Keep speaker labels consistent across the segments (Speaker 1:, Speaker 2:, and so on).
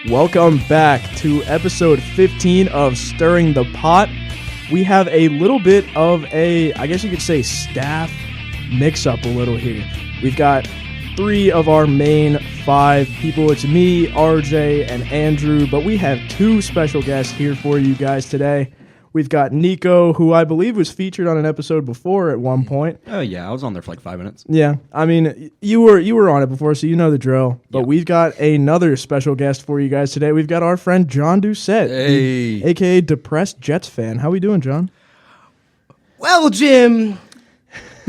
Speaker 1: Welcome back to episode 15 of Stirring the Pot. We have a little bit of a, I guess you could say, staff mix-up a little here. We've got three of our main five people. It's me, RJ, and Andrew, but we have two special guests here for you guys today. We've got Nico, who I believe was featured on an episode before at one point.
Speaker 2: Oh yeah, I was on there for like 5 minutes.
Speaker 1: Yeah, I mean, you were on it before, so you know the drill. But We've got another special guest for you guys today. We've got our friend John Doucette, a.k.a. Depressed Jets fan. How we doing, John?
Speaker 3: Well, Jim,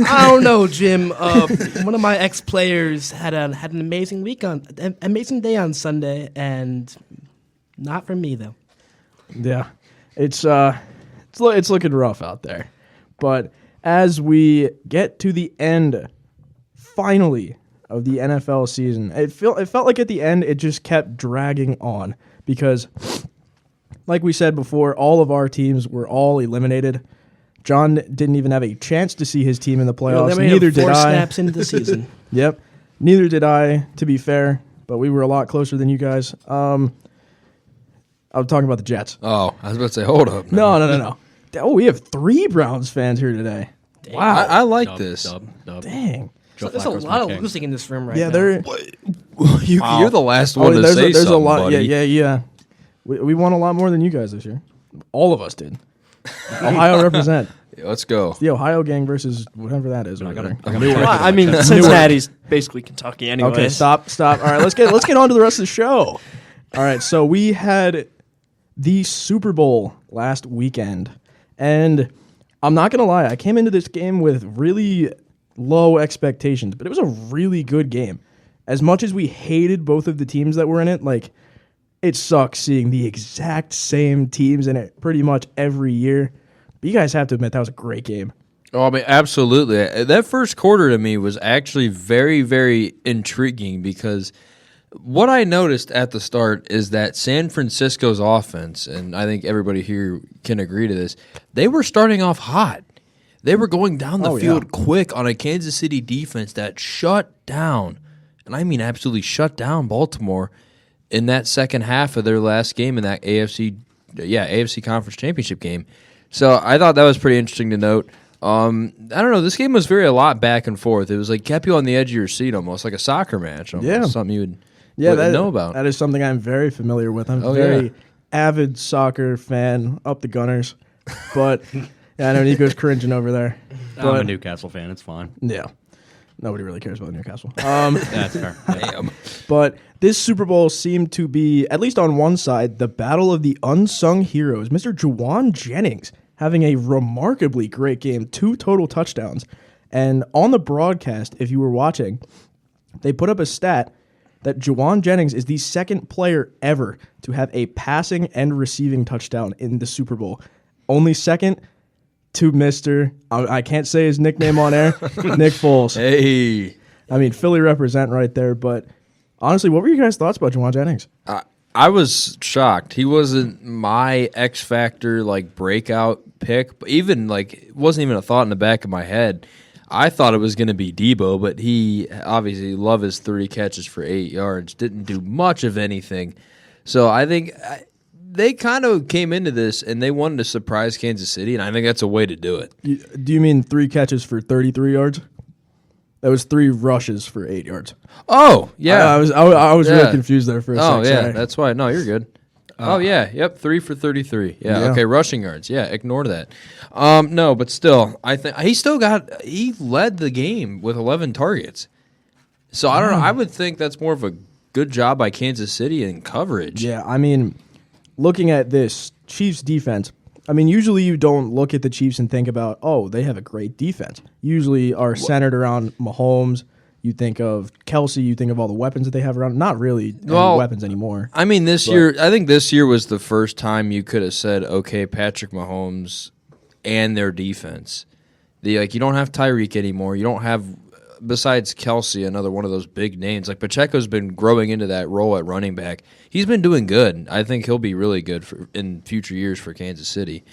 Speaker 3: I don't know, Jim. One of my ex-players had an amazing amazing day on Sunday, and not for me though.
Speaker 1: Yeah, it's looking rough out there. But as we get to the end, finally, of the NFL season, it felt like at the end it just kept dragging on because, like we said before, all of our teams were all eliminated. John didn't even have a chance to see his team in the playoffs. Neither did I.
Speaker 3: 4 snaps into the season.
Speaker 1: Yep. Neither did I, to be fair, but we were a lot closer than you guys. I'm talking about the Jets.
Speaker 4: Oh, I was about to say, hold up.
Speaker 1: No. Oh, we have 3 Browns fans here today.
Speaker 3: Dang.
Speaker 1: Wow.
Speaker 4: I like this.
Speaker 1: Dang.
Speaker 3: So there's a lot of losing in this room right
Speaker 1: Yeah,
Speaker 3: now.
Speaker 4: You're the last one to say
Speaker 1: there's
Speaker 4: something,
Speaker 1: a lot.
Speaker 4: buddy.
Speaker 1: Yeah. We won a lot more than you guys this year. All of us did. Ohio represent.
Speaker 4: Yeah, let's go.
Speaker 1: It's the Ohio gang versus whatever that is.
Speaker 3: I mean, Cincinnati's basically Kentucky anyway.
Speaker 1: Okay, stop. All right, let's get on to the rest of the show. All right, so we had the Super Bowl last weekend, and I'm not going to lie, I came into this game with really low expectations, but it was a really good game. As much as we hated both of the teams that were in it, like, it sucks seeing the exact same teams in it pretty much every year. But you guys have to admit that was a great game.
Speaker 4: Oh, I mean, absolutely. That first quarter to me was actually very, very intriguing because what I noticed at the start is that San Francisco's offense, and I think everybody here can agree to this, they were starting off hot. They were going down the field quick on a Kansas City defense that shut down, and I mean absolutely shut down Baltimore in that second half of their last game in that AFC Conference Championship game. So I thought that was pretty interesting to note. I don't know. This game was a lot back and forth. It was like kept you on the edge of your seat almost, like a soccer match. Almost,
Speaker 1: yeah.
Speaker 4: Something you would know about.
Speaker 1: That is something I'm very familiar with. I'm a very avid soccer fan, up the Gunners. But yeah, I know Nico's cringing over there.
Speaker 2: I'm a Newcastle fan. It's fine.
Speaker 1: Yeah. Nobody really cares about Newcastle.
Speaker 2: That's fair.
Speaker 4: Damn.
Speaker 1: But this Super Bowl seemed to be, at least on one side, the battle of the unsung heroes. Mr. Juwan Jennings having a remarkably great game, 2 total touchdowns. And on the broadcast, if you were watching, they put up a stat that Juwan Jennings is the second player ever to have a passing and receiving touchdown in the Super Bowl. Only second to Mr. I can't say his nickname on air, Nick Foles.
Speaker 4: Hey.
Speaker 1: I mean, Philly represent right there, but honestly, what were your guys' thoughts about Juwan Jennings?
Speaker 4: I was shocked. He wasn't my X Factor breakout pick, but it wasn't even a thought in the back of my head. I thought it was going to be Debo, but he obviously loved his 30 catches for 8 yards, didn't do much of anything. So I think they kind of came into this and they wanted to surprise Kansas City, and I think that's a way to do it.
Speaker 1: Do you mean 3 catches for 33 yards? That was 3 rushes for 8 yards.
Speaker 4: Oh, yeah.
Speaker 1: I was really confused there for a second.
Speaker 4: Oh, yeah,
Speaker 1: Sorry.
Speaker 4: that's why. No, you're good. 3 for 33. Yeah, okay, rushing yards. Yeah, ignore that. No, but still, I think he led the game with 11 targets. So I don't know. I would think that's more of a good job by Kansas City in coverage.
Speaker 1: Yeah, I mean, looking at this Chiefs defense, I mean, usually you don't look at the Chiefs and think about, oh, they have a great defense. Usually are centered around Mahomes. You think of Kelsey. You think of all the weapons that they have around. Not really any weapons anymore.
Speaker 4: I mean, I think this year was the first time you could have said, okay, Patrick Mahomes and their defense. You don't have Tyreek anymore. You don't have, besides Kelsey, another one of those big names. Like Pacheco's been growing into that role at running back. He's been doing good. I think he'll be really good in future years for Kansas City.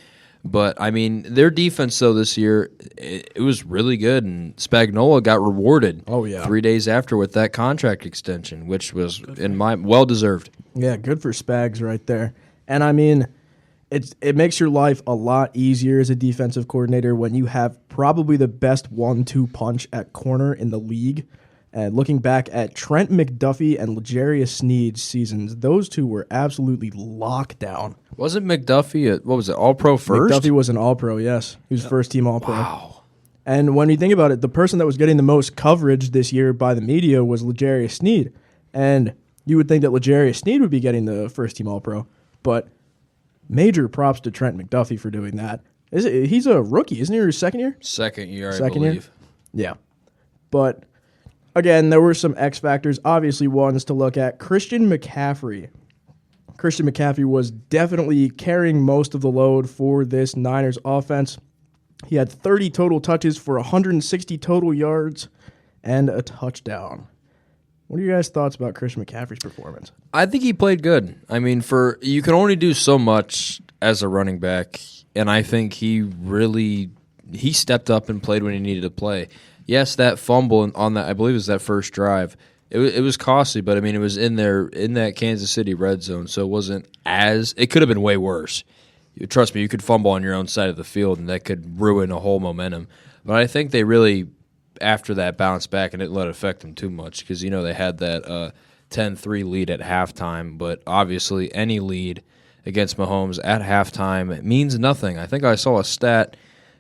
Speaker 4: But, I mean, their defense, though, this year, it was really good, and Spagnuolo got rewarded 3 days after with that contract extension, which was, well-deserved.
Speaker 1: Yeah, good for Spags right there. And, I mean, it makes your life a lot easier as a defensive coordinator when you have probably the best 1-2 punch at corner in the league. And looking back at Trent McDuffie and L'Jarius Sneed's seasons, those two were absolutely locked down.
Speaker 4: Wasn't McDuffie All-Pro first?
Speaker 1: McDuffie was an All-Pro, yes. He was first-team All-Pro.
Speaker 4: Wow.
Speaker 1: And when you think about it, the person that was getting the most coverage this year by the media was L'Jarius Sneed. And you would think that L'Jarius Sneed would be getting the first-team All-Pro. But major props to Trent McDuffie for doing that. He's a rookie, isn't he? Or his second year?
Speaker 4: Second year, I believe.
Speaker 1: Yeah. But again, there were some X factors. Obviously, ones to look at. Christian McCaffrey. Christian McCaffrey was definitely carrying most of the load for this Niners offense. He had 30 total touches for 160 total yards and a touchdown. What are your guys' thoughts about Christian McCaffrey's performance?
Speaker 4: I think he played good. I mean, you can only do so much as a running back, and I think he stepped up and played when he needed to play. Yes, that fumble on that, I believe it was that first drive. It was costly, but I mean, it was in that Kansas City red zone, so it wasn't it could have been way worse. Trust me, you could fumble on your own side of the field, and that could ruin a whole momentum. But I think they really, after that, bounced back and didn't let it affect them too much because, they had that 10-3 lead at halftime. But obviously, any lead against Mahomes at halftime means nothing. I think I saw a stat.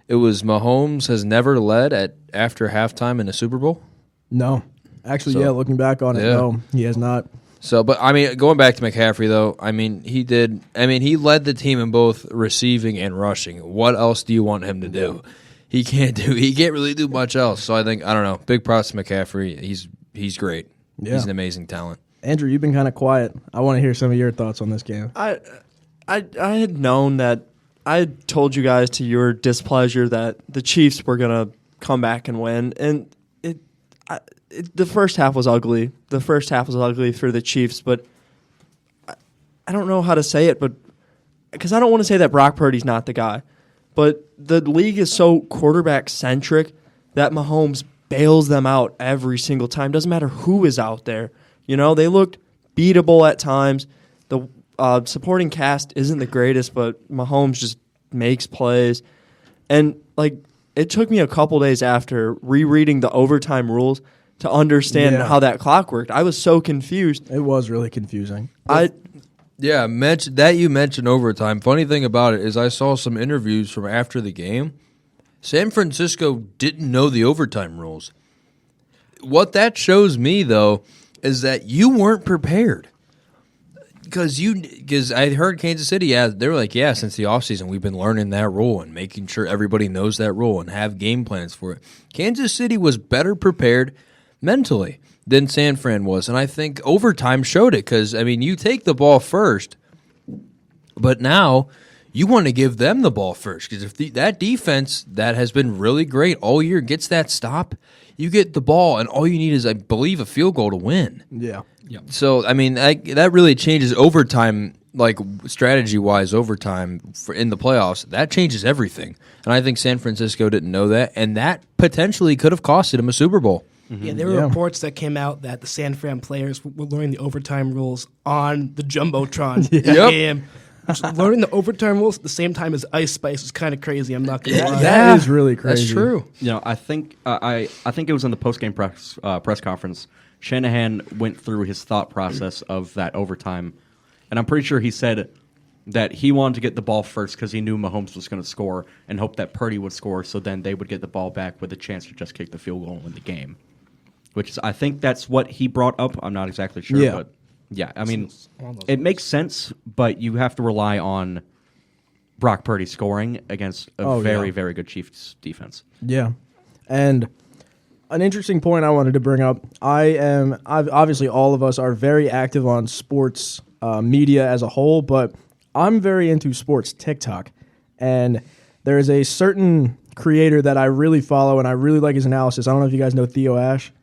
Speaker 4: It was Mahomes has never led after halftime in a Super Bowl.
Speaker 1: No. Actually, looking back on it, no, he has not.
Speaker 4: So, but, I mean, going back to McCaffrey, though, I mean, he led the team in both receiving and rushing. What else do you want him to do? He can't really do much else. So I don't know, big props to McCaffrey. He's great. Yeah. He's an amazing talent.
Speaker 1: Andrew, you've been kind of quiet. I want to hear some of your thoughts on this game.
Speaker 5: I had known that I told you guys to your displeasure that the Chiefs were going to come back and win, and the first half was ugly. The first half was ugly for the Chiefs, but I don't know how to say it, but because I don't want to say that Brock Purdy's not the guy, but the league is so quarterback-centric that Mahomes bails them out every single time. Doesn't matter who is out there. They looked beatable at times. The supporting cast isn't the greatest, but Mahomes just makes plays. And, it took me a couple days after rereading the overtime rules to understand how that clock worked. I was so confused.
Speaker 1: It was really confusing.
Speaker 4: You mentioned overtime. Funny thing about it is I saw some interviews from after the game. San Francisco didn't know the overtime rules. What that shows me, though, is that you weren't prepared. Because I heard Kansas City, they were like, since the offseason, we've been learning that rule and making sure everybody knows that rule and have game plans for it. Kansas City was better prepared mentally than San Fran was, and I think overtime showed it because, you take the ball first, but now you want to give them the ball first because if that defense that has been really great all year gets that stop, you get the ball, and all you need is, I believe, a field goal to win.
Speaker 1: Yeah.
Speaker 2: Yep.
Speaker 4: So, that really changes overtime, strategy-wise, overtime in the playoffs. That changes everything. And I think San Francisco didn't know that, and that potentially could have costed them a Super Bowl.
Speaker 3: Mm-hmm. Yeah, there were reports that came out that the San Fran players were learning the overtime rules on the Jumbotron.
Speaker 4: Yep.
Speaker 3: Learning the overtime rules at the same time as Ice Spice was kind of crazy. I'm not going to lie.
Speaker 1: That is really crazy.
Speaker 4: That's true.
Speaker 2: I think I think it was in the post-game press conference. Shanahan went through his thought process of that overtime, and I'm pretty sure he said that he wanted to get the ball first because he knew Mahomes was going to score and hoped that Purdy would score, so then they would get the ball back with a chance to just kick the field goal and win the game. Which is, I think that's what he brought up. I'm not exactly sure, but it makes sense, but you have to rely on Brock Purdy scoring against a very, very good Chiefs defense.
Speaker 1: Yeah, and an interesting point I wanted to bring up. Obviously all of us are very active on sports media as a whole, but I'm very into sports TikTok, and there is a certain creator that I really follow, and I really like his analysis. I don't know if you guys know Theo Ash.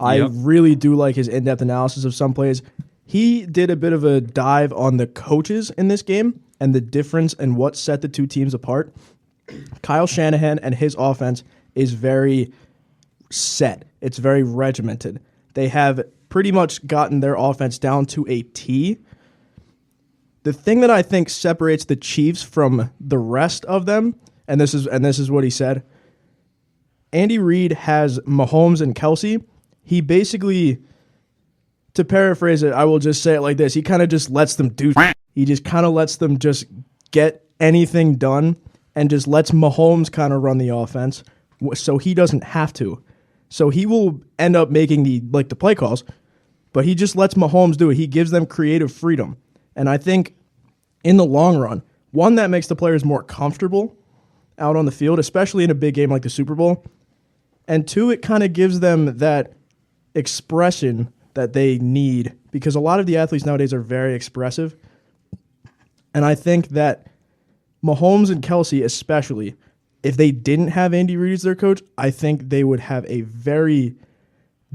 Speaker 1: I really do like his in-depth analysis of some plays. He did a bit of a dive on the coaches in this game, and the difference and what set the two teams apart, Kyle Shanahan and his offense is very set. It's very regimented. They have pretty much gotten their offense down to a T. The thing that I think separates the Chiefs from the rest of them, and this is what he said, Andy Reid has Mahomes and Kelsey. He basically, to paraphrase it, I will just say it like this. He kind of just lets them do. He just kind of lets them just get anything done and just lets Mahomes kind of run the offense so he doesn't have to. So he will end up making the play calls, but he just lets Mahomes do it. He gives them creative freedom. And I think in the long run, one, that makes the players more comfortable out on the field, especially in a big game like the Super Bowl. And two, it kind of gives them that expression that they need, because a lot of the athletes nowadays are very expressive. And I think that Mahomes and Kelsey especially, if they didn't have Andy Reid as their coach, I think they would have a very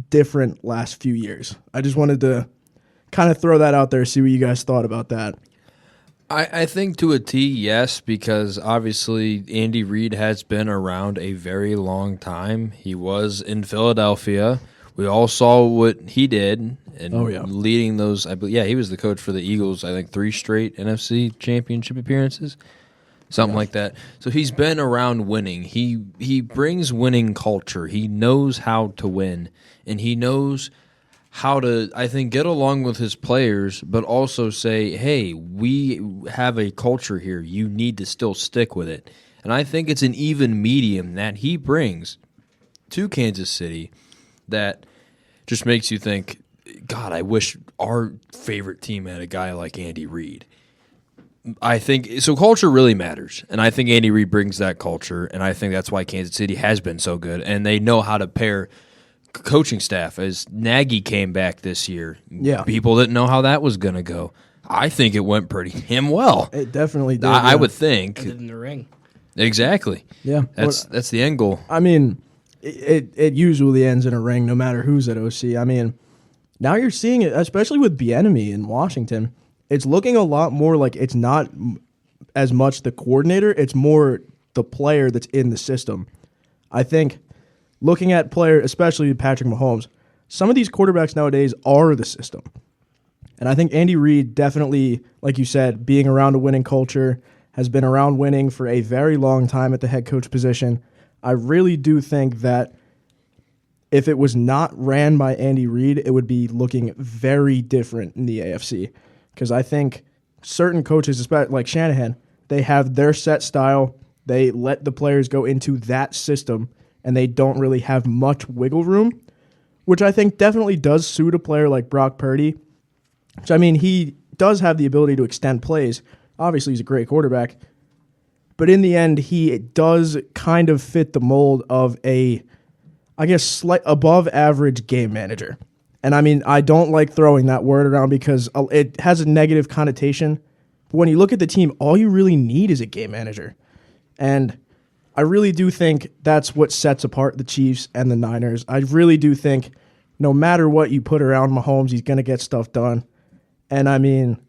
Speaker 1: different last few years. I just wanted to kind of throw that out there, see what you guys thought about that.
Speaker 4: I think to a T, yes, because obviously Andy Reid has been around a very long time. He was in Philadelphia. We all saw what he did and leading those. He was the coach for the Eagles, I think 3 straight NFC championship appearances, something like that. So he's been around winning. He brings winning culture. He knows how to win, and he knows how to, I think, get along with his players, but also say, hey, we have a culture here. You need to still stick with it. And I think it's an even medium that he brings to Kansas City that just makes you think, God, I wish our favorite team had a guy like Andy Reid. I think so. Culture really matters, and I think Andy Reid brings that culture, and I think that's why Kansas City has been so good, and they know how to pair coaching staff. As Nagy came back this year, people didn't know how that was going to go. I think it went pretty damn well.
Speaker 1: It definitely did.
Speaker 4: I would think.
Speaker 3: Ended in the ring.
Speaker 4: Exactly.
Speaker 1: Yeah,
Speaker 4: that's the end goal.
Speaker 1: I mean, it usually ends in a ring, no matter who's at OC. I mean, now you're seeing it, especially with Bieniemy in Washington. It's looking a lot more like it's not as much the coordinator; it's more the player that's in the system. I think looking at player, especially Patrick Mahomes, some of these quarterbacks nowadays are the system. And I think Andy Reid definitely, like you said, being around a winning culture, has been around winning for a very long time at the head coach position. I really do think that if it was not ran by Andy Reid, it would be looking very different in the AFC. Because I think certain coaches, especially like Shanahan, they have their set style. They let the players go into that system, and they don't really have much wiggle room, which I think definitely does suit a player like Brock Purdy. Which, I mean, he does have the ability to extend plays. Obviously, he's a great quarterback. But in the end, he does kind of fit the mold of a, I guess, slight above average game manager. And I mean, I don't like throwing that word around because it has a negative connotation. But when you look at the team, all you really need is a game manager. And I really do think that's what sets apart the Chiefs and the Niners. I really do think no matter what you put around Mahomes, he's going to get stuff done. And I mean,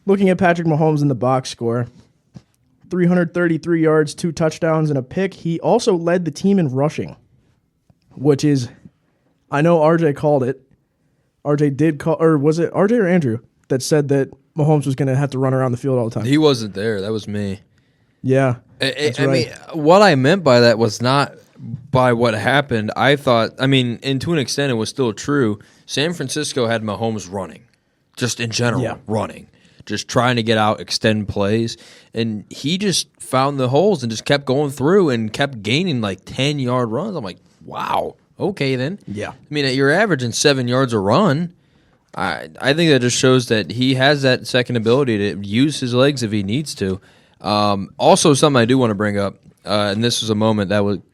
Speaker 1: looking at Patrick Mahomes in the box score, 333 yards, 2 touchdowns, and a pick. He also led the team in rushing, which is, I know RJ called it. RJ did call, or was it RJ or Andrew that said that Mahomes was going to have to run around the field all the time?
Speaker 4: He wasn't there. That was me.
Speaker 1: Yeah.
Speaker 4: I mean, what I meant by that was not by what happened. I thought, I mean, and to an extent it was still true. San Francisco had Mahomes running, just in general, running. Just trying to get out, extend plays. And he just found the holes and just kept going through and kept gaining like 10-yard runs. I'm like, wow, okay then.
Speaker 1: Yeah.
Speaker 4: I mean, you're averaging 7 yards a run. I think that just shows that he has that second ability to use his legs if he needs to. Also, something I do want to bring up, and this was a moment that went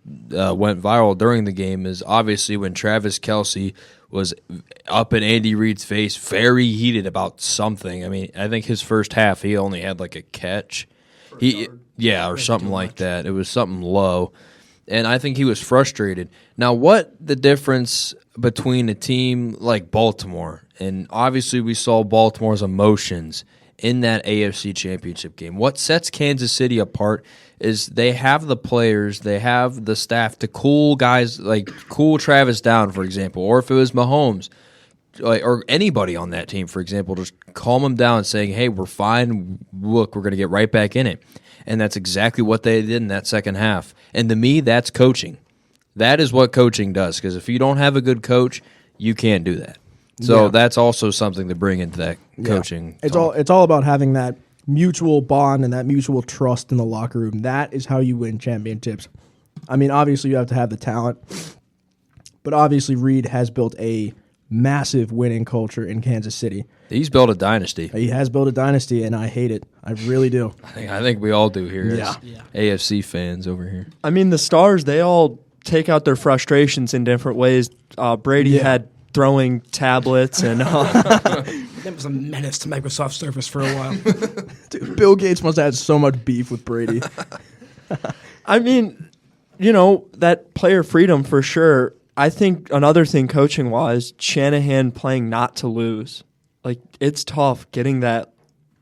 Speaker 4: viral during the game, is obviously when Travis Kelce was up in Andy Reid's face, very heated about something. I mean, I think his first half he only had like a catch, or something like that. It was something low, and I think he was frustrated. Now, what the difference between a team like Baltimore, and obviously we saw Baltimore's emotions in that AFC Championship game. What sets Kansas City apart is they have the players, they have the staff to cool guys, like cool Travis down, for example, or if it was Mahomes, or anybody on that team, for example, just calm them down saying, hey, we're fine, look, we're going to get right back in it. And that's exactly what they did in that second half. And to me, that's coaching. That is what coaching does, because if you don't have a good coach, you can't do that. So that's also something to bring into that coaching.
Speaker 1: It's all about having that mutual bond and that mutual trust in the locker room. That is how you win championships. I mean, obviously you have to have the talent, but obviously Reed has built a massive winning culture in Kansas City.
Speaker 4: He's built a dynasty.
Speaker 1: He has built a dynasty, and I hate it. I really do.
Speaker 4: I think we all do here as AFC fans over here.
Speaker 5: I mean, the Stars, they all take out their frustrations in different ways. Brady had throwing tablets and
Speaker 3: That was a menace to Microsoft Surface for a while.
Speaker 1: Dude, Bill Gates must have had so much beef with Brady.
Speaker 5: I mean, you know, that player freedom for sure. I think another thing coaching-wise, Shanahan playing not to lose. Like, it's tough getting that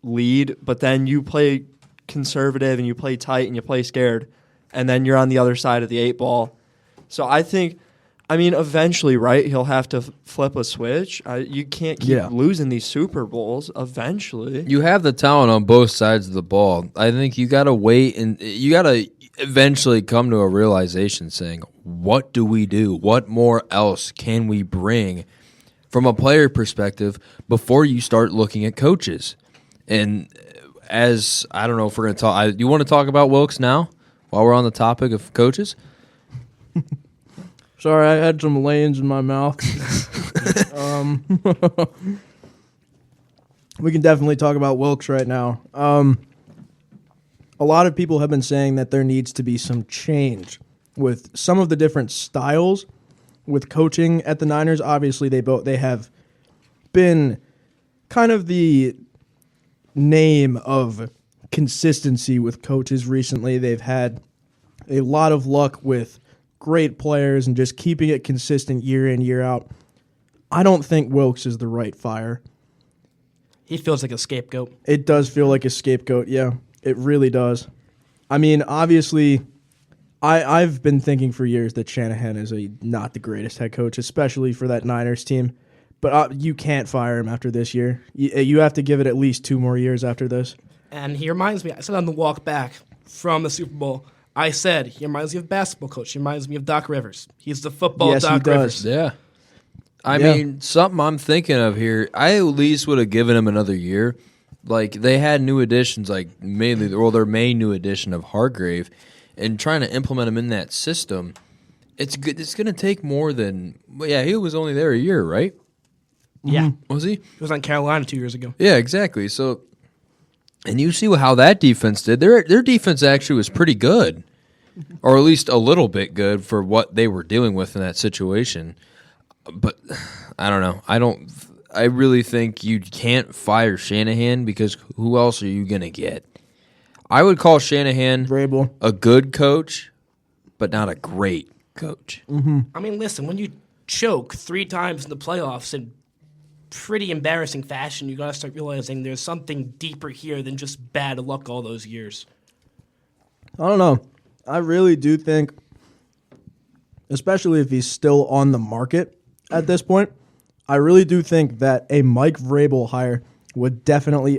Speaker 5: lead, but then you play conservative and you play tight and you play scared, and then you're on the other side of the 8 ball. So I think, I mean, eventually, right, he'll have to flip a switch. You can't keep losing these Super Bowls eventually.
Speaker 4: You have the talent on both sides of the ball. I think you got to wait, and you got to eventually come to a realization saying, what do we do? What more else can we bring from a player perspective before you start looking at coaches? And as, I don't know if we're going to talk, you want to talk about Wilkes now while we're on the topic of coaches?
Speaker 1: Sorry, I had some lanes in my mouth. We can definitely talk about Wilkes right now. A lot of people have been saying that there needs to be some change with some of the different styles with coaching at the Niners. Obviously, they have been kind of the name of consistency with coaches recently. They've had a lot of luck with great players and just keeping it consistent year in, year out. I don't think Wilkes is the right fire.
Speaker 3: He feels like a scapegoat.
Speaker 1: It does feel like a scapegoat, yeah. It really does. I mean, obviously, I've been thinking for years that Shanahan is not the greatest head coach, especially for that Niners team. But you can't fire him after this year. You have to give it at least 2 more years after this.
Speaker 3: And he reminds me, I said on the walk back from the Super Bowl, I said, he reminds me of basketball coach. He reminds me of Doc Rivers. He's the football Doc Rivers.
Speaker 4: Yeah. I mean, something I'm thinking of here, I at least would have given him another year. Like, they had new additions, like mainly, their main new addition of Hargrave, and trying to implement him in that system, it's good. It's going to take more than, he was only there a year, right?
Speaker 3: Yeah.
Speaker 4: Was he?
Speaker 3: He was on Carolina 2 years ago.
Speaker 4: Yeah, exactly. So, and you see how that defense did. Their defense actually was pretty good, or at least a little bit good for what they were dealing with in that situation. But I don't know. I really think you can't fire Shanahan because who else are you going to get? I would call Shanahan
Speaker 1: Vrabel
Speaker 4: a good coach, but not a great coach.
Speaker 1: Mm-hmm.
Speaker 3: I mean, listen, when you choke 3 times in the playoffs in pretty embarrassing fashion, you got to start realizing there's something deeper here than just bad luck all those years.
Speaker 1: I don't know. I really do think, especially if he's still on the market at this point, I really do think that a Mike Vrabel hire would definitely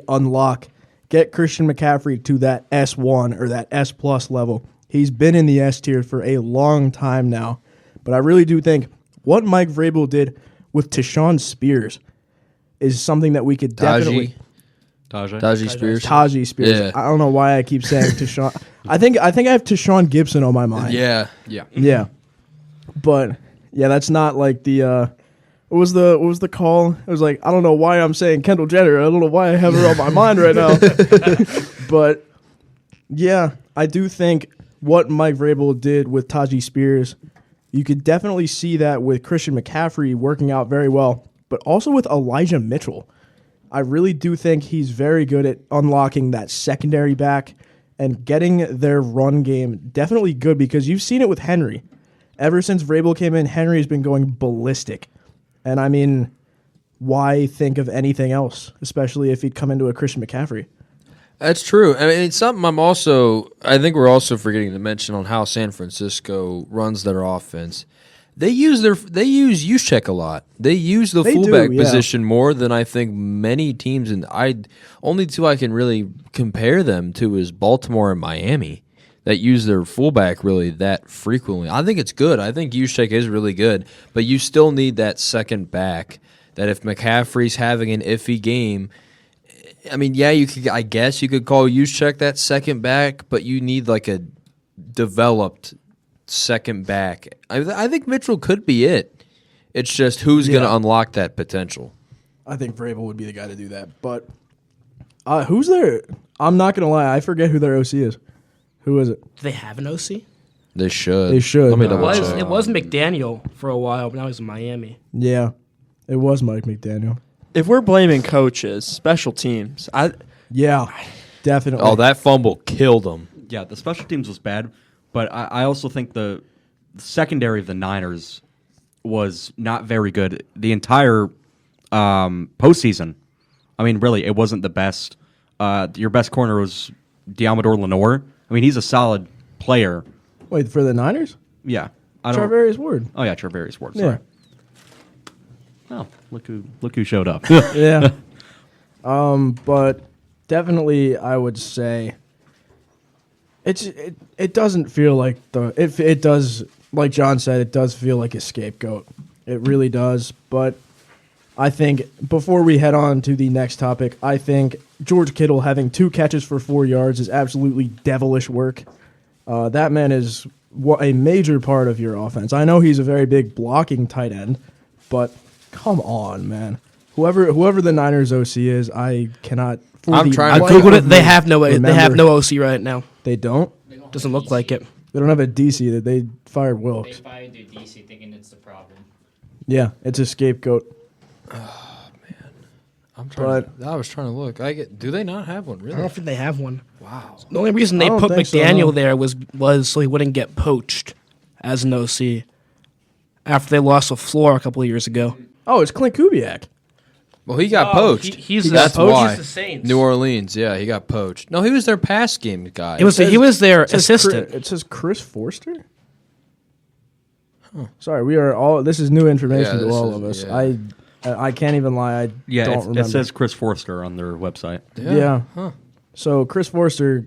Speaker 1: get Christian McCaffrey to that S1 or that S+ level. He's been in the S tier for a long time now. But I really do think what Mike Vrabel did with Tashawn Spears is something that we could definitely...
Speaker 4: Tajee Spears.
Speaker 1: Tajee Spears.
Speaker 4: Yeah.
Speaker 1: I don't know why I keep saying Tashawn. I think I have Tashawn Gibson on my mind.
Speaker 4: Yeah.
Speaker 1: Yeah. But yeah, that's not like the what was the call? It was like, I don't know why I'm saying Kendall Jenner. I don't know why I have her on my mind right now. But yeah, I do think what Mike Vrabel did with Tajee Spears, you could definitely see that with Christian McCaffrey working out very well, but also with Elijah Mitchell. I really do think he's very good at unlocking that secondary back and getting their run game definitely good, because you've seen it with Henry. Ever since Vrabel came in, Henry has been going ballistic. And I mean, why think of anything else, especially if he'd come into a Christian McCaffrey?
Speaker 4: That's true. I mean, it's something I think we're also forgetting to mention on how San Francisco runs their offense. They use Juszczyk a lot. They use the fullback position more than I think many teams. And only two I can really compare them to is Baltimore and Miami that use their fullback really that frequently. I think it's good. I think Juszczyk is really good, but you still need that second back. That if McCaffrey's having an iffy game, I mean, yeah, I guess you could call Juszczyk that second back, but you need like a developed second back. I think Mitchell could be it. It's just who's going to unlock that potential.
Speaker 1: I think Vrabel would be the guy to do that. But who's there? I'm not going to lie. I forget who their OC is. Who is it?
Speaker 3: Do they have an OC?
Speaker 4: They should.
Speaker 1: They should.
Speaker 4: Let me double check.
Speaker 3: It was McDaniel for a while, but now he's in Miami.
Speaker 1: Yeah, it was Mike McDaniel.
Speaker 5: If we're blaming coaches, special teams,
Speaker 1: Yeah, definitely.
Speaker 4: Oh, that fumble killed them.
Speaker 2: Yeah, the special teams was bad, but I also think the secondary of the Niners was not very good the entire postseason. I mean, really, it wasn't the best. Your best corner was Diamador Lenore. I mean, he's a solid player.
Speaker 1: Wait, for the Niners?
Speaker 2: Yeah.
Speaker 1: Charvarius Ward.
Speaker 2: Oh, yeah, Charvarius Ward.
Speaker 1: Yeah.
Speaker 2: Sorry. Oh, look who showed up.
Speaker 1: Yeah. But definitely I would say it doesn't feel like it does, like John said, it does feel like a scapegoat. It really does. But I think before we head on to the next topic, I think George Kittle having 2 catches for 4 yards is absolutely devilish work. That man is a major part of your offense. I know he's a very big blocking tight end, but come on, man. Whoever the Niners OC is, I cannot.
Speaker 3: I googled it. They have no OC right now.
Speaker 1: They don't.
Speaker 3: Doesn't look like it.
Speaker 1: They don't have a DC. That they fired
Speaker 6: They
Speaker 1: Wilkes.
Speaker 6: fired their DC thinking it's the problem.
Speaker 1: Yeah, it's a scapegoat.
Speaker 4: I was trying to look. Do they not have one?
Speaker 3: I
Speaker 4: Really?
Speaker 3: don't think they have one.
Speaker 4: Wow.
Speaker 3: The only reason
Speaker 1: I
Speaker 3: they
Speaker 1: don't
Speaker 3: put
Speaker 1: think so,
Speaker 3: McDaniel
Speaker 1: no.
Speaker 3: there was so he wouldn't get poached as an OC after they lost to Floor a couple of years ago.
Speaker 1: Oh, it's Clint Kubiak.
Speaker 4: Well, he got poached.
Speaker 3: That's
Speaker 4: why.
Speaker 3: the Saints.
Speaker 4: New Orleans, yeah, he got poached. No, he was their pass game guy.
Speaker 3: He was their assistant.
Speaker 1: It says Chris Forster. Sorry, we are all. This is new information
Speaker 4: Yeah,
Speaker 1: to
Speaker 4: this
Speaker 1: all
Speaker 4: is-
Speaker 1: of us.
Speaker 4: yeah.
Speaker 1: I can't even lie. I don't remember.
Speaker 2: It says Chris Forster on their website.
Speaker 1: Yeah.
Speaker 4: Huh.
Speaker 1: So Chris Forster,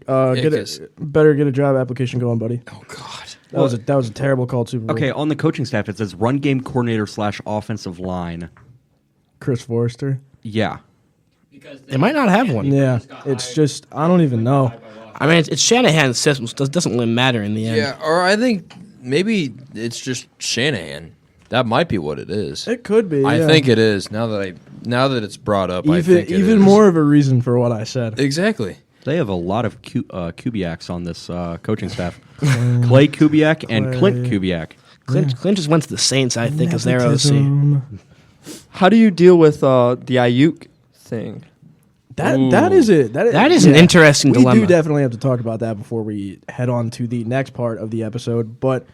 Speaker 1: better get a job application going, buddy.
Speaker 4: Oh God.
Speaker 1: That was a terrible call, Super Bowl.
Speaker 2: Okay, on the coaching staff, it says run game coordinator / offensive line.
Speaker 1: Chris Forster.
Speaker 2: Yeah.
Speaker 6: Because
Speaker 3: They might not have one.
Speaker 1: Yeah, it's just I don't even know.
Speaker 3: I mean, it's Shanahan's system, so it doesn't really matter in the end.
Speaker 4: Yeah, or I think maybe it's just Shanahan. That might be what it is.
Speaker 1: It could be.
Speaker 4: I
Speaker 1: yeah.
Speaker 4: think it is. Now that it's brought up, I think it
Speaker 1: even
Speaker 4: is.
Speaker 1: more of a reason for what I said.
Speaker 4: Exactly.
Speaker 2: They have a lot of Kubiaks on this coaching staff. Clay Kubiak and Clint Kubiak.
Speaker 3: Clint just went to the Saints, I think, as their OC.
Speaker 1: Nepotism.
Speaker 5: how do you deal with the Ayuk thing?
Speaker 1: That is it.
Speaker 3: That is an interesting
Speaker 1: we
Speaker 3: dilemma.
Speaker 1: do definitely have to talk about that before we head on to the next part of the episode. But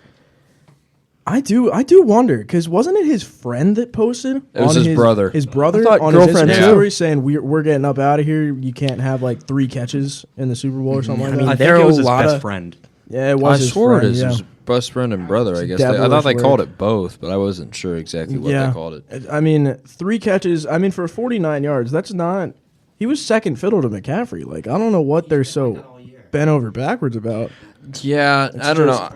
Speaker 1: I do wonder, because wasn't it his friend that posted?
Speaker 4: It was his brother.
Speaker 1: His brother
Speaker 5: I thought
Speaker 1: on his
Speaker 5: girlfriend,
Speaker 1: Instagram
Speaker 5: too.
Speaker 1: story saying we're getting up out of here. You can't have like 3 catches in the Super Bowl or something like
Speaker 3: I mean,
Speaker 1: that.
Speaker 2: I
Speaker 3: there
Speaker 2: think
Speaker 3: are
Speaker 2: it was
Speaker 3: a
Speaker 2: his
Speaker 3: lot
Speaker 2: best
Speaker 3: of-
Speaker 2: friend.
Speaker 1: Yeah, it was
Speaker 4: I
Speaker 1: his
Speaker 4: swore
Speaker 1: friend,
Speaker 4: it is.
Speaker 1: yeah.
Speaker 4: It was best friend and brother, I guess. I
Speaker 1: devilish
Speaker 4: thought they
Speaker 1: word.
Speaker 4: called it both, but I wasn't sure exactly what they called it.
Speaker 1: I mean, 3 catches. I mean, for 49 yards, that's not. He was second fiddle to McCaffrey. Like, I don't know what they're so bent over backwards about.
Speaker 4: Yeah, I don't know.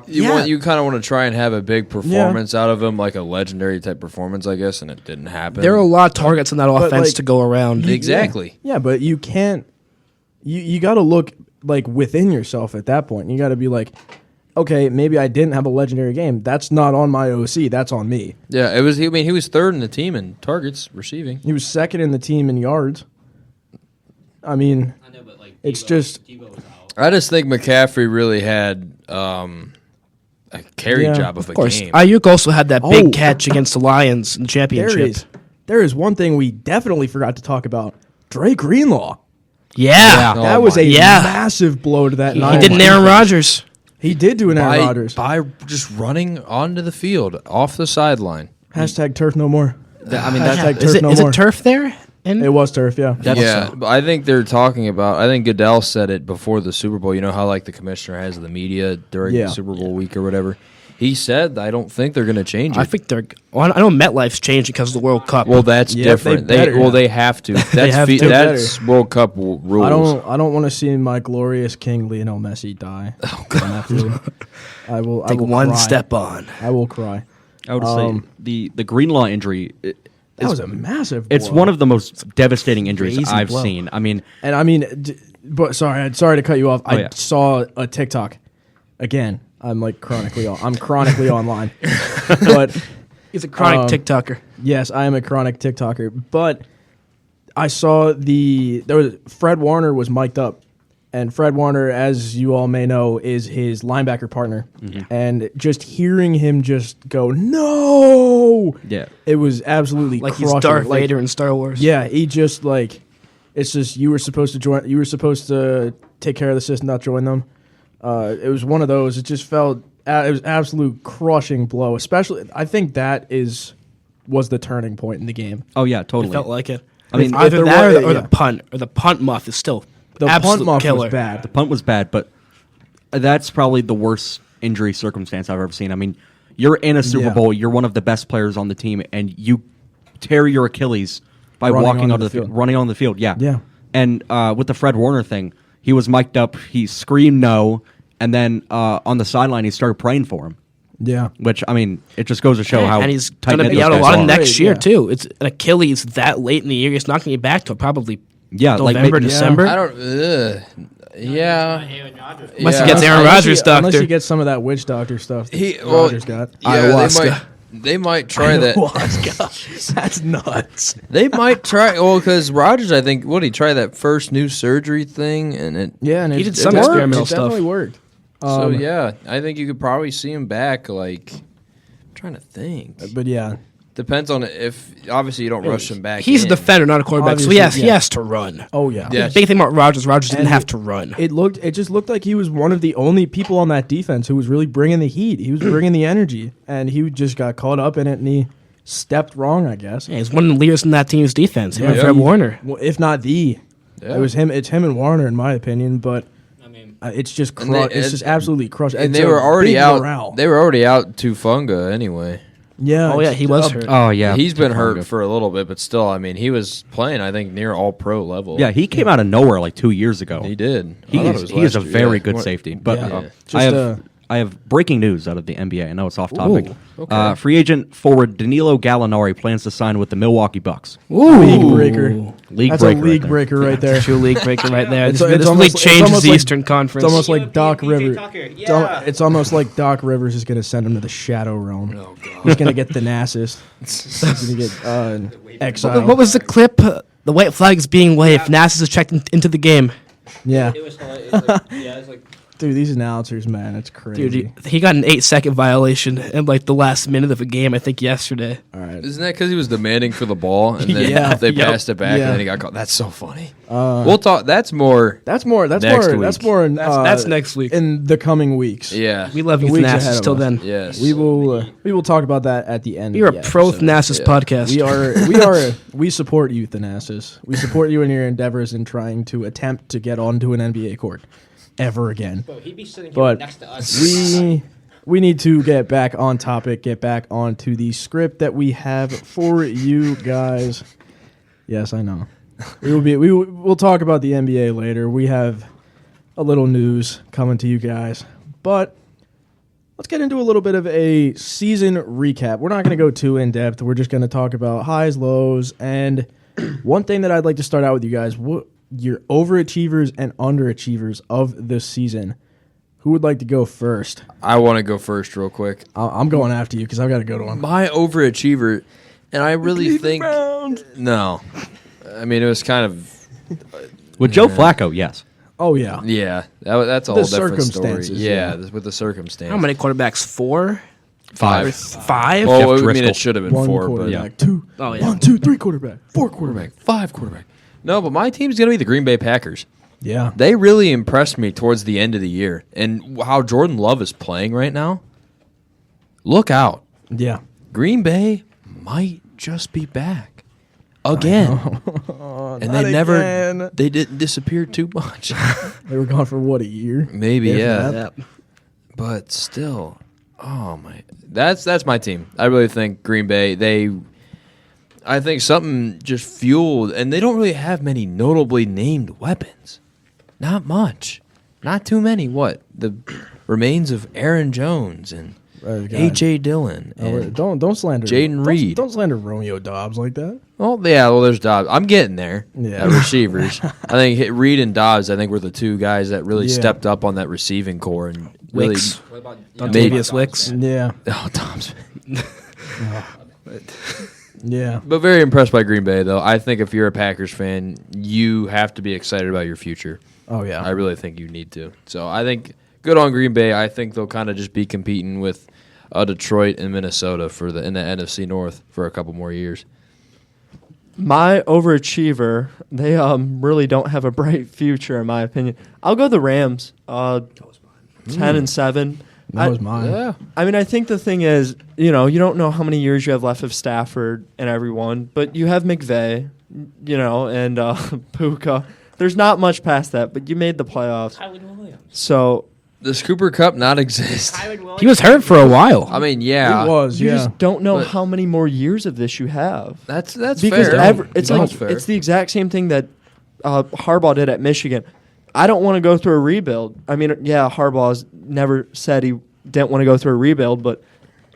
Speaker 4: You kind of want to try and have a big performance out of him, like a legendary type performance, I guess, and it didn't happen.
Speaker 3: There are a lot of targets in that offense
Speaker 1: like,
Speaker 3: to go around.
Speaker 4: Exactly.
Speaker 1: Yeah, but you can't. You got to look like within yourself at that point. You got to be like, okay, maybe I didn't have a legendary game. That's not on my OC. That's on me.
Speaker 4: Yeah, it was. I mean, he was third in the team in targets receiving.
Speaker 1: He was second in the team in yards. I mean,
Speaker 6: I know, but like
Speaker 1: it's just.
Speaker 6: Debo was out.
Speaker 4: I just think McCaffrey really had a carry job of
Speaker 3: Of course,
Speaker 4: game.
Speaker 3: Ayuk also had that
Speaker 1: Oh.
Speaker 3: big catch against the Lions in the championship.
Speaker 1: There is one thing we definitely forgot to talk about. Dre Greenlaw.
Speaker 3: Yeah.
Speaker 4: Oh
Speaker 1: That was
Speaker 4: my-
Speaker 1: a
Speaker 3: Yeah.
Speaker 1: massive blow to that
Speaker 3: He
Speaker 1: Niners
Speaker 3: did an Aaron
Speaker 1: defense.
Speaker 3: Rodgers.
Speaker 1: He did do an Aaron Rodgers.
Speaker 4: by just running onto the field off the sideline.
Speaker 1: Hashtag turf no more.
Speaker 2: I mean, that's
Speaker 1: Hashtag
Speaker 3: Is
Speaker 1: turf
Speaker 3: it
Speaker 1: no
Speaker 3: is
Speaker 1: more.
Speaker 3: it turf there?
Speaker 1: It was turf, yeah.
Speaker 4: Yeah, but I think they're talking about. I think Goodell said it before the Super Bowl. You know how like the commissioner has the media during
Speaker 1: Yeah.
Speaker 4: Super Bowl week or whatever. He said, I don't think they're going to change it.
Speaker 3: I think they're. Well, I know MetLife's changed because of the World Cup.
Speaker 4: Well, that's
Speaker 1: Yep,
Speaker 4: different.
Speaker 1: they better, yeah.
Speaker 4: They have to. That's
Speaker 3: have to.
Speaker 4: that's World Cup rules.
Speaker 1: I don't want to see my glorious king Lionel Messi die. Oh God! I will.
Speaker 3: Take
Speaker 1: I will
Speaker 3: one
Speaker 1: cry.
Speaker 3: step on.
Speaker 1: I will cry.
Speaker 2: I would say the Greenlaw injury.
Speaker 1: That was a massive.
Speaker 2: It's
Speaker 1: blow.
Speaker 2: one of the most devastating injuries
Speaker 3: Crazy
Speaker 2: I've
Speaker 3: blow.
Speaker 2: seen. I mean,
Speaker 1: And I mean, but sorry to cut you off. I
Speaker 2: yeah.
Speaker 1: saw a TikTok. Again, I'm like chronically online. But
Speaker 3: He's a chronic TikToker.
Speaker 1: yes, I am a chronic TikToker. But I saw Fred Warner was mic'd up. And Fred Warner, as you all may know, is his linebacker partner. And just hearing him just go, no!
Speaker 2: yeah.
Speaker 1: It was absolutely
Speaker 3: Like he's
Speaker 1: crushing.
Speaker 3: Darth
Speaker 1: Like,
Speaker 3: Vader in Star Wars.
Speaker 1: yeah, he just like, it's just you were supposed to take care of the system, not join them. It was one of those. It just felt it was absolute crushing blow. Especially, I think was the turning point in the game.
Speaker 2: Oh yeah,
Speaker 3: It
Speaker 2: totally.
Speaker 3: felt like it.
Speaker 2: I mean,
Speaker 3: either
Speaker 1: if
Speaker 3: that
Speaker 1: there
Speaker 3: or,
Speaker 1: was-
Speaker 3: or the punt. Or the punt muff is still
Speaker 1: The
Speaker 3: absolute
Speaker 1: punt muff
Speaker 3: killer.
Speaker 1: was bad.
Speaker 2: The punt was bad, but that's probably the worst injury circumstance I've ever seen. I mean, you're in a Super
Speaker 1: Yeah.
Speaker 2: Bowl, you're one of the best players on the team, and you tear your Achilles by
Speaker 1: Running
Speaker 2: walking
Speaker 1: onto
Speaker 2: onto
Speaker 1: the
Speaker 2: the field,
Speaker 1: field.
Speaker 2: running on the field. Yeah,
Speaker 1: Yeah.
Speaker 2: And with the Fred Warner thing, he was mic'd up, he screamed no, and then on the sideline he started praying for him.
Speaker 1: Yeah.
Speaker 2: Which I mean, it just goes to show how
Speaker 3: and he's
Speaker 2: tight
Speaker 3: going to
Speaker 2: knit
Speaker 3: be out
Speaker 2: those
Speaker 3: a
Speaker 2: guys
Speaker 3: lot of
Speaker 2: are.
Speaker 3: next year
Speaker 1: Yeah.
Speaker 3: too. It's an Achilles that late in the year. It's not going to be back till probably
Speaker 2: Yeah, like
Speaker 3: November,
Speaker 2: maybe-
Speaker 3: December.
Speaker 4: I don't. Yeah.
Speaker 3: Unless
Speaker 4: Yeah.
Speaker 3: he gets Aaron
Speaker 1: Unless
Speaker 3: Rodgers'
Speaker 1: he- Unless
Speaker 3: doctor.
Speaker 1: you get some of that witch doctor stuff that
Speaker 4: He
Speaker 1: Rodgers got.
Speaker 4: Yeah,
Speaker 3: Ayahuasca.
Speaker 4: they might try that.
Speaker 1: That's nuts.
Speaker 4: They might try. Well, because Rodgers, I think, what he tried that first new surgery thing, and it.
Speaker 1: Yeah, and
Speaker 3: He
Speaker 1: it
Speaker 3: did some
Speaker 1: worked.
Speaker 3: experimental
Speaker 1: It
Speaker 3: stuff.
Speaker 1: definitely worked.
Speaker 4: So yeah, I think you could probably see him back. Like, I'm trying to think.
Speaker 1: But yeah,
Speaker 4: Depends on if obviously you don't rush him back.
Speaker 3: He's a
Speaker 4: in.
Speaker 3: defender, not a quarterback. So
Speaker 1: Obviously,
Speaker 3: he
Speaker 1: yeah.
Speaker 3: has to run.
Speaker 1: oh yeah.
Speaker 4: Yeah.
Speaker 3: The big thing about Rodgers didn't
Speaker 1: And
Speaker 3: have to run.
Speaker 1: It just looked like he was one of the only people on that defense who was really bringing the heat. He was bringing the energy, and he just got caught up in it, and he stepped wrong, I guess.
Speaker 3: Yeah, he's one of the leaders in that team's defense. Him and
Speaker 4: Yeah.
Speaker 3: Fred Warner.
Speaker 1: Well, if not the.
Speaker 4: Yeah.
Speaker 1: It was him. It's him and Warner, in my opinion. But
Speaker 6: I mean,
Speaker 1: it's just
Speaker 4: And they-
Speaker 1: it's just absolutely crushed.
Speaker 4: and
Speaker 1: It's
Speaker 4: they
Speaker 1: a
Speaker 4: were already
Speaker 1: big
Speaker 4: out.
Speaker 1: morale.
Speaker 4: They were already out to Funga anyway.
Speaker 1: Yeah.
Speaker 3: Oh yeah,
Speaker 1: it's
Speaker 3: he was
Speaker 1: a-
Speaker 3: hurt.
Speaker 2: Oh yeah,
Speaker 4: He's been hurt
Speaker 2: Tonga.
Speaker 4: for a little bit, but still, I mean, he was playing. I think near all pro level.
Speaker 2: Yeah, he came out of nowhere like 2 years ago.
Speaker 4: he did.
Speaker 2: He
Speaker 4: I thought it
Speaker 2: is,
Speaker 4: was
Speaker 2: he is a
Speaker 4: last year,
Speaker 2: very
Speaker 4: yeah.
Speaker 2: good
Speaker 4: What-
Speaker 2: safety. But
Speaker 1: Yeah.
Speaker 2: I
Speaker 1: Just,
Speaker 2: have I have breaking news out of the NBA. I know it's off topic.
Speaker 4: Ooh, okay.
Speaker 2: Free agent forward Danilo Gallinari plans to sign with the Milwaukee Bucks.
Speaker 1: league breaker.
Speaker 2: League
Speaker 1: That's
Speaker 2: breaker
Speaker 1: a
Speaker 2: right
Speaker 1: league
Speaker 2: there.
Speaker 1: breaker right there.
Speaker 3: True league breaker right there.
Speaker 1: It's-
Speaker 3: This
Speaker 1: it's
Speaker 3: league
Speaker 1: almost- it's
Speaker 3: changes
Speaker 1: almost
Speaker 3: the
Speaker 1: like-
Speaker 3: Eastern Conference.
Speaker 1: It's almost like Doc
Speaker 6: PJ
Speaker 1: Rivers.
Speaker 6: Tucker,
Speaker 1: It's it's almost like Doc Rivers is going to send him to the Shadow Realm.
Speaker 4: Oh, God.
Speaker 1: He's going to get Thanasis. He's going to get exiled.
Speaker 3: What was the clip? The white flag is being waved. Nasus is checked into the game.
Speaker 1: Yeah.
Speaker 6: it was like, yeah, it's like
Speaker 1: Dude, these announcers, man, it's crazy.
Speaker 3: Dude, he got an 8-second violation in like the last minute of a game, I think yesterday.
Speaker 1: All right.
Speaker 4: Isn't that because he was demanding for the ball and then
Speaker 1: Yeah.
Speaker 4: they
Speaker 3: Yep.
Speaker 4: passed it back
Speaker 1: Yeah.
Speaker 4: and then he got caught? That's so funny. We'll talk. That's more.
Speaker 1: That's more. That's
Speaker 4: Next
Speaker 1: more.
Speaker 4: week.
Speaker 1: That's more. In,
Speaker 3: That's next week.
Speaker 1: in the coming weeks.
Speaker 4: Yeah.
Speaker 3: We love
Speaker 1: The
Speaker 3: you,
Speaker 1: weeks ahead
Speaker 3: Nasus.
Speaker 1: of
Speaker 3: Till
Speaker 1: us.
Speaker 3: then,
Speaker 4: Yes.
Speaker 1: We will talk about that at the end.
Speaker 3: you're
Speaker 1: of
Speaker 3: a
Speaker 1: the
Speaker 3: pro
Speaker 1: episode.
Speaker 3: Nasus
Speaker 4: Yeah.
Speaker 3: podcast.
Speaker 1: We support you, Thanasis. We support you in your endeavors in trying to attempt to get onto an NBA court ever again.
Speaker 6: bro, he'd be sitting here
Speaker 1: But
Speaker 6: next to us.
Speaker 1: we need to get back on topic, get back onto the script that we have for you guys. Yes, I know. We'll talk about the NBA later. We have a little news coming to you guys. But let's get into a little bit of a season recap. We're not going to go too in depth. We're just going to talk about highs, lows, and one thing that I'd like to start out with you guys, what your overachievers and underachievers of this season. Who would like to go first?
Speaker 4: I want to go first, real quick.
Speaker 1: I'm going after you because I've got to go to one.
Speaker 4: My overachiever, and I really think no. I mean, it was kind of
Speaker 2: With Joe Flacco, yes.
Speaker 1: Oh yeah,
Speaker 4: that's a
Speaker 1: The
Speaker 4: whole different story.
Speaker 1: circumstances,
Speaker 4: Yeah,
Speaker 1: yeah.
Speaker 4: with the circumstance.
Speaker 3: How many quarterbacks? 4?
Speaker 2: Five.
Speaker 3: 5?
Speaker 4: Oh,
Speaker 2: Jeff
Speaker 4: I mean,
Speaker 2: Driscoll.
Speaker 4: it should have been
Speaker 1: one
Speaker 4: 4, but
Speaker 1: quarterback, two.
Speaker 3: Oh, yeah.
Speaker 1: 1, 2, 3 quarterback, 4 quarterback.
Speaker 4: 5 quarterback. No, but my team's gonna be the Green Bay Packers.
Speaker 1: Yeah,
Speaker 4: They really impressed me towards the end of the year, and how Jordan Love is playing right now. Look out,
Speaker 1: yeah.
Speaker 4: Green Bay might just be back again. And they never,
Speaker 1: again.
Speaker 4: they didn't disappear too much.
Speaker 1: They were gone for what, a year?
Speaker 4: Maybe,
Speaker 1: If
Speaker 4: yeah.
Speaker 1: that.
Speaker 4: But still, oh my, that's my team. I really think Green Bay, I think something just fueled, and they don't really have many notably named weapons. Not much. Not too many. What? The remains of Aaron Jones and
Speaker 1: God.
Speaker 4: A.J. Dillon.
Speaker 1: Oh,
Speaker 4: And,
Speaker 1: don't slander
Speaker 4: Jaden Reed.
Speaker 1: Don't slander Romeo Dobbs like that.
Speaker 4: there's Dobbs. I'm getting there.
Speaker 1: Yeah.
Speaker 4: At receivers. I think Reed and Dobbs, were the two guys that really
Speaker 1: Yeah.
Speaker 4: stepped up on that receiving core and really
Speaker 3: Wicks.
Speaker 6: What about
Speaker 3: Dontavious Wicks.
Speaker 1: Yeah,
Speaker 4: Oh, Dobbs.
Speaker 1: yeah.
Speaker 4: But very impressed by Green Bay, though. I think if you're a Packers fan, you have to be excited about your future.
Speaker 1: Oh yeah.
Speaker 4: I really think you need to. So I think good on Green Bay. I think they'll kind of just be competing with Detroit and Minnesota in the NFC North for a couple more years.
Speaker 5: My overachiever, they really don't have a bright future, in my opinion. I'll go the Rams. 10-7.
Speaker 1: That was mine.
Speaker 5: I mean, I think the thing is, you don't know how many years you have left of Stafford and everyone, but you have McVay, and Puka. There's not much past that, but you made the playoffs.
Speaker 6: Tyler Williams?
Speaker 5: So
Speaker 4: Does Cooper Cup not exist?
Speaker 3: He was hurt for a while.
Speaker 4: I mean, yeah.
Speaker 1: It was.
Speaker 5: you
Speaker 1: Yeah.
Speaker 5: just don't know
Speaker 4: But-
Speaker 5: how many more years of this you have.
Speaker 4: That's
Speaker 5: Because
Speaker 4: fair.
Speaker 5: it's
Speaker 4: That's
Speaker 5: like
Speaker 4: fair.
Speaker 5: it's the exact same thing that Harbaugh did at Michigan. I don't want to go through a rebuild. I mean, yeah, Harbaugh's never said he didn't want to go through a rebuild, but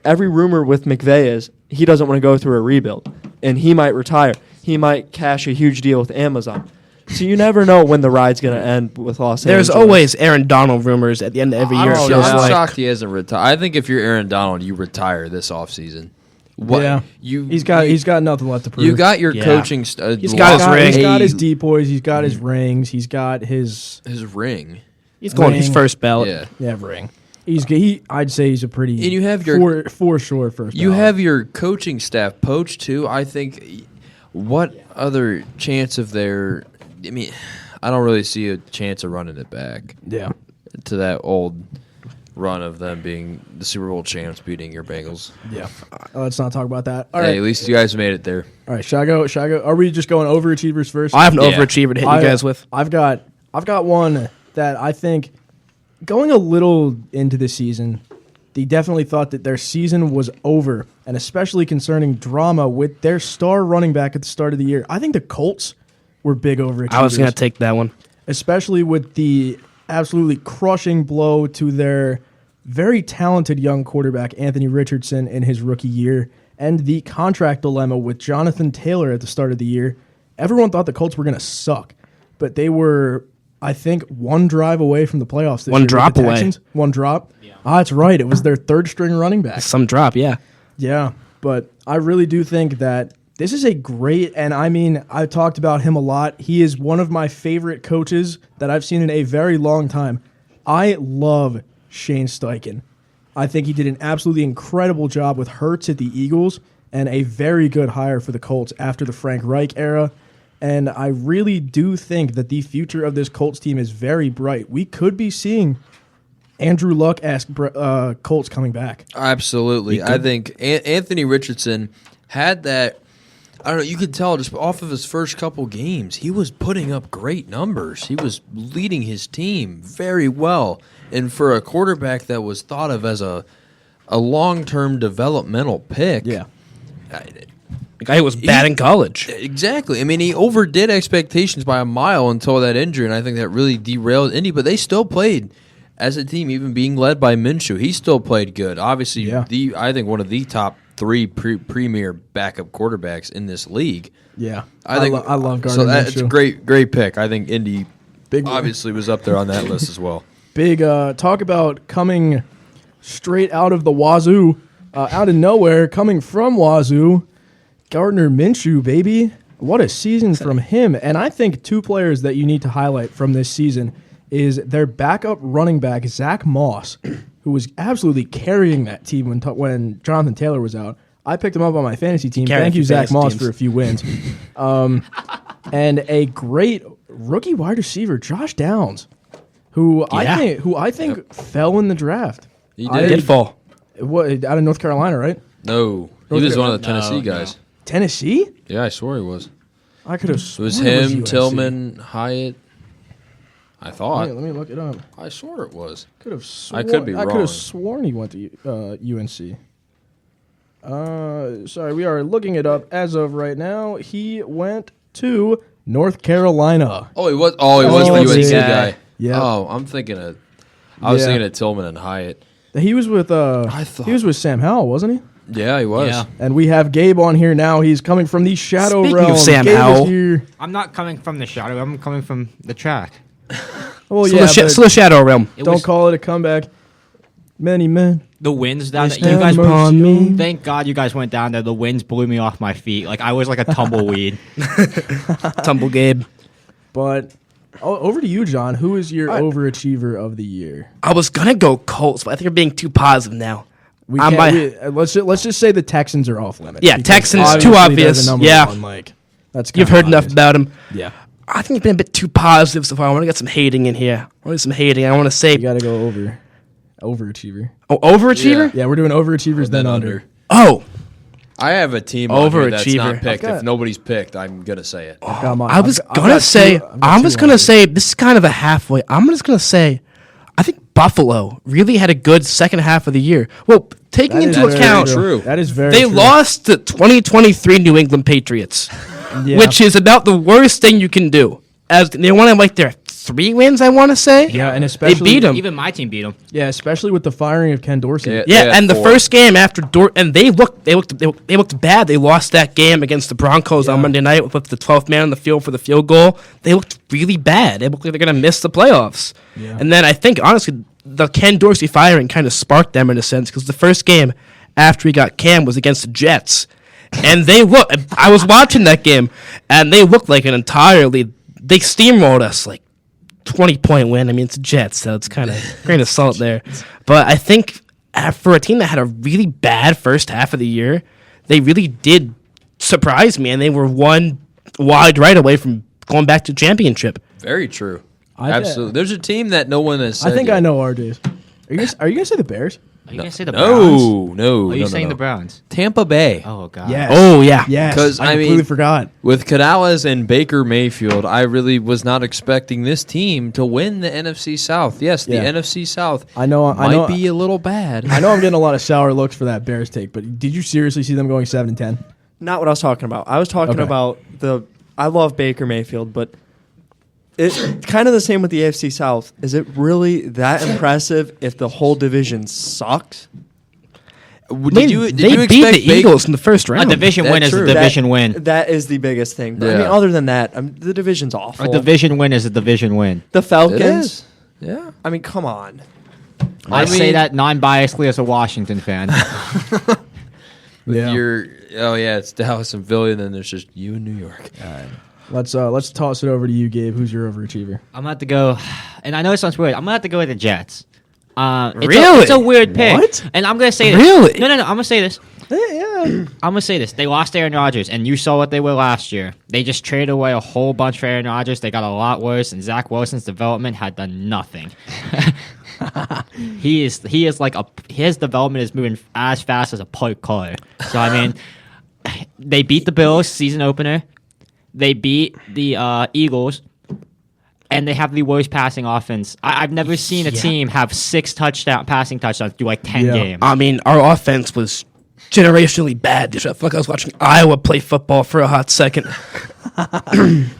Speaker 5: every rumor with McVay is he doesn't want to go through a rebuild, and he might retire. He might cash a huge deal with Amazon. So you never know when the ride's going to end with Los Angeles.
Speaker 3: There's always Aaron Donald rumors at the end of every year. It
Speaker 4: I'm
Speaker 3: feels like.
Speaker 4: shocked he hasn't retired. I think if you're Aaron Donald, you retire this offseason.
Speaker 1: Yeah. He's got nothing left to prove.
Speaker 4: You got your
Speaker 3: Yeah.
Speaker 4: coaching.
Speaker 3: He's got his ring.
Speaker 1: He's got his depoys. He's got his rings. He's got his
Speaker 4: his ring.
Speaker 3: He's going his
Speaker 1: Ring.
Speaker 3: first ballot.
Speaker 4: Yeah.
Speaker 1: ring. I'd say he's a pretty.
Speaker 4: And you have your-
Speaker 1: for sure first.
Speaker 4: You
Speaker 1: ballot.
Speaker 4: have your coaching staff poached too. I think. What other chance of their? I mean, I don't really see a chance of running it back
Speaker 1: Yeah.
Speaker 4: to that old run of them being the Super Bowl champs, beating your Bengals.
Speaker 1: Yeah. Let's not talk about that. All
Speaker 4: Hey,
Speaker 1: right.
Speaker 4: at least you guys made it there.
Speaker 1: All right. Should I go? Are we just going overachievers first?
Speaker 3: I have an
Speaker 4: Yeah.
Speaker 3: overachiever to hit you guys with.
Speaker 1: I've got one that I think going a little into the season, they definitely thought that their season was over, and especially concerning drama with their star running back at the start of the year. I think the Colts were big overachievers.
Speaker 3: I was going to take that one.
Speaker 1: Especially with the absolutely crushing blow to their very talented young quarterback, Anthony Richardson, in his rookie year, and the contract dilemma with Jonathan Taylor at the start of the year. Everyone thought the Colts were going to suck, but they were, I think, one drive away from the playoffs this year.
Speaker 3: One
Speaker 1: with
Speaker 3: drop
Speaker 1: the
Speaker 3: away.
Speaker 1: Texans. One drop? Yeah. That's right. It was their third string running back.
Speaker 3: Some drop, yeah.
Speaker 1: Yeah, but I really do think that this is a great, and I mean, I've talked about him a lot. He is one of my favorite coaches that I've seen in a very long time. I love Shane Steichen. I think he did an absolutely incredible job with Hurts at the Eagles and a very good hire for the Colts after the Frank Reich era. And I really do think that the future of this Colts team is very bright. We could be seeing Andrew Luck-esque Colts coming back.
Speaker 4: Absolutely. I think Anthony Richardson had that. I don't know. You could tell just off of his first couple games, he was putting up great numbers. He was leading his team very well. And for a quarterback that was thought of as a long-term developmental pick,
Speaker 1: Yeah.
Speaker 3: The guy who was bad in college.
Speaker 4: Exactly. I mean, he overdid expectations by a mile until that injury, and I think that really derailed Indy. But they still played as a team, even being led by Minshew. He still played good. Obviously,
Speaker 1: Yeah.
Speaker 4: I think one of the top three premier backup quarterbacks in this league.
Speaker 1: Yeah.
Speaker 4: I think
Speaker 1: I love Gardner
Speaker 4: So that's a
Speaker 1: Minshew.
Speaker 4: great pick. I think Indy
Speaker 1: Big-
Speaker 4: obviously was up there on that list as well.
Speaker 1: Big talk about coming straight out of the wazoo, out of nowhere, coming from wazoo. Gardner Minshew, baby. What a season from him. And I think two players that you need to highlight from this season is their backup running back, Zach Moss, who was absolutely carrying that team when Jonathan Taylor was out. I picked him up on my fantasy team.
Speaker 3: Carrying
Speaker 1: Thank you,
Speaker 3: for
Speaker 1: Zach
Speaker 3: fantasy
Speaker 1: Moss,
Speaker 3: teams.
Speaker 1: for a few wins. And a great rookie wide receiver, Josh Downs, who I think fell in the draft.
Speaker 4: He
Speaker 1: I
Speaker 4: did.
Speaker 3: Did fall.
Speaker 1: What, out of North Carolina, right?
Speaker 4: No, he
Speaker 1: North
Speaker 4: was one of the
Speaker 6: Carolina.
Speaker 4: Tennessee
Speaker 6: No,
Speaker 4: guys.
Speaker 1: Tennessee?
Speaker 4: Yeah, I swore he was.
Speaker 1: I could have
Speaker 4: It
Speaker 1: sworn
Speaker 4: was
Speaker 1: it
Speaker 4: him,
Speaker 1: UNC.
Speaker 4: Tillman, Hyatt. I thought.
Speaker 1: Let me look it up.
Speaker 4: I swore it was.
Speaker 1: Could have sworn,
Speaker 4: I could be
Speaker 1: I could
Speaker 4: wrong.
Speaker 1: have sworn he went to UNC. Sorry, we are looking it up as of right now. He went to North Carolina.
Speaker 4: Oh, he was. Oh, he was
Speaker 1: Oh,
Speaker 4: the UNC
Speaker 1: yeah.
Speaker 4: guy.
Speaker 1: Yeah.
Speaker 4: Oh, I'm thinking of. I was
Speaker 1: Yeah.
Speaker 4: thinking of Tillman and Hyatt.
Speaker 1: He was with
Speaker 4: thought-
Speaker 1: he was with Sam Howell, wasn't he?
Speaker 4: Yeah, he was.
Speaker 2: Yeah.
Speaker 1: And we have Gabe on here now. He's coming from the Shadow
Speaker 3: Speaking
Speaker 1: Realm.
Speaker 3: of Sam
Speaker 1: Gabe
Speaker 3: Howell.
Speaker 1: is here.
Speaker 6: I'm not coming from the shadow. I'm coming from the track.
Speaker 1: Well,
Speaker 3: So
Speaker 1: yeah,
Speaker 3: the
Speaker 1: but
Speaker 3: Shadow Realm.
Speaker 1: don't call it a comeback. Many men.
Speaker 6: The winds down there.
Speaker 1: Stand
Speaker 6: You guys,
Speaker 1: upon me.
Speaker 6: thank God you guys went down there. The winds blew me off my feet. Like I was like a tumbleweed.
Speaker 3: Tumble Gabe.
Speaker 1: But over to you, John. Who is your overachiever of the year?
Speaker 3: I was gonna go Colts, but I think I'm being too positive now.
Speaker 1: We
Speaker 3: I
Speaker 1: can't,
Speaker 3: might-
Speaker 1: let's just say the Texans are off limits.
Speaker 3: Yeah,
Speaker 1: because
Speaker 3: Texans,
Speaker 1: obviously
Speaker 3: too
Speaker 1: they're
Speaker 3: obvious.
Speaker 1: the number
Speaker 3: Yeah.
Speaker 1: one, like, that's
Speaker 3: You've
Speaker 1: kinda
Speaker 3: heard enough
Speaker 1: obvious.
Speaker 3: about him.
Speaker 1: Yeah,
Speaker 3: I think you've been a bit too positive so far. I want to get some hating in here. I want to get some hating. I want to say,
Speaker 1: you got to go overachiever.
Speaker 3: overachiever.
Speaker 1: Yeah, we're doing overachievers then under.
Speaker 3: Oh,
Speaker 4: I have a team on here that's
Speaker 3: Overachiever.
Speaker 4: not picked.
Speaker 1: I've got-
Speaker 4: If nobody's picked, I'm gonna say it.
Speaker 1: I've got my-
Speaker 3: I was
Speaker 1: I've
Speaker 3: gonna
Speaker 1: got
Speaker 3: say.
Speaker 1: two- I've got
Speaker 3: I'm
Speaker 1: two
Speaker 3: just
Speaker 1: on
Speaker 3: gonna
Speaker 1: here.
Speaker 3: say this is kind of a halfway. I'm just gonna say, I think Buffalo really had a good second half of the year. Well, taking
Speaker 1: That is
Speaker 3: into
Speaker 1: very
Speaker 3: account
Speaker 4: true.
Speaker 1: That is very
Speaker 3: they
Speaker 1: true.
Speaker 3: lost to 2023 New England Patriots,
Speaker 1: Yeah.
Speaker 3: which is about the worst thing you can do. As they wanted like their 3 wins, I want to say.
Speaker 1: Yeah, and
Speaker 3: They
Speaker 1: especially
Speaker 3: beat them.
Speaker 6: Even my team beat them.
Speaker 1: Yeah, especially with the firing of Ken Dorsey.
Speaker 4: Yeah.
Speaker 3: Yeah,
Speaker 4: They had
Speaker 3: and the
Speaker 4: 4.
Speaker 3: first game after and they looked bad. They lost that game against the Broncos on Monday night with the 12th man on the field for the field goal. They looked really bad. They looked like they're gonna miss the playoffs.
Speaker 1: Yeah.
Speaker 3: And then I think honestly, the Ken Dorsey firing kind of sparked them in a sense because the first game after he got Cam was against the Jets, and they look. I was watching that game, and they looked like an entirely. They steamrolled us like 20-point win. I mean, it's Jets, so it's kind of grain of salt there. But I think for a team that had a really bad first half of the year, they really did surprise me, and they were one wide right away from going back to championship.
Speaker 4: Very true.
Speaker 1: I-
Speaker 4: Absolutely. There's a team that no one has said
Speaker 1: I think
Speaker 4: yet.
Speaker 1: I know RJ's. Are you gonna say the Bears?
Speaker 6: Are you gonna say the Browns?
Speaker 4: No.
Speaker 6: Are you
Speaker 4: no,
Speaker 6: saying
Speaker 4: no.
Speaker 6: the Browns?
Speaker 4: Tampa Bay.
Speaker 6: Oh God.
Speaker 1: Yes.
Speaker 3: Oh yeah,
Speaker 1: Yes.
Speaker 4: 'Cause,
Speaker 1: I
Speaker 4: I
Speaker 1: completely
Speaker 4: mean-
Speaker 1: forgot.
Speaker 4: With Canales and Baker Mayfield, I really was not expecting this team to win the NFC South. Yes, the
Speaker 1: Yeah.
Speaker 4: NFC South
Speaker 1: I know.
Speaker 4: might be a little bad.
Speaker 1: I know I'm getting a lot of sour looks for that Bears take, but did you seriously see them going 7-10?
Speaker 5: Not what I was talking about. I was talking
Speaker 1: Okay.
Speaker 5: about I love Baker Mayfield, but it's kind of the same with the AFC South. Is it really that impressive if the whole division sucks?
Speaker 4: Did you
Speaker 3: they
Speaker 4: expect
Speaker 3: beat the
Speaker 4: Baker-
Speaker 3: Eagles in the first
Speaker 6: A
Speaker 3: round.
Speaker 6: division
Speaker 4: That's
Speaker 6: win is a
Speaker 4: true.
Speaker 6: division win.
Speaker 5: That is the biggest thing. But I mean,
Speaker 4: Yeah.
Speaker 5: other than that, the division's awful.
Speaker 6: A division win is a division win.
Speaker 5: The
Speaker 4: It
Speaker 5: Falcons.
Speaker 4: is. Yeah.
Speaker 5: I mean, come on.
Speaker 6: I say
Speaker 4: mean-
Speaker 6: that non-biasedly as a Washington fan.
Speaker 1: Yeah.
Speaker 4: It's Dallas and Philly, and then there's just you in New York.
Speaker 1: Let's toss it over to you, Gabe. Who's your overachiever?
Speaker 6: I'm gonna have to go, and I know it sounds weird. I'm gonna have to go with the Jets.
Speaker 3: Really?
Speaker 6: It's a weird pick.
Speaker 1: What?
Speaker 6: And I'm gonna say
Speaker 3: Really?
Speaker 6: this. No. I'm gonna say this.
Speaker 1: Yeah.
Speaker 6: I'm gonna say this. They lost Aaron Rodgers, and you saw what they were last year. They just traded away a whole bunch for Aaron Rodgers. They got a lot worse, and Zach Wilson's development had done nothing. He is like his development is moving as fast as a parked car. So I mean, they beat the Bills season opener. They beat the Eagles. And they have the worst passing offense. I've never seen a team have 6 passing touchdowns through like 10
Speaker 1: Yeah.
Speaker 6: games.
Speaker 3: I mean, our offense was generationally bad. I felt like I was watching Iowa play football for a hot second.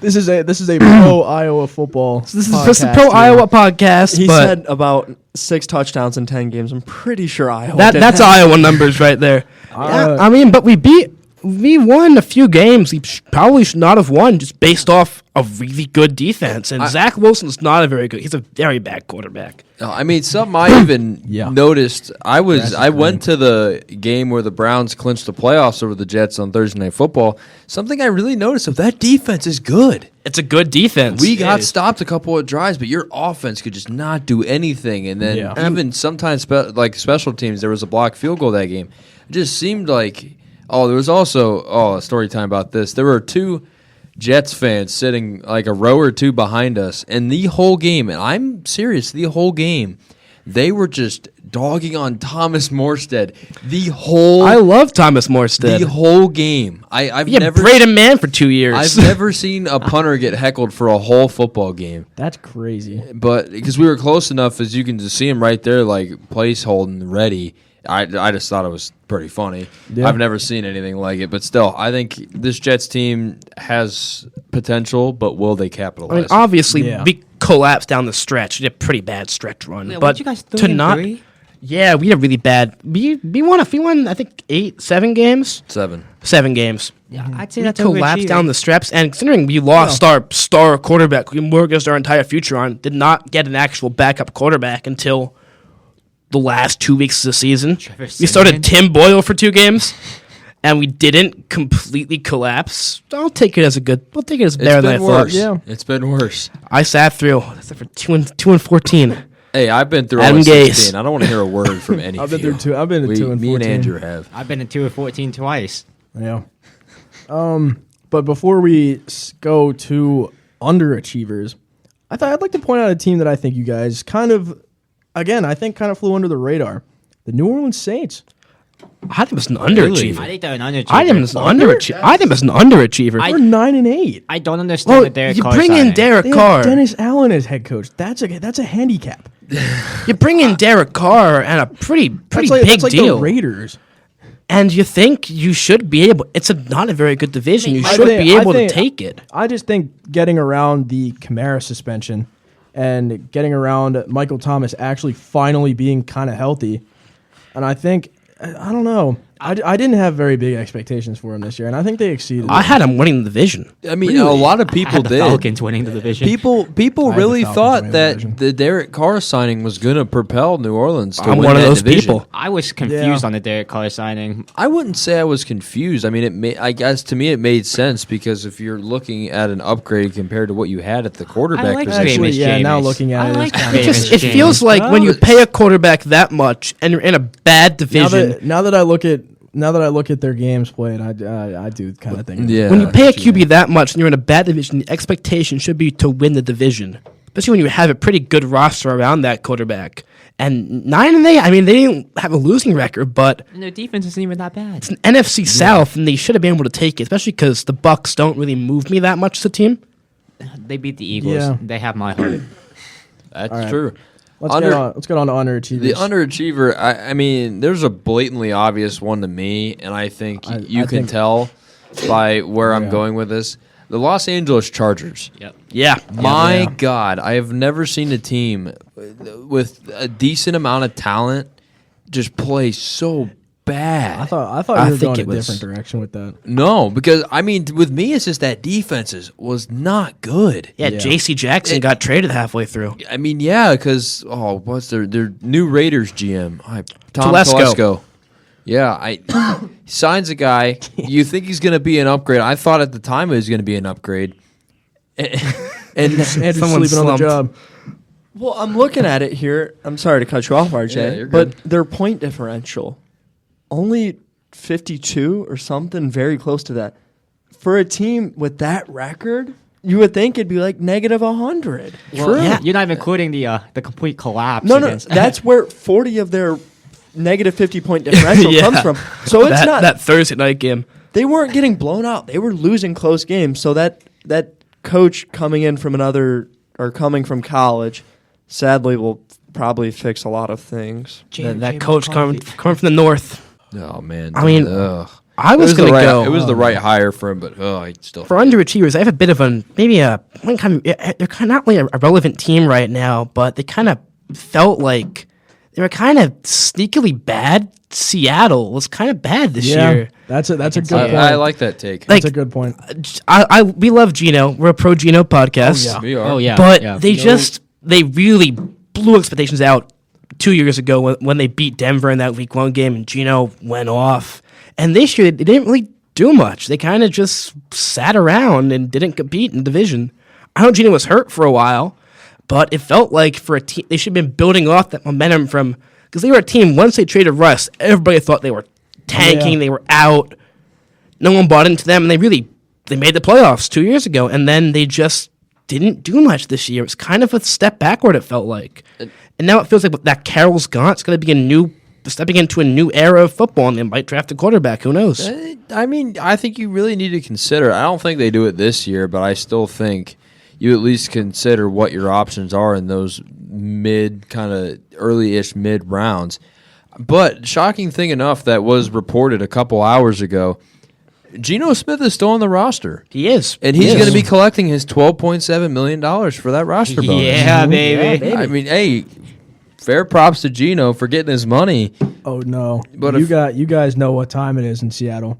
Speaker 1: This is a pro Iowa football.
Speaker 3: This is just a
Speaker 1: podcast
Speaker 3: pro
Speaker 1: here.
Speaker 3: Iowa podcast,
Speaker 5: He
Speaker 3: but
Speaker 5: said about 6 touchdowns in 10 games. I'm pretty sure Iowa did
Speaker 3: that's
Speaker 5: that.
Speaker 3: Iowa numbers right there. Yeah, I mean, but we won a few games we probably should not have won just based off a really good defense. And Zach Wilson's not a very good. He's a very bad quarterback.
Speaker 4: I mean, something I even
Speaker 1: Yeah.
Speaker 4: noticed. I went to the game where the Browns clinched the playoffs over the Jets on Thursday Night Football. Something I really noticed of that defense is good.
Speaker 3: It's a good defense.
Speaker 4: We got stopped a couple of drives, but your offense could just not do anything. And then
Speaker 1: Yeah.
Speaker 4: even sometimes like special teams, there was a blocked field goal that game. It just seemed like there was also a story time about this. There were 2 Jets fans sitting like a row or 2 behind us, and the whole game, and I'm serious, the whole game, they were just dogging on Thomas Morstead the whole
Speaker 3: I love Thomas Morstead.
Speaker 4: the whole game. I've
Speaker 3: Yeah,
Speaker 4: never
Speaker 3: Braden Mann for 2 years.
Speaker 4: I've never seen a punter get heckled for a whole football game.
Speaker 1: That's crazy.
Speaker 4: But because we were close enough, as you can just see him right there, like place holding ready. I just thought it was pretty funny.
Speaker 1: Yeah.
Speaker 4: I've never seen anything like it, but still, I think this Jets team has potential, but will they
Speaker 3: I
Speaker 4: capitalize?
Speaker 3: mean, obviously,
Speaker 1: Yeah.
Speaker 3: we collapsed down the stretch. We did a pretty bad stretch run.
Speaker 6: Yeah,
Speaker 3: but
Speaker 6: weren't you guys
Speaker 3: to not,
Speaker 6: 3-3?
Speaker 3: yeah, we had really bad. We won. I think 7 games.
Speaker 4: 7.
Speaker 3: 7 games.
Speaker 6: Yeah, I'd say
Speaker 3: We
Speaker 6: that's
Speaker 3: collapsed
Speaker 6: overachieving.
Speaker 3: down the steps, and considering we lost our star quarterback, we mortgaged our entire future on, did not get an actual backup quarterback until the last 2 weeks of the season.
Speaker 6: Trevor
Speaker 3: We started
Speaker 6: Siemian.
Speaker 3: Tim Boyle for 2 games, and we didn't completely collapse. I'll take it as a good. I'll take it as
Speaker 4: It's
Speaker 3: better than I
Speaker 4: been
Speaker 3: thought.
Speaker 4: worse.
Speaker 1: Yeah.
Speaker 4: It's been worse.
Speaker 3: I sat through for 2-14.
Speaker 4: Hey, I've been through
Speaker 3: Adam
Speaker 4: all
Speaker 3: Gase.
Speaker 4: 16. I don't want to hear a word from any
Speaker 1: I've
Speaker 4: of
Speaker 1: been
Speaker 4: you.
Speaker 1: through 2. I've been to 2 and 14.
Speaker 4: Me and Andrew have.
Speaker 6: I've been in 2 of 14 twice.
Speaker 1: Yeah. But before we go to underachievers, I'd like to point out a team that I think you guys kind of flew under the radar. The New Orleans Saints.
Speaker 3: I think it was an underachiever.
Speaker 6: I think they're an underachiever.
Speaker 3: I think it was an underachiever. I think it was an underachiever.
Speaker 6: I-
Speaker 1: We're 9-8.
Speaker 6: I don't understand
Speaker 3: well,
Speaker 6: the Derek
Speaker 3: you
Speaker 6: Carr
Speaker 3: bring in
Speaker 6: signing.
Speaker 3: Derek
Speaker 1: They
Speaker 3: Carr.
Speaker 1: have Dennis Allen as head coach. That's a handicap.
Speaker 3: You bring in Derek Carr and a pretty
Speaker 1: That's
Speaker 3: big
Speaker 1: like
Speaker 3: deal.
Speaker 1: the Raiders.
Speaker 3: And you think you should be able. It's not a very good division. You
Speaker 1: I
Speaker 3: should
Speaker 1: think-
Speaker 3: be
Speaker 1: I
Speaker 3: able
Speaker 1: think-
Speaker 3: to take it.
Speaker 1: I just think getting around the Kamara suspension and getting around Michael Thomas actually finally being kind of healthy, and I think I don't know. I didn't have very big expectations for him this year, and I think they exceeded.
Speaker 3: I had him winning the division.
Speaker 4: I mean, a lot of
Speaker 6: I
Speaker 4: people
Speaker 6: had the
Speaker 4: did.
Speaker 6: Falcons winning the division.
Speaker 4: People
Speaker 1: I had the
Speaker 4: really
Speaker 1: Falcons
Speaker 4: thought
Speaker 1: winning the
Speaker 4: that
Speaker 1: division.
Speaker 4: the Derek Carr signing was going to propel New Orleans to
Speaker 3: I'm
Speaker 4: win
Speaker 3: one of
Speaker 4: that
Speaker 3: those
Speaker 4: division.
Speaker 3: people.
Speaker 6: I was confused
Speaker 1: Yeah.
Speaker 6: on the Derek Carr signing.
Speaker 4: I wouldn't say I was confused. I mean, I guess to me it made sense because if you're looking at an upgrade compared to what you had at the quarterback
Speaker 6: like
Speaker 4: position,
Speaker 1: Actually,
Speaker 6: Jameis.
Speaker 1: yeah. Now looking at
Speaker 6: I
Speaker 1: it,
Speaker 6: like
Speaker 1: it's
Speaker 6: Jameis.
Speaker 1: kinda-
Speaker 3: It
Speaker 6: James.
Speaker 3: feels like when you
Speaker 4: No,
Speaker 3: pay a quarterback that much and you're in a bad division.
Speaker 1: now that I look at their games played, I do kind of think.
Speaker 4: Yeah.
Speaker 3: When you pay a
Speaker 1: what you
Speaker 3: QB that much and you're in a bad division, the expectation should be to win the division. Especially when you have a pretty good roster around that quarterback. And 9-8, I mean, they didn't have a losing record, but
Speaker 6: And their defense isn't even that bad.
Speaker 3: it's an NFC South, and they should have been able to take it, especially because the Bucks don't really move me that much as a team.
Speaker 6: They beat the Eagles.
Speaker 1: Yeah.
Speaker 6: They have my heart.
Speaker 4: that's
Speaker 1: All right.
Speaker 4: true.
Speaker 1: Let's
Speaker 4: Under-
Speaker 1: get on to underachievers.
Speaker 4: The underachiever, I mean, there's a blatantly obvious one to me, and I think you
Speaker 1: I
Speaker 4: can
Speaker 1: think-
Speaker 4: tell by where I'm
Speaker 1: Yeah.
Speaker 4: going with this. The Los Angeles Chargers.
Speaker 6: Yep.
Speaker 3: Yeah.
Speaker 4: My
Speaker 1: Yeah.
Speaker 4: God, I have never seen a team with a decent amount of talent just play so bad.
Speaker 1: I thought
Speaker 3: I
Speaker 1: you were
Speaker 3: think
Speaker 1: going
Speaker 3: it
Speaker 1: a
Speaker 3: was-
Speaker 1: different direction with that.
Speaker 4: No, because I mean, with me, it's just that defenses was not good.
Speaker 3: Yeah, J.C. Jackson got traded halfway through.
Speaker 4: I mean, yeah, because what's their new Raiders GM? Tom
Speaker 3: Telesco.
Speaker 4: Telesco. Yeah, he signs a guy. You think he's going to be an upgrade? I thought at the time it was going to be an upgrade. And
Speaker 1: Andrew's
Speaker 3: Someone
Speaker 1: sleeping on the
Speaker 3: slumped.
Speaker 1: job.
Speaker 5: Well, I'm looking at it here. I'm sorry to cut you off, RJ,
Speaker 4: Yeah, you're
Speaker 5: but
Speaker 4: good.
Speaker 5: their point differential only 52 or something, very close to that. For a team with that record, you would think it'd be like negative 100.
Speaker 6: Well,
Speaker 3: Yeah.
Speaker 6: You're not even including the complete collapse.
Speaker 5: No,
Speaker 6: against-
Speaker 5: that's where 40 of their negative 50-point differential
Speaker 3: Yeah.
Speaker 5: comes from. So it's not
Speaker 3: that Thursday night game.
Speaker 5: they weren't getting blown out. They were losing close games. So that coach coming in from coming from college, sadly, will probably fix a lot of things.
Speaker 3: That coach coming from the north.
Speaker 4: oh man,
Speaker 3: I mean,
Speaker 4: ugh.
Speaker 3: I
Speaker 4: It
Speaker 3: was going to
Speaker 4: the right,
Speaker 3: go.
Speaker 4: It was the right hire for him, but I still.
Speaker 3: For underachievers, I have a bit of they're kind of not really a relevant team right now, but they kind of felt like they were kind of sneakily bad. Seattle was kind of bad this year.
Speaker 1: That's a good
Speaker 6: I-
Speaker 1: point.
Speaker 4: I like that take.
Speaker 3: Like,
Speaker 1: That's a good point.
Speaker 3: we love Gino. We're a pro Gino podcast.
Speaker 1: yeah.
Speaker 4: We are.
Speaker 6: Oh yeah.
Speaker 3: But
Speaker 6: yeah.
Speaker 3: they really blew expectations out 2 years ago when they beat Denver in that week 1 game and Gino went off. And this year they didn't really do much. They kind of just sat around and didn't compete in the division. I know Gino was hurt for a while, but it felt like for a team they should have been building off that momentum from because they were a team once they traded Russ, everybody thought they were tanking,
Speaker 1: Yeah.
Speaker 3: they were out. No one bought into them, and they made the playoffs 2 years ago, and then they just didn't do much this year. It was kind of a step backward, it felt like. And now it feels like that Carroll's gone. It's going to be stepping into a new era of football, and they might draft a quarterback. Who knows?
Speaker 4: I mean, I think you really need to consider. I don't think they do it this year, but I still think you at least consider what your options are in those kind of early-ish mid rounds. But shocking thing enough that was reported a couple hours ago, Geno Smith is still on the roster.
Speaker 3: He is.
Speaker 4: And he's going to be collecting his $12.7 million for that roster bonus.
Speaker 6: Yeah, baby.
Speaker 4: I mean, hey, fair props to Geno for getting his money.
Speaker 1: Oh no!
Speaker 4: But
Speaker 1: you guys know what time it is in Seattle.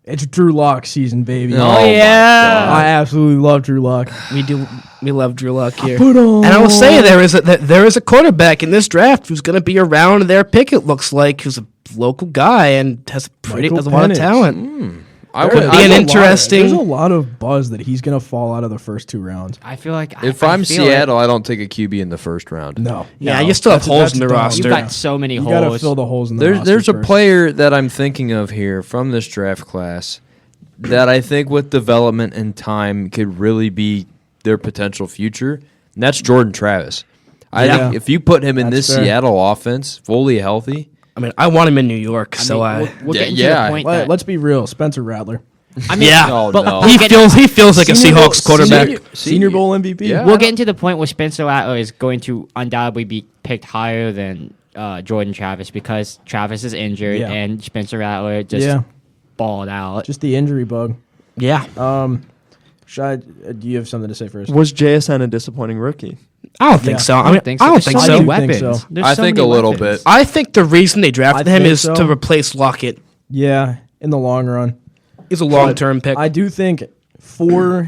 Speaker 1: It's Drew Lock season, baby.
Speaker 4: Oh,
Speaker 6: yeah.
Speaker 1: I absolutely love Drew Lock.
Speaker 3: We do. We love Drew Lock here.
Speaker 1: Put on.
Speaker 3: And I will say there is a quarterback in this draft who's going to be around their pick. It looks like who's a local guy and has a lot of
Speaker 1: Penix.
Speaker 3: talent.
Speaker 4: I
Speaker 3: Could
Speaker 4: would,
Speaker 3: be an
Speaker 4: I-
Speaker 3: interesting-
Speaker 1: There's a lot of buzz that he's going to fall out of the first 2 rounds.
Speaker 6: I feel like
Speaker 4: if
Speaker 6: I
Speaker 4: I'm
Speaker 6: feel
Speaker 4: Seattle, I don't take a QB in the first round.
Speaker 1: No.
Speaker 3: Yeah,
Speaker 1: no.
Speaker 3: you still have holes in the
Speaker 6: You've
Speaker 3: roster.
Speaker 6: got so many
Speaker 1: You got to
Speaker 6: holes.
Speaker 1: fill the holes in the roster.
Speaker 4: There's a
Speaker 1: first.
Speaker 4: player that I'm thinking of here from this draft class that I think with development and time could really be their potential future, and that's Jordan Travis. I
Speaker 1: Yeah.
Speaker 4: think if you put him in
Speaker 1: That's
Speaker 4: this
Speaker 1: fair.
Speaker 4: Seattle offense, fully healthy,
Speaker 3: I mean, I want him in New York,
Speaker 6: I
Speaker 3: so
Speaker 6: mean,
Speaker 3: I.
Speaker 6: we'll get into
Speaker 4: yeah.
Speaker 6: the point
Speaker 1: Let,
Speaker 6: that
Speaker 1: let's be real. Spencer Rattler.
Speaker 6: I mean,
Speaker 3: Yeah,
Speaker 4: Oh,
Speaker 6: but
Speaker 4: no.
Speaker 6: we'll get-
Speaker 3: he feels like a
Speaker 1: Senior Bowl-
Speaker 3: Seahawks quarterback.
Speaker 1: Senior Bowl MVP.
Speaker 4: Yeah.
Speaker 6: we'll get into the point where Spencer Rattler is going to undoubtedly be picked higher than Jordan Travis because Travis is injured
Speaker 1: Yeah.
Speaker 6: and Spencer Rattler just
Speaker 1: Yeah.
Speaker 6: balled out.
Speaker 1: Just the injury bug.
Speaker 3: Yeah,
Speaker 1: Do you have something to say first?
Speaker 5: Was JSN a disappointing rookie?
Speaker 3: I don't think
Speaker 1: Yeah.
Speaker 3: so. I
Speaker 6: don't
Speaker 3: mean,
Speaker 6: think
Speaker 3: I
Speaker 6: so.
Speaker 3: don't
Speaker 6: There's
Speaker 3: think
Speaker 6: so
Speaker 3: so.
Speaker 6: many
Speaker 1: I do think
Speaker 6: weapons.
Speaker 1: so.
Speaker 6: There's
Speaker 4: I
Speaker 6: so
Speaker 4: think
Speaker 6: many
Speaker 4: a little
Speaker 6: weapons.
Speaker 4: bit.
Speaker 3: I think the reason they drafted
Speaker 1: I
Speaker 3: him
Speaker 1: think
Speaker 3: is
Speaker 1: so.
Speaker 3: to replace Lockett.
Speaker 1: Yeah, in the long run.
Speaker 3: He's a long-term pick.
Speaker 1: I do think for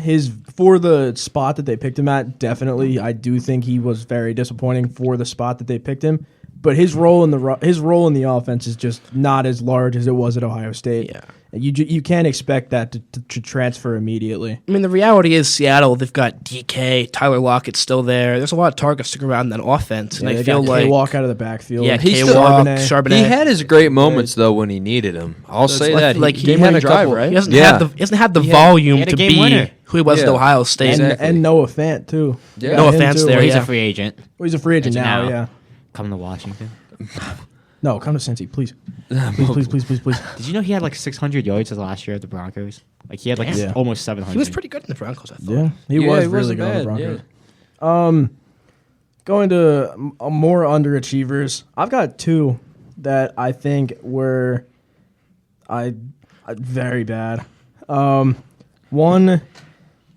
Speaker 1: the spot that they picked him at, definitely, I do think he was very disappointing for the spot that they picked him. But his role in the offense is just not as large as it was at Ohio State.
Speaker 3: Yeah.
Speaker 1: You can't expect that to transfer immediately.
Speaker 3: I mean, the reality is Seattle, they've got DK, Tyler Lockett's still there. There's a lot of targets to go around that offense, and
Speaker 1: Yeah,
Speaker 3: I
Speaker 1: they
Speaker 3: feel
Speaker 1: got
Speaker 3: like
Speaker 1: K-Walk out of the backfield.
Speaker 3: yeah,
Speaker 4: He's
Speaker 3: K-Walk,
Speaker 1: Charbonnet.
Speaker 3: Charbonnet.
Speaker 4: He had his great moments though when he needed him. I'll say that.
Speaker 3: like
Speaker 4: he
Speaker 3: game-winning
Speaker 4: had a
Speaker 5: drive,
Speaker 4: couple,
Speaker 5: right?
Speaker 3: He hasn't
Speaker 4: Yeah.
Speaker 3: had the
Speaker 6: He
Speaker 3: volume
Speaker 6: had a
Speaker 3: to
Speaker 6: game
Speaker 3: be
Speaker 6: winner.
Speaker 3: who he was at
Speaker 4: Yeah.
Speaker 3: Ohio State.
Speaker 4: Exactly.
Speaker 1: and Noah Fant too.
Speaker 4: Yeah.
Speaker 1: You
Speaker 3: No
Speaker 1: got him,
Speaker 3: offense
Speaker 1: too.
Speaker 3: there,
Speaker 6: Well, he's
Speaker 3: yeah.
Speaker 6: a free agent.
Speaker 1: Well, he's a free agent now.
Speaker 6: Now.
Speaker 1: Yeah.
Speaker 6: Come to Washington.
Speaker 1: No, come to Cincy, please. Please.
Speaker 6: Did you know he had like 600 yards as last year at the Broncos? Like he had like
Speaker 1: Yeah.
Speaker 6: almost 700.
Speaker 3: He was pretty good in the Broncos, I thought.
Speaker 1: Yeah, he
Speaker 4: Yeah,
Speaker 1: was
Speaker 4: he
Speaker 1: really
Speaker 4: wasn't
Speaker 1: good on the
Speaker 4: bad,
Speaker 1: Broncos. Going to more underachievers. I've got 2 that I think were very bad. One,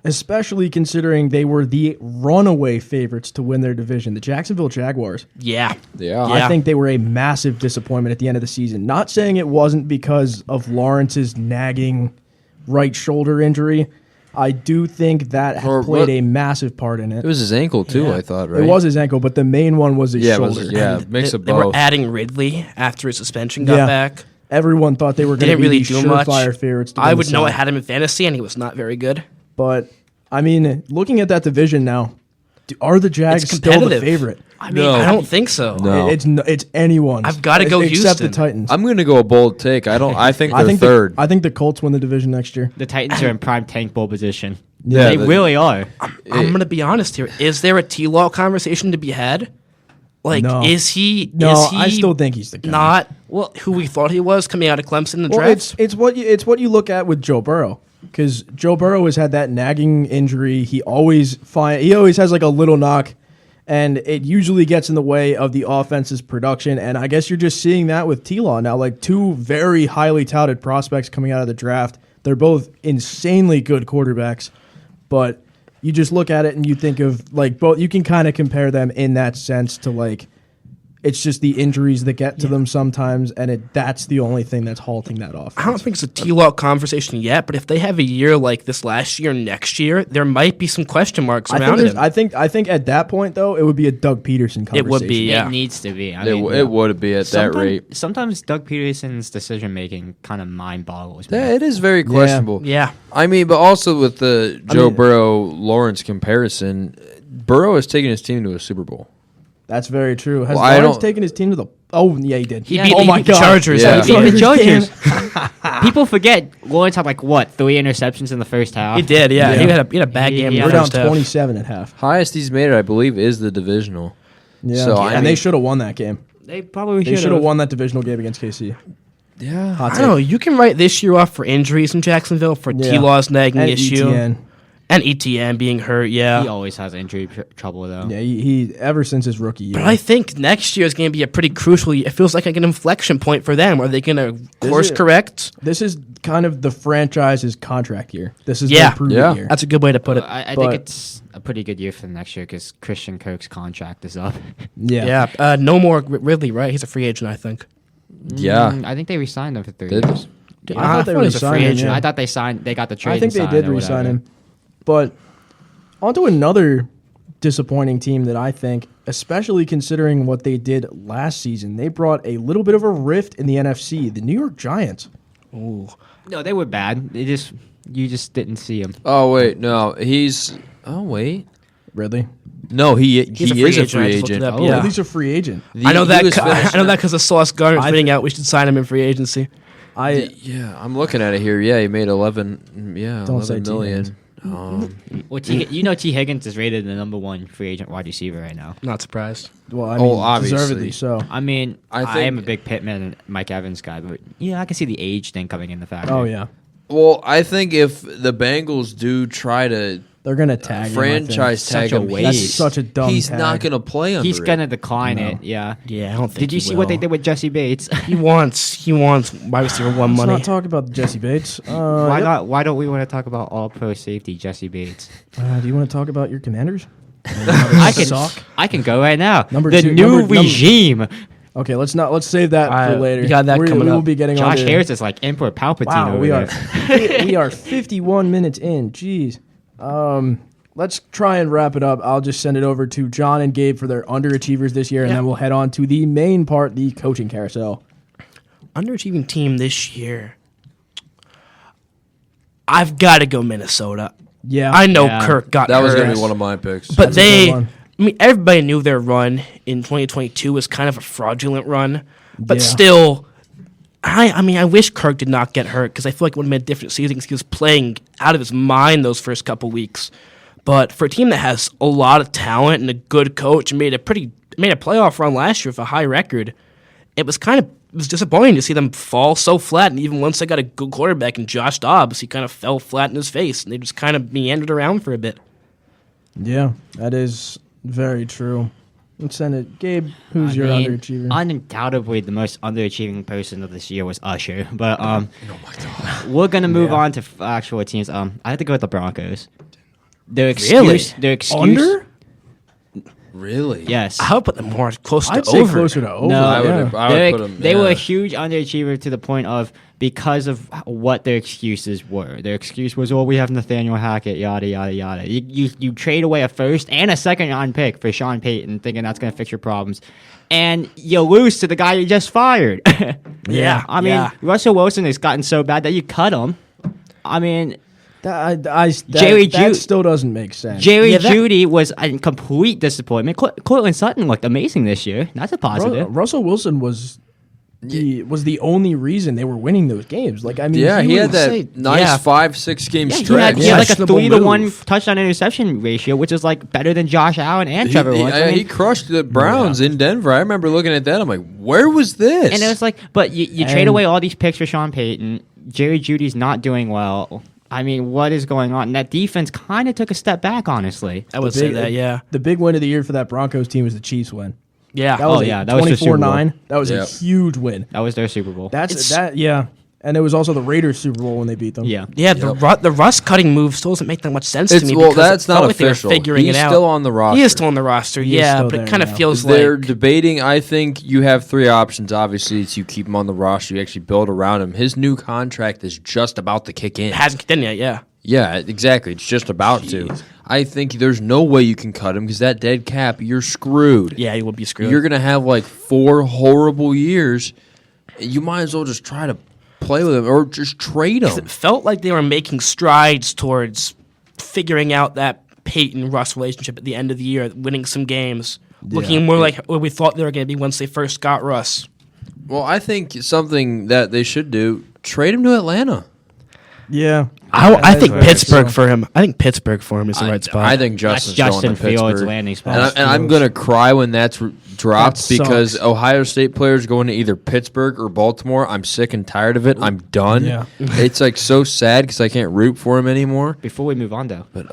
Speaker 1: especially considering they were the runaway favorites to win their division, the Jacksonville Jaguars.
Speaker 3: Yeah.
Speaker 4: Yeah.
Speaker 1: I think they were a massive disappointment at the end of the season. Not saying it wasn't because of Lawrence's nagging right shoulder injury. I do think that
Speaker 4: Or
Speaker 1: played
Speaker 4: what-
Speaker 1: a massive part in it.
Speaker 4: It was his ankle too.
Speaker 3: Yeah.
Speaker 4: I thought, right?
Speaker 1: It was his ankle, but the main one was his
Speaker 4: Yeah, it
Speaker 1: shoulder.
Speaker 4: was, yeah, mix
Speaker 3: they,
Speaker 4: of
Speaker 3: they were
Speaker 4: both.
Speaker 3: adding Ridley after his suspension got
Speaker 1: Yeah.
Speaker 3: back.
Speaker 1: Everyone thought they were going to
Speaker 3: Didn't
Speaker 1: be
Speaker 3: really
Speaker 1: the
Speaker 3: do much.
Speaker 1: surefire favorites. To
Speaker 3: I
Speaker 1: win
Speaker 3: would
Speaker 1: the
Speaker 3: know I
Speaker 1: South.
Speaker 3: had him in fantasy, and he was not very good.
Speaker 1: But I mean, looking at that division now, are the Jags
Speaker 3: It's
Speaker 1: still the
Speaker 3: competitive.
Speaker 1: favorite?
Speaker 3: I mean,
Speaker 4: No.
Speaker 3: I don't think so.
Speaker 4: No.
Speaker 1: It's anyone's.
Speaker 3: I've gotta go
Speaker 1: except the
Speaker 3: Houston.
Speaker 1: Titans.
Speaker 4: I'm going to go a bold take. I think they're third.
Speaker 1: I think the Colts win the division next year.
Speaker 6: The Titans are in prime tank bowl position.
Speaker 4: Yeah,
Speaker 6: they
Speaker 4: the-
Speaker 6: really are.
Speaker 3: I'm going to be honest here. Is there a T-Law conversation to be had? Like,
Speaker 1: No.
Speaker 3: is he?
Speaker 1: No,
Speaker 3: is he
Speaker 1: I still think he's the guy.
Speaker 3: not who we thought he was coming out of Clemson in the
Speaker 1: Well,
Speaker 3: draft.
Speaker 1: it's what you look at with Joe Burrow, because Joe Burrow has had that nagging injury. He always has like a little knock, and it usually gets in the way of the offense's production. And I guess you're just seeing that with T-Law now, like 2 very highly touted prospects coming out of the draft. They're both insanely good quarterbacks, but you just look at it and you think of like both. You can kind of compare them in that sense to like. It's just the injuries that get to them sometimes, and that's the only thing that's halting that offense.
Speaker 3: I don't think it's a T-Law conversation yet, but if they have a year like this last year, next year, there might be some question marks around him.
Speaker 1: I think at that point though, it would be a Doug Peterson conversation.
Speaker 3: It would be, yeah.
Speaker 6: It needs to be. I
Speaker 4: It,
Speaker 6: mean,
Speaker 4: it would be at that rate.
Speaker 6: Sometimes Doug Peterson's decision making kind of mind boggles me.
Speaker 4: Yeah, it is very questionable.
Speaker 3: Yeah.
Speaker 4: I mean, but also with the Joe Burrow Lawrence comparison, Burrow has taken his team to a Super Bowl.
Speaker 1: That's very true. Has
Speaker 4: Well, I
Speaker 1: Lawrence
Speaker 4: don't-
Speaker 1: taken his team to the? Oh yeah, he did.
Speaker 3: He
Speaker 6: Yeah,
Speaker 3: beat,
Speaker 6: oh
Speaker 3: he
Speaker 1: my
Speaker 3: beat the
Speaker 1: God.
Speaker 3: Chargers.
Speaker 4: Yeah.
Speaker 3: He beat
Speaker 6: the
Speaker 3: the
Speaker 6: Chargers. People forget Lawrence had like what 3 interceptions in the first half.
Speaker 3: He did, yeah.
Speaker 1: Yeah.
Speaker 3: He had a bad game. in the
Speaker 1: We're down
Speaker 3: first half.
Speaker 1: 27 at half.
Speaker 4: Highest he's made it, I believe, is the divisional.
Speaker 1: Yeah,
Speaker 4: So,
Speaker 1: and they should have won that game.
Speaker 6: They probably
Speaker 1: They should have won that divisional game against KC.
Speaker 4: Yeah.
Speaker 1: Hot
Speaker 3: I
Speaker 1: take.
Speaker 3: don't know. You can write this year off for injuries in Jacksonville, for
Speaker 1: Yeah.
Speaker 3: T-Law's nagging
Speaker 1: And
Speaker 3: issue,
Speaker 1: ETN.
Speaker 3: and ETN being hurt, yeah.
Speaker 6: He always has injury trouble though.
Speaker 1: Yeah, he ever since his rookie year.
Speaker 3: But I think next year is going to be a pretty crucial year. It feels like an inflection point for them. Are they going to course correct?
Speaker 1: This is kind of the franchise's contract year. This is
Speaker 3: Yeah.
Speaker 1: their prove
Speaker 4: Yeah.
Speaker 1: it year.
Speaker 3: That's a good way to put it.
Speaker 6: I
Speaker 1: But-
Speaker 6: think it's a pretty good year for the next year because Christian Kirk's contract is up.
Speaker 1: Yeah.
Speaker 3: Yeah. No more Ridley, right? He's a free agent, I think.
Speaker 4: Yeah.
Speaker 6: I think they re-signed him for 3
Speaker 4: Did
Speaker 6: years.
Speaker 1: I thought they
Speaker 3: he was a
Speaker 1: re-signed
Speaker 3: free
Speaker 1: him,
Speaker 3: agent.
Speaker 1: yeah.
Speaker 6: I thought they signed. They got the trade.
Speaker 1: I think they
Speaker 6: and
Speaker 1: did
Speaker 6: signed or
Speaker 1: re-sign
Speaker 6: whatever.
Speaker 1: him. But onto another disappointing team that I think, especially considering what they did last season, they brought a little bit of a rift in the NFC, the New York Giants.
Speaker 3: Ooh.
Speaker 6: No, they were bad. You just didn't see him.
Speaker 4: Oh wait, no, he's. Oh wait,
Speaker 1: Really?
Speaker 4: no, he
Speaker 3: He's
Speaker 4: is a free
Speaker 3: I just looked it
Speaker 4: agent.
Speaker 3: up,
Speaker 6: Oh,
Speaker 3: yeah.
Speaker 1: At least a free agent.
Speaker 3: I know that.
Speaker 4: He was
Speaker 3: I
Speaker 4: finishing
Speaker 3: know that
Speaker 4: up-
Speaker 3: because of Sauce Gardner's
Speaker 1: I
Speaker 3: fitting
Speaker 1: thi-
Speaker 3: out. We should sign him in free agency.
Speaker 4: Yeah, I'm looking at it here. Yeah, he made 11. Yeah,
Speaker 1: Don't say
Speaker 4: 11
Speaker 1: T.
Speaker 4: million.
Speaker 1: Higgins.
Speaker 6: Well, T. Higgins is rated the #1 free agent wide receiver right now.
Speaker 3: Not surprised.
Speaker 1: Well, I
Speaker 4: Oh,
Speaker 1: mean,
Speaker 4: obviously.
Speaker 1: deservedly so.
Speaker 6: I mean,
Speaker 4: I
Speaker 6: I
Speaker 4: think-
Speaker 6: am a big Pittman and Mike Evans guy, but yeah, I can see the age thing coming in the factor.
Speaker 1: Oh, yeah.
Speaker 4: Well, I think if the Bengals do try to
Speaker 1: They're going to tag him,
Speaker 4: franchise
Speaker 6: Such
Speaker 4: tag
Speaker 6: a
Speaker 4: him,
Speaker 6: waste.
Speaker 1: That's such a dumb
Speaker 4: he's
Speaker 1: tag.
Speaker 4: not going to play under
Speaker 6: he's
Speaker 4: it.
Speaker 6: gonna decline
Speaker 1: No.
Speaker 6: it. Yeah.
Speaker 3: Yeah, I don't think.
Speaker 6: Did you
Speaker 3: he
Speaker 6: see what they
Speaker 3: will.
Speaker 6: did with Jesse Bates?
Speaker 3: He wants wide receiver one
Speaker 1: Let's
Speaker 3: money.
Speaker 1: not talk about Jesse Bates.
Speaker 6: Why
Speaker 1: Yep.
Speaker 6: not? Why don't we want to talk about all pro safety Jesse Bates?
Speaker 1: Do you want to talk about your Commanders?
Speaker 6: I can
Speaker 1: Suck.
Speaker 6: I can go right now.
Speaker 1: Number
Speaker 6: the
Speaker 1: two-
Speaker 6: new
Speaker 1: number-
Speaker 6: regime.
Speaker 1: Okay, let's save that for later.
Speaker 3: we got that
Speaker 1: we
Speaker 3: coming
Speaker 1: will
Speaker 3: up.
Speaker 1: be getting
Speaker 6: Josh
Speaker 1: on to,
Speaker 6: Harris is like Emperor Palpatine
Speaker 1: Wow,
Speaker 6: over
Speaker 1: we
Speaker 6: there.
Speaker 1: are we are 51 minutes in. Jeez. Let's try and wrap it up. I'll just send it over to John and Gabe for their underachievers this year, and then we'll head on to the main part, the coaching carousel.
Speaker 3: Underachieving team this year. I've got to go Minnesota.
Speaker 1: Yeah,
Speaker 3: I know
Speaker 6: Yeah.
Speaker 3: Kirk got
Speaker 4: That was
Speaker 3: hurt,
Speaker 4: going to be one of my picks.
Speaker 3: but
Speaker 1: That's a good
Speaker 3: they.
Speaker 1: one.
Speaker 3: I mean, everybody knew their run in 2022 was kind of a fraudulent run, but
Speaker 1: Yeah.
Speaker 3: still. I mean, I wish Kirk did not get hurt because I feel like it would have been a different season because he was playing out of his mind those first couple weeks. But for a team that has a lot of talent and a good coach and made a playoff run last year with a high record, it was disappointing to see them fall so flat. And even once they got a good quarterback in Josh Dobbs, he kind of fell flat in his face, and they just kind of meandered around for a bit.
Speaker 1: Yeah, that is very true. Let's send it. Gabe, who's your
Speaker 6: I mean,
Speaker 1: underachiever?
Speaker 6: Undoubtedly, the most underachieving person of this year was Usher. But we're gonna move on to actual teams. I have to go with the Broncos. Their excuse. Their excuse.
Speaker 1: Under?
Speaker 4: Really?
Speaker 6: Yes.
Speaker 3: I would put them more close
Speaker 1: I'd
Speaker 3: to
Speaker 1: say
Speaker 3: over.
Speaker 1: closer to over.
Speaker 6: No,
Speaker 4: I would,
Speaker 1: yeah.
Speaker 4: I would put him.
Speaker 6: They were a
Speaker 4: yeah.
Speaker 6: huge underachiever to the point of because of what their excuses were. Their excuse was, "Oh, we have Nathaniel Hackett, yada yada yada." You trade away a first and a second round pick for Sean Payton, thinking that's going to fix your problems, and you lose to the guy you just fired.
Speaker 3: Yeah,
Speaker 6: I mean,
Speaker 3: yeah.
Speaker 6: Russell Wilson has gotten so bad that you cut him. I mean,
Speaker 1: Jerry
Speaker 6: Judy-
Speaker 1: still doesn't make sense.
Speaker 6: Jerry
Speaker 3: Yeah, that-
Speaker 6: Judy was a complete disappointment. Cortland Sutton looked amazing this year. That's a positive.
Speaker 1: Russell Wilson was the only reason they were winning those games. Like, I mean,
Speaker 4: Yeah, he had
Speaker 1: was-
Speaker 4: that nice
Speaker 3: yeah.
Speaker 4: 5-6 game
Speaker 6: Yeah,
Speaker 4: stretch.
Speaker 6: he had like a
Speaker 3: Questionable
Speaker 6: 3-1
Speaker 3: move.
Speaker 6: touchdown interception ratio, which is like better than Josh Allen and Trevor
Speaker 4: He,
Speaker 6: Lawrence. I
Speaker 4: he
Speaker 6: mean,
Speaker 4: crushed the Browns in Denver. I remember looking at that. I'm like, where was this?
Speaker 6: and it was like, but you trade
Speaker 1: And-
Speaker 6: away all these picks for Sean Payton. Jerry Judy's not doing well. I mean, what is going on? And that defense kind of took a step back, honestly.
Speaker 3: I would say that, yeah.
Speaker 1: The big win of the year for that Broncos team was the Chiefs win.
Speaker 3: Yeah.
Speaker 1: That was
Speaker 6: that was their Super Bowl.
Speaker 1: 24-9. That was a
Speaker 4: Yep.
Speaker 1: huge win.
Speaker 6: That was their Super Bowl.
Speaker 1: Yeah. And it was also the Raiders Super Bowl when they beat them.
Speaker 6: yeah.
Speaker 3: Yeah, the Russ cutting move still doesn't make that much sense to me.
Speaker 4: well,
Speaker 3: because
Speaker 4: that's
Speaker 3: it felt
Speaker 4: not
Speaker 3: like they were
Speaker 4: official.
Speaker 3: figuring
Speaker 4: He's
Speaker 3: it out.
Speaker 4: still on the roster.
Speaker 3: He is still on the roster,
Speaker 1: is
Speaker 3: yeah,
Speaker 1: still
Speaker 3: but
Speaker 1: there
Speaker 3: it kind of
Speaker 1: now.
Speaker 3: feels
Speaker 4: They're
Speaker 3: like
Speaker 4: debating. I think you have three options. Obviously, it's you keep him on the roster. You actually build around him. His new contract is just about to kick in.
Speaker 3: it hasn't kicked in yet. Yeah,
Speaker 4: Yeah, exactly. It's just about to. I think there's no way you can cut him because that dead cap, you're screwed.
Speaker 3: yeah, he would be screwed.
Speaker 4: You're going to have like 4 horrible years. You might as well just try to play with him or just trade him.
Speaker 3: It felt like they were making strides towards figuring out that Peyton-Russ relationship at the end of the year, winning some games, looking more like what we thought they were going to be once they first got Russ.
Speaker 4: Well, I think something that they should do, trade him to Atlanta.
Speaker 1: Yeah.
Speaker 3: I think
Speaker 1: That's
Speaker 3: Pittsburgh
Speaker 1: so.
Speaker 3: for him. I think Pittsburgh for him is the right spot.
Speaker 4: I think
Speaker 6: That's
Speaker 4: Justin's
Speaker 6: Justin
Speaker 4: going to
Speaker 6: Fields'
Speaker 4: Pittsburgh.
Speaker 6: landing spot.
Speaker 4: And I'm going to cry when that's dropped
Speaker 1: That
Speaker 4: because
Speaker 1: sucks.
Speaker 4: Ohio State players going to either Pittsburgh or Baltimore. I'm sick and tired of it. I'm done.
Speaker 1: Yeah.
Speaker 4: It's like so sad because I can't root for him anymore.
Speaker 6: Before we move on, though,
Speaker 4: But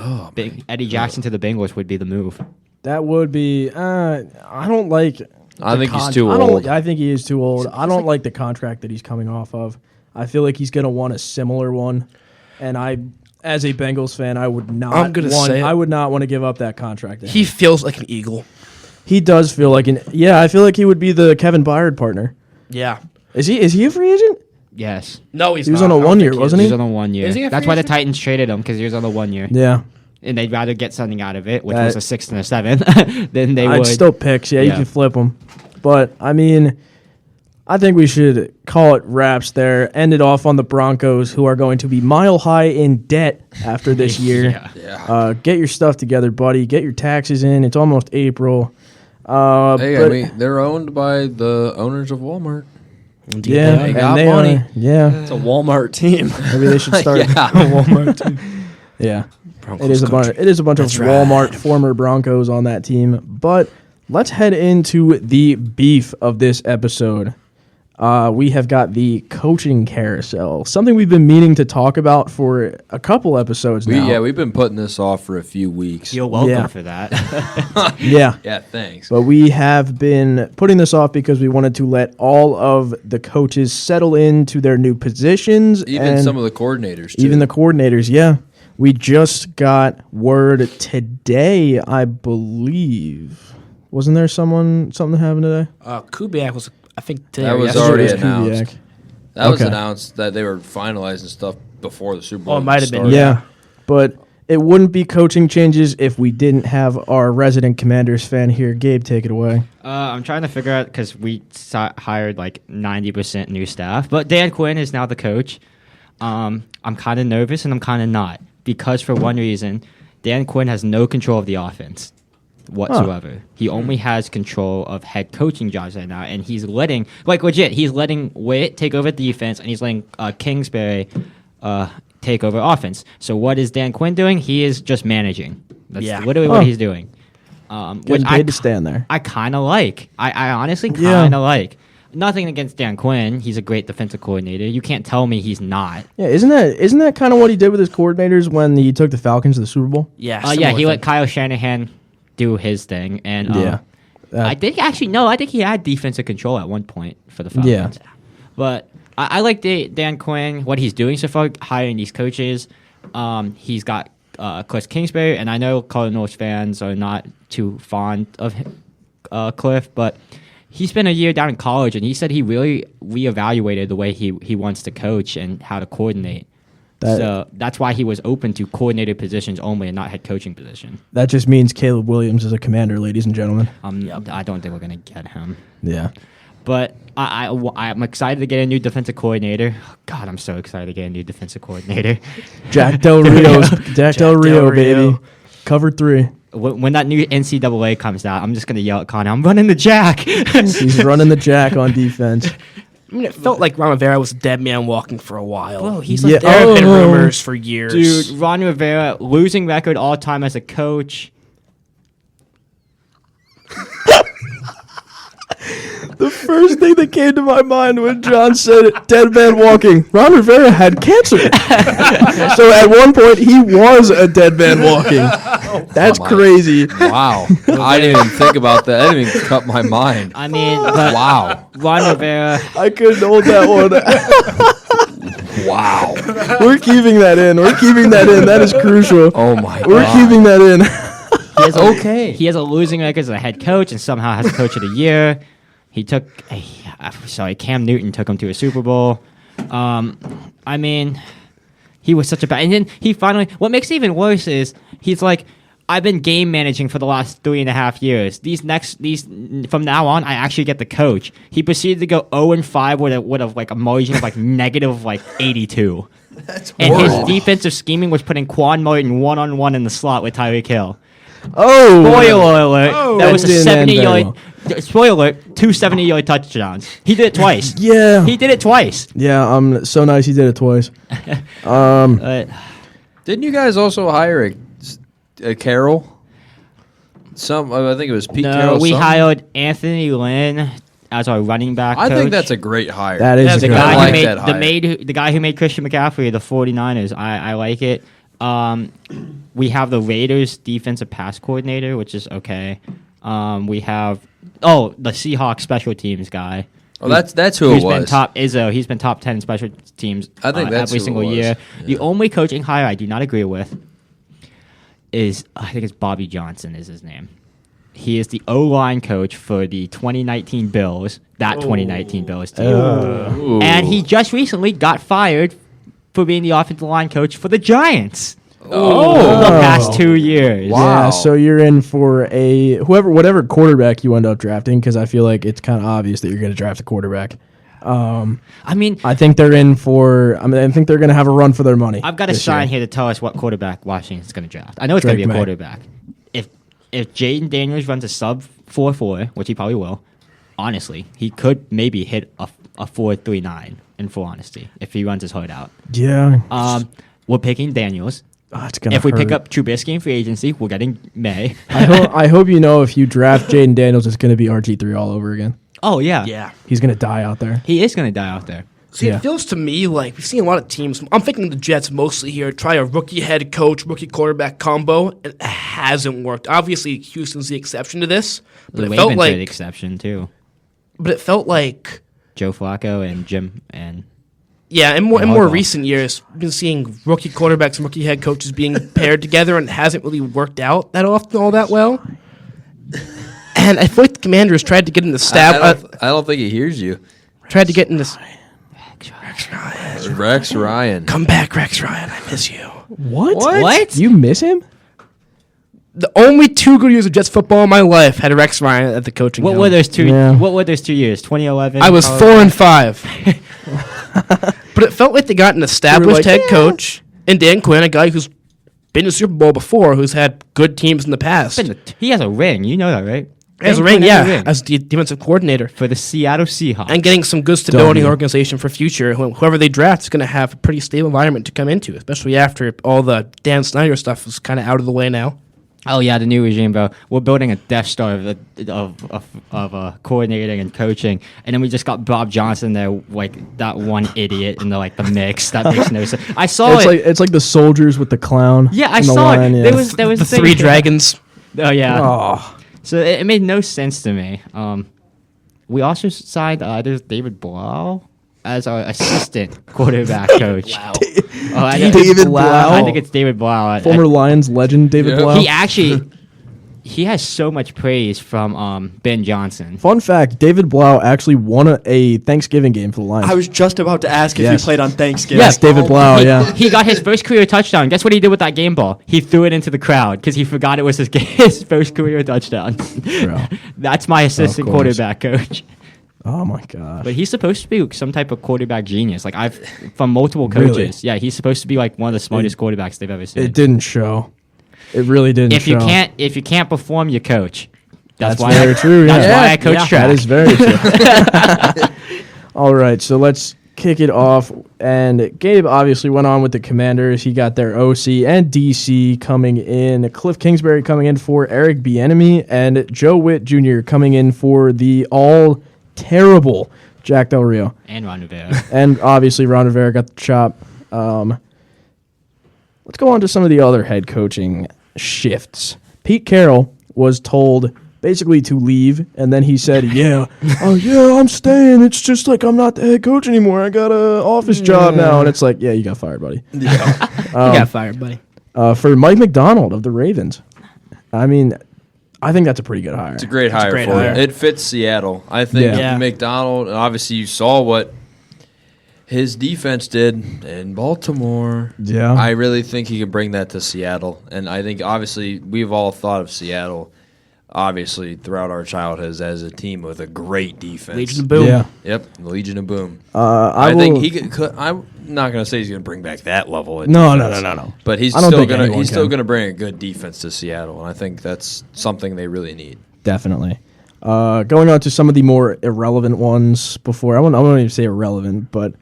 Speaker 6: Eddie Jackson to the Bengals would be the move.
Speaker 1: That would be. I don't like.
Speaker 4: I
Speaker 1: the
Speaker 4: think he's too
Speaker 1: I don't-
Speaker 4: old.
Speaker 1: I think he is too old. I don't like the contract that he's coming off of. I feel like he's going to want a similar one, and as a Bengals fan, I would not.
Speaker 3: I'm gonna say it.
Speaker 1: I would not want to give up that contract. to
Speaker 3: He
Speaker 1: him.
Speaker 3: feels like an Eagle.
Speaker 1: He does feel like an. Yeah, I feel like he would be the Kevin Byard partner.
Speaker 3: Yeah.
Speaker 1: Is he? Is he a free agent?
Speaker 6: Yes.
Speaker 3: No, he's
Speaker 1: He was
Speaker 3: not.
Speaker 1: on a
Speaker 3: I don't
Speaker 1: 1 year,
Speaker 3: think he
Speaker 1: wasn't
Speaker 6: He
Speaker 1: he?
Speaker 6: was on a 1 year.
Speaker 3: Is he a
Speaker 6: That's
Speaker 3: free
Speaker 6: why the
Speaker 3: agent?
Speaker 6: Titans traded him, because he was on the 1 year.
Speaker 1: Yeah.
Speaker 6: And they'd rather get something out of it, which
Speaker 1: That-
Speaker 6: was a 6th and a 7th, than they
Speaker 1: I'd
Speaker 6: would.
Speaker 1: still picks. Yeah, you
Speaker 6: Yeah.
Speaker 1: can flip them. But, I mean, I think we should call it wraps there. End it off on the Broncos, who are going to be mile high in debt after this year.
Speaker 6: Yeah.
Speaker 1: Get your stuff together, buddy. Get your taxes in. It's almost April.
Speaker 4: Hey, I
Speaker 1: but-
Speaker 4: mean, they're owned by the owners of Walmart.
Speaker 1: yeah,
Speaker 4: They
Speaker 1: and
Speaker 4: got
Speaker 1: they
Speaker 4: money.
Speaker 1: are. Yeah,
Speaker 5: It's a Walmart team.
Speaker 1: maybe they should start
Speaker 4: Yeah.
Speaker 1: Walmart too. Yeah, it is a bunch. It is a bunch of
Speaker 3: That's right.
Speaker 1: Walmart former Broncos on that team. But let's head into the beef of this episode. We have got the coaching carousel, something we've been meaning to talk about for a couple episodes now.
Speaker 4: We've been putting this off for a few weeks.
Speaker 6: You're welcome
Speaker 1: Yeah.
Speaker 6: for that.
Speaker 1: Yeah.
Speaker 4: Yeah, thanks.
Speaker 1: But we have been putting this off because we wanted to let all of the coaches settle into their new positions.
Speaker 4: Even
Speaker 1: and
Speaker 4: some of the coordinators, too.
Speaker 1: even the coordinators, yeah. We just got word today, I believe. Wasn't there something happened today?
Speaker 3: Kubiak was, I think, today.
Speaker 4: That
Speaker 3: or
Speaker 4: was
Speaker 3: yesterday.
Speaker 4: already
Speaker 1: It was
Speaker 4: announced.
Speaker 1: Kubiak.
Speaker 4: That was
Speaker 1: Okay.
Speaker 4: announced that they were finalizing stuff before the Super Bowl.
Speaker 3: Oh, it might have been,
Speaker 4: started.
Speaker 1: Yeah. But it wouldn't be coaching changes if we didn't have our resident Commanders fan here. Gabe, take it away.
Speaker 6: I'm trying to figure out, because we hired like 90% new staff, but Dan Quinn is now the coach. I'm kind of nervous and I'm kind of not, because for one reason, Dan Quinn has no control of the offense whatsoever. He only has control of head coaching jobs right now, and he's letting, like legit, he's letting Witt take over defense, and he's letting Kingsbury take over offense. So what is Dan Quinn doing? He is just managing. That's literally what he's doing.
Speaker 1: Getting paid to stand there.
Speaker 6: I kind of like. I honestly
Speaker 1: Yeah.
Speaker 6: kind of like. Nothing against Dan Quinn. He's a great defensive coordinator. You can't tell me he's not.
Speaker 1: Yeah, isn't that kind of what he did with his coordinators when he took the Falcons to the Super Bowl?
Speaker 3: Yeah.
Speaker 6: Yeah,
Speaker 3: similar
Speaker 6: he
Speaker 3: thing.
Speaker 6: let Kyle Shanahan do his thing, and
Speaker 1: Yeah.
Speaker 6: I think actually no, I think he had defensive control at one point for the Falcons.
Speaker 1: Yeah.
Speaker 6: But I like Dan Quinn, what he's doing so far, hiring these coaches. He's got Cliff Kingsbury, and I know Cardinals fans are not too fond of Cliff, but he spent a year down in college, and he said he really reevaluated the way he wants to coach and how to coordinate. So that's why he was open to coordinated positions only and not head coaching position.
Speaker 1: That just means Caleb Williams is a commander, ladies and gentlemen.
Speaker 6: I don't think we're going to get him.
Speaker 1: Yeah.
Speaker 6: But I'm excited to get a new defensive coordinator. God, I'm so excited to get a new defensive coordinator.
Speaker 1: Jack Del Rio's Jack Del Rio,
Speaker 3: Del Rio.
Speaker 1: baby. Cover 3.
Speaker 6: When that new NCAA comes out, I'm just going to yell at Connor, I'm running the Jack.
Speaker 1: He's running the Jack on defense.
Speaker 3: I mean, it felt like Ron Rivera was a dead man walking for a while.
Speaker 6: Bro, he's
Speaker 1: Yeah.
Speaker 6: like,
Speaker 3: There have been
Speaker 1: Oh.
Speaker 3: rumors for years.
Speaker 6: dude, Ron Rivera, losing record all time as a coach.
Speaker 1: The first thing that came to my mind when John said it, dead man walking. Ron Rivera had cancer. So at one point, he was a dead man walking. That's crazy.
Speaker 4: Wow. I didn't even think about that. That didn't even cut my mind.
Speaker 6: I mean, but
Speaker 4: Wow.
Speaker 6: Ron Rivera,
Speaker 1: I couldn't hold that one.
Speaker 4: Wow.
Speaker 1: We're keeping that in. We're keeping that in. That is crucial.
Speaker 4: Oh, my God.
Speaker 1: We're keeping that in.
Speaker 6: he has he has a losing record as a head coach and somehow has coach of the year. He took, Cam Newton took him to a Super Bowl. I mean, he was such a bad. And then he finally, what makes it even worse is he's like, I've been game managing for the last 3.5 years. These from now on, I actually get the coach. He proceeded to go 0-5 with a margin of negative 82. And his defensive scheming was putting Quan Martin 1-on-1 in the slot with Tyreek Hill.
Speaker 1: Oh,
Speaker 6: Spoiler alert.
Speaker 1: Oh.
Speaker 6: That was a
Speaker 1: That didn't end very
Speaker 6: 70-yard. Spoiler alert. 2 70-yard touchdowns. He did it twice.
Speaker 1: Yeah.
Speaker 6: He did it twice.
Speaker 1: Yeah, so nice he did it twice.
Speaker 4: Didn't you guys also hire a Carroll? I think it was Pete
Speaker 6: No,
Speaker 4: Carroll.
Speaker 6: we
Speaker 4: something?
Speaker 6: hired Anthony Lynn as our running back
Speaker 4: I
Speaker 6: coach.
Speaker 4: think that's a great hire.
Speaker 1: That is
Speaker 6: the
Speaker 1: a good
Speaker 6: guy
Speaker 4: I
Speaker 6: who
Speaker 4: like
Speaker 6: made
Speaker 4: that hire.
Speaker 6: the guy who made Christian McCaffrey the 49ers. I like it. We have the Raiders defensive pass coordinator, which is okay. We have the Seahawks special teams guy.
Speaker 4: Oh, that's who
Speaker 6: Who's
Speaker 4: it
Speaker 6: been
Speaker 4: was.
Speaker 6: top Izzo? He's been top 10 special teams.
Speaker 4: I think that's
Speaker 6: every
Speaker 4: who it
Speaker 6: single
Speaker 4: was.
Speaker 6: year.
Speaker 4: Yeah.
Speaker 6: The only coaching hire I do not agree with is I think it's Bobby Johnson is his name. He is the O-line coach for the 2019 Bills. That 2019 Bills team.
Speaker 4: Ooh.
Speaker 6: And he just recently got fired for being the offensive line coach for the Giants.
Speaker 4: Oh.
Speaker 6: The past 2 years.
Speaker 4: Wow.
Speaker 1: Yeah, so you're in for whatever quarterback you end up drafting, because I feel like it's kind of obvious that you're going to draft a quarterback.
Speaker 6: I mean,
Speaker 1: I think they're in for. I think they're going to have a run for their money.
Speaker 6: I've got a
Speaker 1: this
Speaker 6: sign
Speaker 1: year.
Speaker 6: here to tell us what quarterback Washington's going to draft. I know it's going to be a
Speaker 1: Drake May.
Speaker 6: quarterback. If Jaden Daniels runs a sub 4.4, which he probably will, honestly, he could maybe hit a 4.39 in full honesty if he runs his heart out.
Speaker 1: Yeah.
Speaker 6: We're picking Daniels.
Speaker 1: It's gonna
Speaker 6: If we pick
Speaker 1: hurt.
Speaker 6: up Trubisky in free agency, we're getting May.
Speaker 1: I hope you know if you draft Jaden Daniels, it's going to be RG3 all over again.
Speaker 6: Oh, yeah.
Speaker 3: Yeah.
Speaker 1: He's going to die out there.
Speaker 6: He is going to die out there.
Speaker 3: See,
Speaker 1: Yeah.
Speaker 3: it feels to me like we've seen a lot of teams. I'm thinking the Jets mostly here try a rookie head coach, rookie quarterback combo. And it hasn't worked. Obviously, Houston's the exception to this, but
Speaker 6: The
Speaker 3: it felt
Speaker 6: Ravens are the
Speaker 3: like.
Speaker 6: exception, too.
Speaker 3: But it felt like.
Speaker 6: Joe Flacco and Jim and...
Speaker 3: Yeah, in more
Speaker 6: Harbaugh.
Speaker 3: recent years, we've been seeing rookie quarterbacks and rookie head coaches being paired together, and it hasn't really worked out that often, all that well. And I feel like the Commanders tried to get in the
Speaker 4: I don't think he hears you.
Speaker 3: tried to get in this.
Speaker 4: Rex Ryan.
Speaker 3: Come back, Rex Ryan. I miss you.
Speaker 1: What? You miss him?
Speaker 3: The only 2 good years of Jets football in my life had Rex Ryan at the coaching.
Speaker 6: What
Speaker 3: helm.
Speaker 6: were those two?
Speaker 1: Yeah.
Speaker 6: What were those 2 years? 2011.
Speaker 3: I was 4 and 5. But it felt like they got an established
Speaker 1: like,
Speaker 3: head
Speaker 1: yeah.
Speaker 3: coach and Dan Quinn, a guy who's been to Super Bowl before, who's had good teams in the past.
Speaker 6: He has a ring. You know that, right?
Speaker 3: As a
Speaker 6: Dan
Speaker 3: ring,
Speaker 6: Quinn has a
Speaker 3: yeah,
Speaker 6: ring.
Speaker 3: as the defensive coordinator.
Speaker 6: For the Seattle Seahawks.
Speaker 3: And getting some good stability in the
Speaker 1: W.
Speaker 3: organization for future. Whoever they draft is going to have a pretty stable environment to come into, especially after all the Dan Snyder stuff is kind of out of the way now.
Speaker 6: Oh yeah, the new regime, bro. We're building a Death Star of coordinating and coaching, and then we just got Bob Johnson there, like that one idiot in the mix. That makes no sense. I saw it.
Speaker 1: It's like the soldiers with the clown.
Speaker 6: Yeah, I
Speaker 1: and the
Speaker 6: saw
Speaker 1: lion,
Speaker 6: it.
Speaker 1: yeah.
Speaker 6: There was
Speaker 3: The
Speaker 6: a thing-
Speaker 3: 3 dragons.
Speaker 6: Oh yeah.
Speaker 1: Oh,
Speaker 6: So it made no sense to me. We also signed there's David Blau as our assistant quarterback coach. Wow.
Speaker 1: David Blau?
Speaker 6: I think it's David Blau.
Speaker 1: former Lions legend David
Speaker 4: Yeah.
Speaker 1: Blau.
Speaker 6: He actually he has so much praise from Ben Johnson.
Speaker 1: Fun fact: David Blau actually won a Thanksgiving game for the Lions.
Speaker 5: I was just about to ask if
Speaker 1: Yes.
Speaker 5: he played on Thanksgiving.
Speaker 1: yes, David Blau.
Speaker 6: He,
Speaker 1: Yeah.
Speaker 6: he got his first career touchdown. Guess what he did with that game ball? He threw it into the crowd because he forgot it was his first career touchdown.
Speaker 1: Bro.
Speaker 6: That's my assistant
Speaker 1: course.
Speaker 6: quarterback coach.
Speaker 1: Oh my gosh.
Speaker 6: But he's supposed to be some type of quarterback genius. Like from multiple coaches.
Speaker 1: Really?
Speaker 6: Yeah, he's supposed to be like one of the smartest quarterbacks they've ever seen.
Speaker 1: It didn't show. It really didn't
Speaker 6: if
Speaker 1: show.
Speaker 6: you can't perform, you coach.
Speaker 1: That's
Speaker 6: why
Speaker 1: very true.
Speaker 6: That's
Speaker 1: yeah.
Speaker 6: why I coach track.
Speaker 1: That is very true. All right, so let's kick it off. And Gabe obviously went on with the Commanders. He got their OC and DC coming in. Cliff Kingsbury coming in for Eric Bieniemy, and Joe Witt Jr. coming in for the all terrible Jack Del Rio.
Speaker 6: And Ron Rivera.
Speaker 1: And obviously Ron Rivera got the chop. Let's go on to some of the other head coaching shifts. Pete Carroll was told basically to leave, and then he said, I'm staying. It's just like I'm not the head coach anymore. I got an office job now. And it's like, yeah, you got fired, buddy.
Speaker 3: You got fired, buddy.
Speaker 1: For Mike McDonald of the Ravens. I mean, I think that's a pretty good hire.
Speaker 4: It's a great hire
Speaker 3: great
Speaker 4: for
Speaker 3: hire.
Speaker 4: him. It fits Seattle. I think
Speaker 1: Yeah.
Speaker 3: Yeah.
Speaker 4: McDonald, and obviously you saw what his defense did in Baltimore.
Speaker 1: Yeah.
Speaker 4: I really think he could bring that to Seattle. And I think, obviously, we've all thought of Seattle obviously throughout our childhoods as a team with a great defense.
Speaker 3: Legion of Boom.
Speaker 1: Yeah.
Speaker 4: Yep, Legion of Boom.
Speaker 1: I
Speaker 4: think
Speaker 1: will-
Speaker 4: he could. I'm not going to say he's going to bring back that level. Of
Speaker 1: No.
Speaker 4: defense, But he's
Speaker 1: I don't
Speaker 4: still
Speaker 1: think
Speaker 4: going to
Speaker 1: anyone
Speaker 4: he's still
Speaker 1: can.
Speaker 4: going to bring a good defense to Seattle, and I think that's something they really need.
Speaker 1: Definitely. Going on to some of the more irrelevant ones before, I won't even say irrelevant, but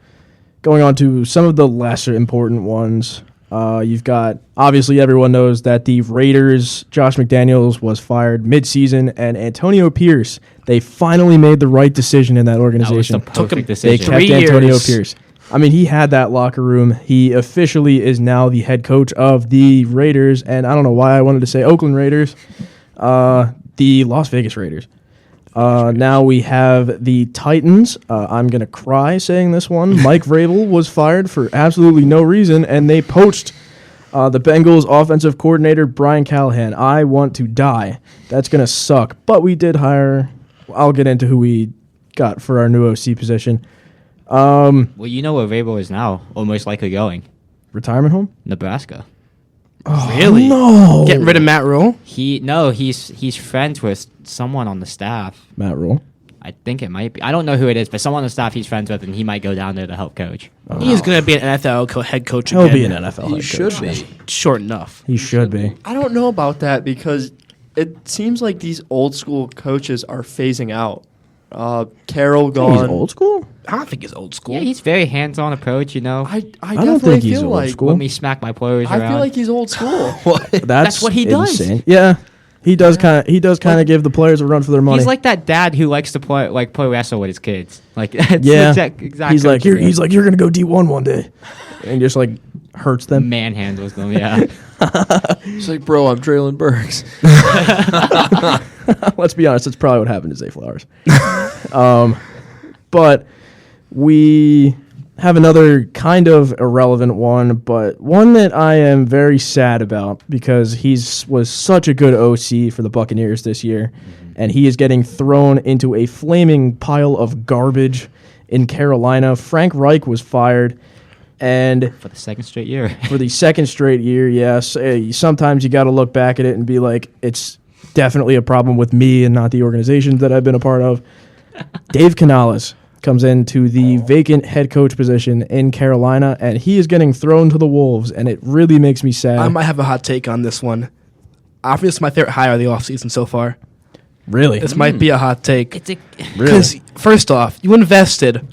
Speaker 1: going on to some of the lesser important ones. You've got, obviously everyone knows that the Raiders, Josh McDaniels was fired midseason, and Antonio Pierce, they finally made the right decision in that
Speaker 6: That was the
Speaker 1: organization.
Speaker 6: perfect
Speaker 1: They
Speaker 6: decision.
Speaker 1: kept
Speaker 3: 3
Speaker 1: Antonio
Speaker 3: years.
Speaker 1: Pierce. I mean, he had that locker room. He officially is now the head coach of the Raiders, and I don't know why I wanted to say Oakland Raiders, the Las Vegas Raiders. Now we have the Titans. I'm going to cry saying this one. Mike Vrabel was fired for absolutely no reason, and they poached the Bengals offensive coordinator, Brian Callahan. I want to die. That's going to suck. But we did hire, I'll get into who we got for our new OC position.
Speaker 6: Well, you know where Vrabel is now, or most likely going.
Speaker 1: Retirement home?
Speaker 6: Nebraska.
Speaker 3: Really?
Speaker 1: No.
Speaker 3: Getting rid of Matt Rule?
Speaker 6: He's friends with someone on the staff.
Speaker 1: Matt Rule.
Speaker 6: I think it might be. I don't know who it is, but someone on the staff he's friends with, and he might go down there to help coach.
Speaker 3: He's going to be an NFL head coach
Speaker 1: He'll
Speaker 3: again.
Speaker 1: be an NFL
Speaker 4: He
Speaker 1: head
Speaker 4: should
Speaker 1: coach.
Speaker 4: be.
Speaker 3: Short enough.
Speaker 1: He should be.
Speaker 5: I don't know about that because it seems like these old school coaches are phasing out. Carroll
Speaker 1: He's
Speaker 5: gone.
Speaker 1: old school?
Speaker 3: I don't think he's old school.
Speaker 6: Yeah, he's very hands-on approach. You know,
Speaker 5: I
Speaker 1: don't
Speaker 5: definitely
Speaker 1: think he's
Speaker 5: feel
Speaker 1: old
Speaker 5: like
Speaker 1: school.
Speaker 6: let me smack my players
Speaker 5: I
Speaker 6: around.
Speaker 5: feel like he's old school.
Speaker 1: That's
Speaker 6: what he does.
Speaker 1: insane. Yeah. He does kind of give the players a run for their money.
Speaker 6: He's like that dad who likes to play wrestle with his kids. Like that's
Speaker 1: yeah.
Speaker 6: exact
Speaker 1: He's like
Speaker 6: coaching.
Speaker 1: he's like you're going to go D1 one day. And just like hurts them.
Speaker 6: manhandles them. Yeah,
Speaker 4: It's like, bro, I'm Traylon Burks.
Speaker 1: Let's be honest, that's probably what happened to Zay Flowers. But we have another kind of irrelevant one, but one that I am very sad about because was such a good OC for the Buccaneers this year, and he is getting thrown into a flaming pile of garbage in Carolina. Frank Reich was fired, and
Speaker 6: for the second straight year.
Speaker 1: for the second straight year, yes. Sometimes you got to look back at it and be like, it's definitely a problem with me and not the organization that I've been a part of. Dave Canales comes into the vacant head coach position in Carolina, and he is getting thrown to the wolves, and it really makes me sad.
Speaker 3: I might have a hot take on this one. I think this is my favorite hire of the offseason so far.
Speaker 1: Really?
Speaker 3: This might be a hot take.
Speaker 6: It's a
Speaker 3: Because, first off, you invested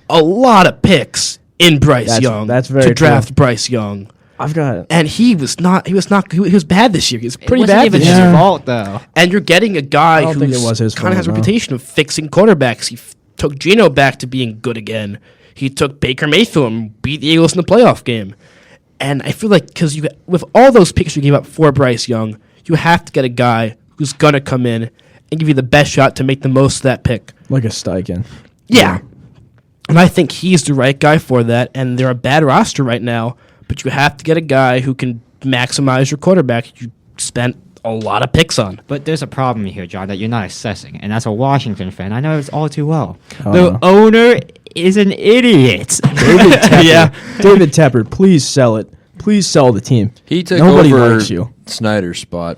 Speaker 3: a lot of picks in Bryce
Speaker 1: That's-
Speaker 3: Young
Speaker 1: that's very
Speaker 3: to draft
Speaker 1: true.
Speaker 3: Bryce Young.
Speaker 1: I've got
Speaker 3: And he was bad this year. He was
Speaker 6: it
Speaker 3: pretty
Speaker 6: wasn't
Speaker 3: bad
Speaker 6: even
Speaker 3: this
Speaker 6: his
Speaker 3: year.
Speaker 6: fault though.
Speaker 3: And you're getting a guy
Speaker 1: I don't think it was his
Speaker 3: kind of has a
Speaker 1: fault, no.
Speaker 3: reputation of fixing quarterbacks. He took Geno back to being good again. He took Baker Mayfield and beat the Eagles in the playoff game. And I feel like because with all those picks you gave up for Bryce Young, you have to get a guy who's going to come in and give you the best shot to make the most of that pick.
Speaker 1: like a Steichen.
Speaker 3: Yeah. And I think he's the right guy for that. And they're a bad roster right now, but you have to get a guy who can maximize your quarterback you spent a lot of picks on.
Speaker 6: But there's a problem here, John, that you're not assessing, and as a Washington fan, I know it's all too well.
Speaker 1: Oh.
Speaker 6: The owner is an idiot.
Speaker 1: David Tepper.
Speaker 3: Yeah.
Speaker 1: David Tepper, please sell it. Please sell the team.
Speaker 4: He took
Speaker 1: Nobody
Speaker 4: over
Speaker 1: likes you.
Speaker 4: Snyder's spot.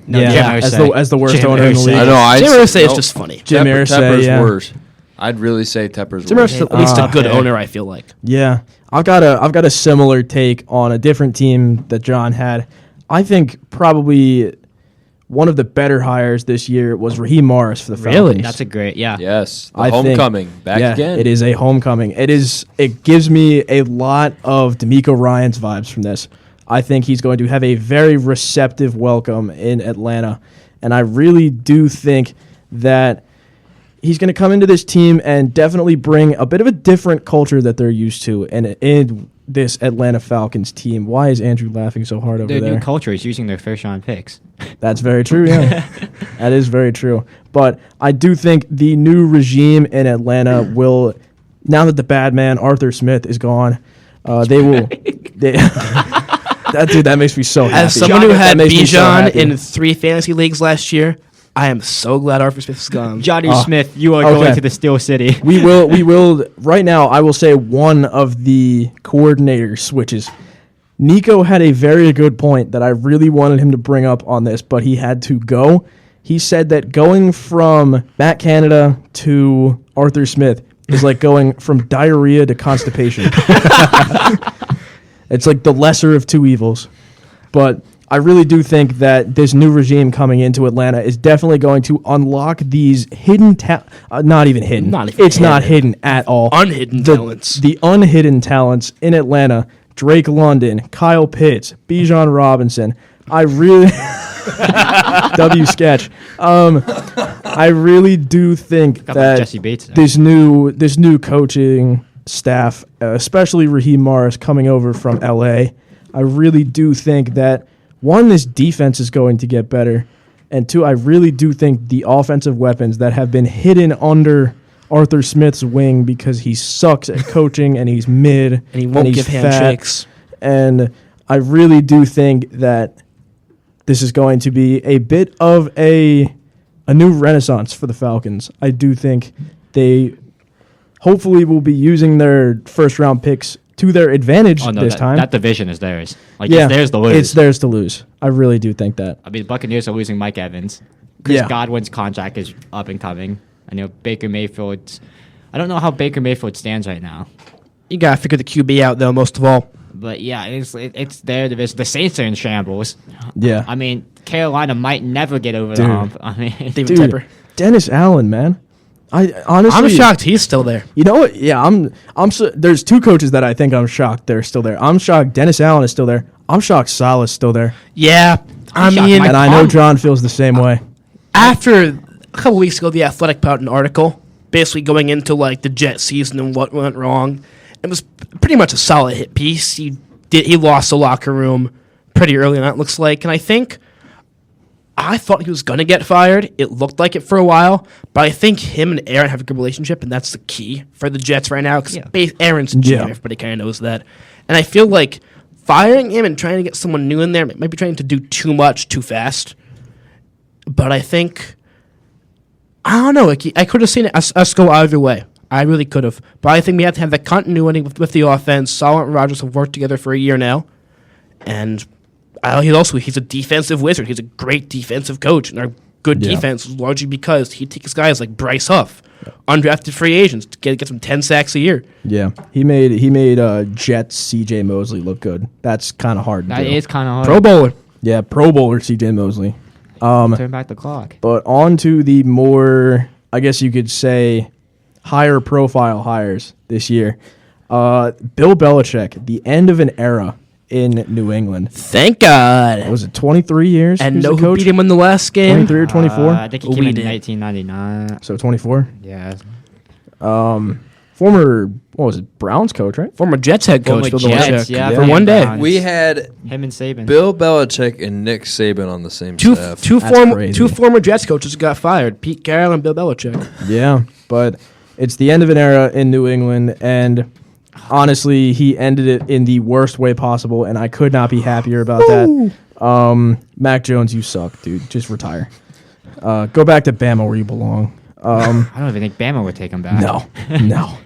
Speaker 6: No,
Speaker 1: yeah,
Speaker 6: Jim
Speaker 1: as
Speaker 6: Irsay.
Speaker 1: the worst
Speaker 6: Jim
Speaker 1: owner in the
Speaker 6: Irsay.
Speaker 1: league.
Speaker 4: I know.
Speaker 3: Jim Irsay is just funny.
Speaker 1: Jim Irsay,
Speaker 4: Tepper's
Speaker 1: yeah.
Speaker 4: worse. I'd really say Tepper's
Speaker 1: Jim
Speaker 4: worse.
Speaker 1: Irsay-
Speaker 3: At least a good
Speaker 1: okay.
Speaker 3: owner, I feel like.
Speaker 1: Yeah, I've got a similar take on a different team that John had. I think probably one of the better hires this year was Raheem Morris for the Falcons.
Speaker 6: That's a great, yeah.
Speaker 4: Yes, the
Speaker 1: I think-
Speaker 4: homecoming back
Speaker 1: yeah,
Speaker 4: again.
Speaker 1: It is a homecoming. It gives me a lot of D'Amico Ryans vibes from this. I think he's going to have a very receptive welcome in Atlanta, and I really do think that he's going to come into this team and definitely bring a bit of a different culture that they're used to in this Atlanta Falcons team. Why is Andrew laughing so hard over
Speaker 6: Their
Speaker 1: there?
Speaker 6: new culture is using their first round picks.
Speaker 1: That's very true, yeah. That is very true. But I do think the new regime in Atlanta will, now that the bad man, Arthur Smith, is gone, they will... that makes me so happy.
Speaker 3: As someone who
Speaker 1: That
Speaker 3: had
Speaker 1: makes me so
Speaker 3: Bijan
Speaker 1: happy.
Speaker 3: in 3 fantasy leagues last year, I am so glad Arthur Smith is gone.
Speaker 6: Johnny
Speaker 1: Oh,
Speaker 6: Smith, you are
Speaker 1: okay.
Speaker 6: going to the Steel City.
Speaker 1: We will, right now, I will say one of the coordinator switches. Nico had a very good point that I really wanted him to bring up on this, but he had to go, he said that going from Matt Canada to Arthur Smith is like going from diarrhea to constipation. It's like the lesser of two evils. But I really do think that this new regime coming into Atlanta is definitely going to unlock these hidden not even hidden. It's not hidden at all.
Speaker 3: Unhidden talents.
Speaker 1: The unhidden talents in Atlanta. Drake London, Kyle Pitts, Bijan Robinson. I really W sketch. I really do think
Speaker 6: Got
Speaker 1: that
Speaker 6: Jesse Bates there.
Speaker 1: this new coaching staff, especially Raheem Morris coming over from LA, I really do think that one, this defense is going to get better, and two, I really do think the offensive weapons that have been hidden under Arthur Smith's wing because he sucks at coaching and he's mid
Speaker 3: And he won't
Speaker 1: he's
Speaker 3: give
Speaker 1: fat,
Speaker 3: handshakes.
Speaker 1: and I really do think that this is going to be a bit of a new renaissance for the Falcons. I do think they hopefully will be using their first round picks to their advantage this time.
Speaker 6: That division is theirs. Like,
Speaker 1: Yeah,
Speaker 6: it's theirs to lose.
Speaker 1: It's theirs to lose. I really do think that.
Speaker 6: I mean, the Buccaneers are losing Mike Evans. Chris
Speaker 1: Yeah.
Speaker 6: Godwin's contract is up and coming. I know Baker Mayfield's. I don't know how Baker Mayfield stands right now.
Speaker 3: You got to figure the QB out, though, most of all.
Speaker 6: But yeah, it's their division. The Saints are in shambles.
Speaker 1: Yeah.
Speaker 6: I mean, Carolina might never get over the
Speaker 1: Dude.
Speaker 6: hump. I mean,
Speaker 3: David
Speaker 1: Dude,
Speaker 3: Tepper.
Speaker 1: Dennis Allen, man. I honestly,
Speaker 3: I'm shocked he's still there.
Speaker 1: You know what? Yeah, I'm. There's two coaches that I think I'm shocked they're still there. I'm shocked Dennis Allen is still there. I'm shocked Saleh's still there,
Speaker 3: Yeah. I
Speaker 6: I'm shocked
Speaker 3: mean,
Speaker 6: Mike
Speaker 1: and I know
Speaker 6: Tomlin-
Speaker 1: John feels the same way.
Speaker 3: after a couple weeks ago, The Athletic put out an article basically going into like the Jet season and what went wrong. It was pretty much a solid hit piece. He lost the locker room pretty early on, it looks like, and I thought he was going to get fired. It looked like it for a while, but I think him and Aaron have a good relationship, and that's the key for the Jets right now because Aaron's GM.
Speaker 1: Yeah.
Speaker 3: Everybody kind of knows that. And I feel like firing him and trying to get someone new in there might be trying to do too much too fast. But I think, I don't know, like I could have seen us go either way. I really could have. But I think we have to have that continuity with the offense. Solomon and Rodgers have worked together for a year now. And he's a defensive wizard. He's a great defensive coach. And our good defense is largely because he takes guys like Bryce Huff, undrafted free agents, to get some 10 sacks a year.
Speaker 1: Yeah, he made Jets C.J. Mosley look good. That's kind of hard to
Speaker 6: that
Speaker 1: do.
Speaker 6: is kind of hard.
Speaker 3: Pro Bowler.
Speaker 1: Yeah, Pro Bowler C.J. Mosley.
Speaker 6: Turn back the clock.
Speaker 1: But on to the more, I guess you could say, higher profile hires this year. Bill Belichick, the end of an era in New England.
Speaker 3: Thank God.
Speaker 1: Was it 23 years?
Speaker 3: And
Speaker 1: he was
Speaker 3: know
Speaker 1: the
Speaker 3: who
Speaker 1: coach?
Speaker 3: beat him in the last game?
Speaker 1: 23 or 24?
Speaker 6: I think he came
Speaker 3: We
Speaker 6: in
Speaker 3: did.
Speaker 6: 1999.
Speaker 1: So 24.
Speaker 6: Yeah.
Speaker 1: Former, what was it, Browns coach, right?
Speaker 3: Former Jets head coach, Bill
Speaker 6: Former Jets,
Speaker 3: Belichick.
Speaker 6: yeah,
Speaker 3: For
Speaker 6: Browns.
Speaker 3: one day.
Speaker 6: Browns.
Speaker 4: We had
Speaker 6: Him and Saban.
Speaker 4: Bill Belichick and Nick Saban on the same
Speaker 3: Two
Speaker 4: staff.
Speaker 1: That's
Speaker 3: former Jets coaches got fired. Pete Carroll and Bill Belichick.
Speaker 1: Yeah, but it's the end of an era in New England, and honestly, he ended it in the worst way possible, and I could not be happier about that. Mac Jones, you suck, dude. Just retire. Go back to Bama where you belong.
Speaker 6: I don't even think Bama would take him back.
Speaker 1: No.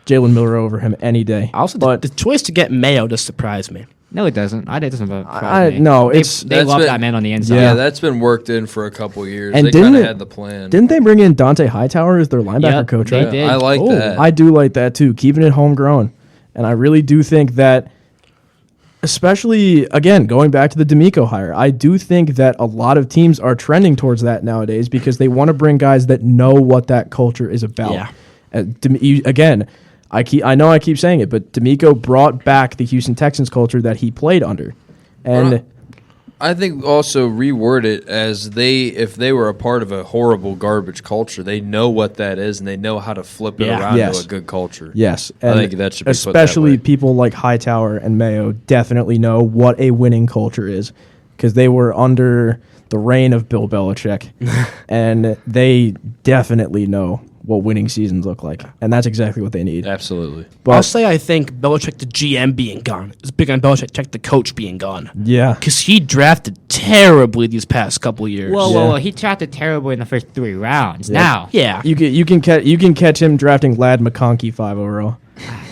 Speaker 1: Jalen Miller over him any day.
Speaker 3: Also,
Speaker 1: but
Speaker 3: the choice to get Mayo does surprise me.
Speaker 6: No, it doesn't. It doesn't surprise me.
Speaker 1: no,
Speaker 6: They
Speaker 1: it's
Speaker 4: That's
Speaker 6: love
Speaker 4: been-
Speaker 6: that man on the inside.
Speaker 4: Yeah, that's been worked in for a couple years.
Speaker 1: And
Speaker 4: They kind
Speaker 1: didn't
Speaker 4: of
Speaker 1: it-
Speaker 4: had the plan.
Speaker 1: didn't they bring in Dante Hightower as their linebacker
Speaker 6: Yep,
Speaker 1: coach,
Speaker 6: they
Speaker 1: right?
Speaker 6: did.
Speaker 4: I like
Speaker 1: Oh,
Speaker 4: that.
Speaker 1: I do like that too, keeping it homegrown. And I really do think that, especially, again, going back to the D'Amico hire, I do think that a lot of teams are trending towards that nowadays because they want to bring guys that know what that culture is about.
Speaker 3: Yeah.
Speaker 1: Again, I know I keep saying it, but D'Amico brought back the Houston Texans culture that he played under. And
Speaker 4: I think also reword it as if they were a part of a horrible garbage culture, they know what that is and they know how to flip it
Speaker 3: Yeah.
Speaker 4: around
Speaker 1: Yes.
Speaker 4: to a good culture.
Speaker 1: yes,
Speaker 4: I
Speaker 1: and
Speaker 4: think that should be put that
Speaker 1: especially
Speaker 4: way.
Speaker 1: people like Hightower and Mayo definitely know what a winning culture is because they were under the reign of Bill Belichick, and they definitely know what winning seasons look like, and that's exactly what they need.
Speaker 4: Absolutely.
Speaker 1: But
Speaker 3: I'll say I think Belichick, the GM being gone, is big on Belichick, the coach being gone.
Speaker 1: yeah,
Speaker 3: Because he drafted terribly these past couple years.
Speaker 6: Whoa. He drafted terribly in the first 3 rounds.
Speaker 1: Yeah.
Speaker 6: Now.
Speaker 3: Yeah.
Speaker 1: you can catch him drafting Lad McConkey 5 overall.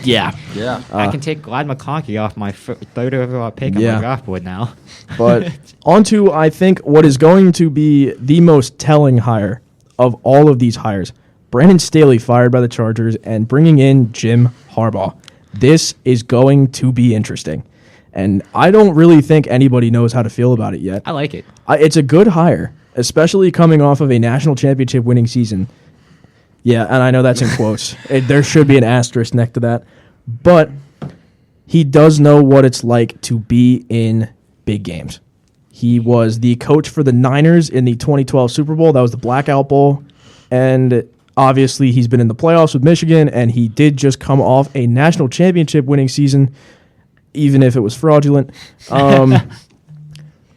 Speaker 3: Yeah.
Speaker 4: Yeah.
Speaker 6: I can take Glad McConkey off my third overall pick on
Speaker 1: Yeah.
Speaker 6: my draft board now.
Speaker 1: But onto, I think, what is going to be the most telling hire of all of these hires. Brandon Staley fired by the Chargers and bringing in Jim Harbaugh. This is going to be interesting. And I don't really think anybody knows how to feel about it yet.
Speaker 6: I like it.
Speaker 1: It's a good hire, especially coming off of a national championship winning season. Yeah, and I know that's in quotes. There should be an asterisk next to that. But he does know what it's like to be in big games. He was the coach for the Niners in the 2012 Super Bowl. That was the Blackout Bowl. And obviously he's been in the playoffs with Michigan, and he did just come off a national championship winning season, even if it was fraudulent.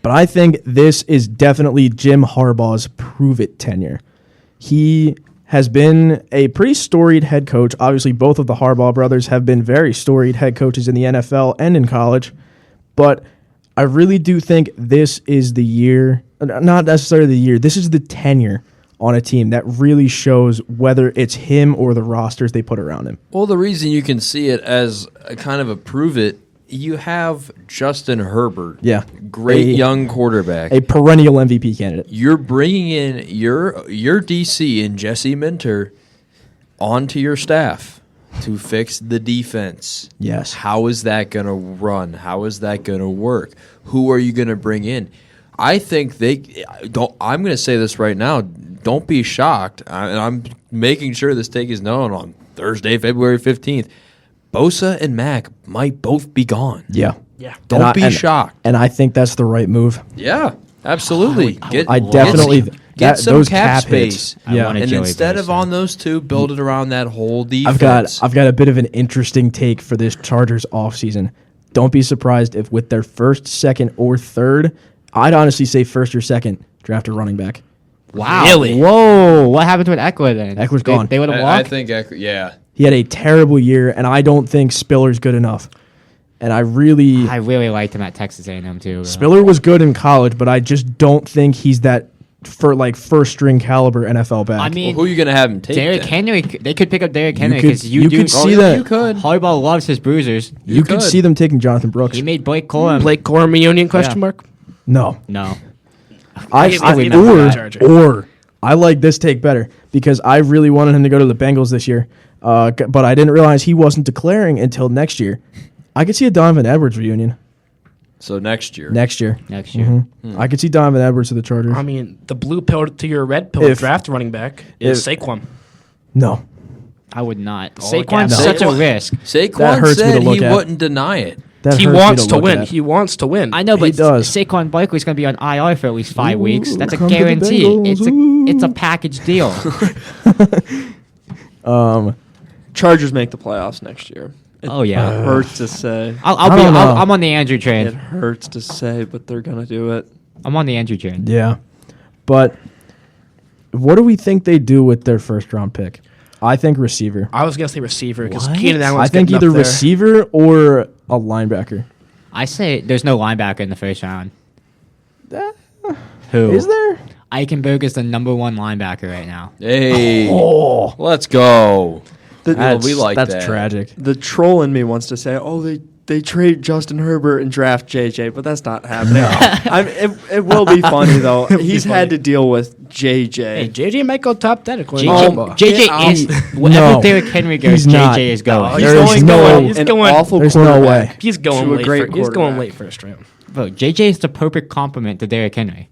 Speaker 1: But I think this is definitely Jim Harbaugh's prove-it tenure. He has been a pretty storied head coach. Obviously, both of the Harbaugh brothers have been very storied head coaches in the NFL and in college. But I really do think this is the year, not necessarily the year, this is the tenure on a team that really shows whether it's him or the rosters they put around him.
Speaker 4: Well, the reason you can see it as a kind of a prove it, you have Justin Herbert.
Speaker 1: Yeah.
Speaker 4: Great young quarterback.
Speaker 1: A perennial MVP candidate.
Speaker 4: You're bringing in your DC and Jesse Minter onto your staff to fix the defense.
Speaker 1: Yes.
Speaker 4: How is that going to run? How is that going to work? Who are you going to bring in? I think I'm going to say this right now. Don't be shocked. I'm making sure this take is known on Thursday, February 15th. Bosa and Mack might both be gone.
Speaker 1: Yeah.
Speaker 3: Yeah.
Speaker 4: Don't be shocked.
Speaker 1: And I think that's the right move.
Speaker 4: Yeah, absolutely.
Speaker 1: I definitely
Speaker 4: get some
Speaker 1: those
Speaker 4: cap
Speaker 1: hits.
Speaker 4: space.
Speaker 1: Yeah.
Speaker 6: wanted
Speaker 4: And
Speaker 6: Joey
Speaker 4: instead of
Speaker 6: Bosa.
Speaker 4: on those two, build it around that whole defense.
Speaker 1: I've got a bit of an interesting take for this Chargers offseason. Don't be surprised if with their first, second, or third, I'd honestly say first or second, draft a running back.
Speaker 6: Wow.
Speaker 3: Really?
Speaker 6: Whoa. What happened with Eckler then?
Speaker 1: Eckler's gone.
Speaker 6: They would have
Speaker 4: I
Speaker 6: walked?
Speaker 4: think, yeah.
Speaker 1: He had a terrible year, and I don't think Spiller's good enough. And I really
Speaker 6: liked him at Texas A&M too.
Speaker 1: Spiller was good in college, but I just don't think he's that first string caliber NFL back.
Speaker 6: I mean,
Speaker 4: Who are you going to have him take?
Speaker 6: Derrick
Speaker 4: then?
Speaker 6: Henry, they could pick up Derrick Henry
Speaker 1: could-
Speaker 6: because
Speaker 1: you could see that.
Speaker 4: You could.
Speaker 6: Harbaugh loves his bruisers.
Speaker 1: you could see them taking Jonathan Brooks.
Speaker 6: He made Blake Corum.
Speaker 3: Blake Corum reunion question mark?
Speaker 1: No.
Speaker 6: No.
Speaker 1: Or I like this take better because I really wanted him to go to the Bengals this year, but I didn't realize he wasn't declaring until next year. I could see a Donovan Edwards reunion
Speaker 4: So next year.
Speaker 1: next year.
Speaker 6: Next year.
Speaker 1: I could see Donovan Edwards to the Chargers.
Speaker 3: I mean, the blue pill to your red pill
Speaker 1: If-
Speaker 3: draft running back is Saquon.
Speaker 1: No.
Speaker 6: I would not.
Speaker 3: Oh,
Speaker 6: Saquon's
Speaker 3: yeah,
Speaker 6: such a
Speaker 4: Saquon-
Speaker 6: risk.
Speaker 1: That
Speaker 4: Saquon
Speaker 1: hurts me to
Speaker 4: said
Speaker 1: look
Speaker 4: he
Speaker 1: at.
Speaker 4: wouldn't deny it.
Speaker 1: That
Speaker 3: He
Speaker 1: hurts me
Speaker 3: wants to
Speaker 1: look
Speaker 3: win.
Speaker 1: at.
Speaker 3: He wants to win.
Speaker 6: I know, but
Speaker 1: does.
Speaker 6: Saquon Barkley's going to be on IR for at least 5 weeks. That's a
Speaker 1: come to the
Speaker 6: guarantee.
Speaker 1: Bengals.
Speaker 6: It's a package deal.
Speaker 5: Chargers make the playoffs next year. It
Speaker 6: Oh, yeah.
Speaker 5: hurts to say.
Speaker 6: I'm on the Andrew
Speaker 5: It
Speaker 6: train.
Speaker 5: hurts to say, but they're gonna do it.
Speaker 6: I'm on the Andrew train.
Speaker 1: Yeah. But what do we think they do with their first round pick? I think receiver.
Speaker 3: I was gonna say receiver because
Speaker 1: What?
Speaker 3: Keenan Allen's
Speaker 1: I think
Speaker 3: getting
Speaker 1: either
Speaker 3: up there.
Speaker 1: receiver or a linebacker.
Speaker 6: I say there's no linebacker in the first round. Who?
Speaker 1: Is there?
Speaker 6: Eichenberg is the number 1 linebacker right now.
Speaker 4: Hey,
Speaker 1: Oh,
Speaker 4: let's go.
Speaker 1: that's,
Speaker 4: we like
Speaker 1: that's
Speaker 4: that.
Speaker 1: tragic.
Speaker 5: The troll in me wants to say, "Oh, they trade Justin Herbert and draft JJ," but that's not happening. It will be funny though. He's had to deal with JJ.
Speaker 3: Hey, JJ might go top 10 according to
Speaker 6: JJ,
Speaker 3: Harbaugh.
Speaker 6: JJ is wherever
Speaker 1: No.
Speaker 6: Derrick Henry goes,
Speaker 1: He's
Speaker 6: JJ
Speaker 1: not.
Speaker 6: is going.
Speaker 3: He's
Speaker 1: There is
Speaker 3: going-
Speaker 1: no-
Speaker 3: he's
Speaker 5: an
Speaker 3: going-
Speaker 5: awful
Speaker 1: There's no
Speaker 5: quarterback.
Speaker 1: way.
Speaker 3: He's going
Speaker 5: to a
Speaker 3: late.
Speaker 5: great
Speaker 3: He's going
Speaker 5: quarterback.
Speaker 3: late first round.
Speaker 6: Bro, JJ is the perfect complement to Derrick Henry.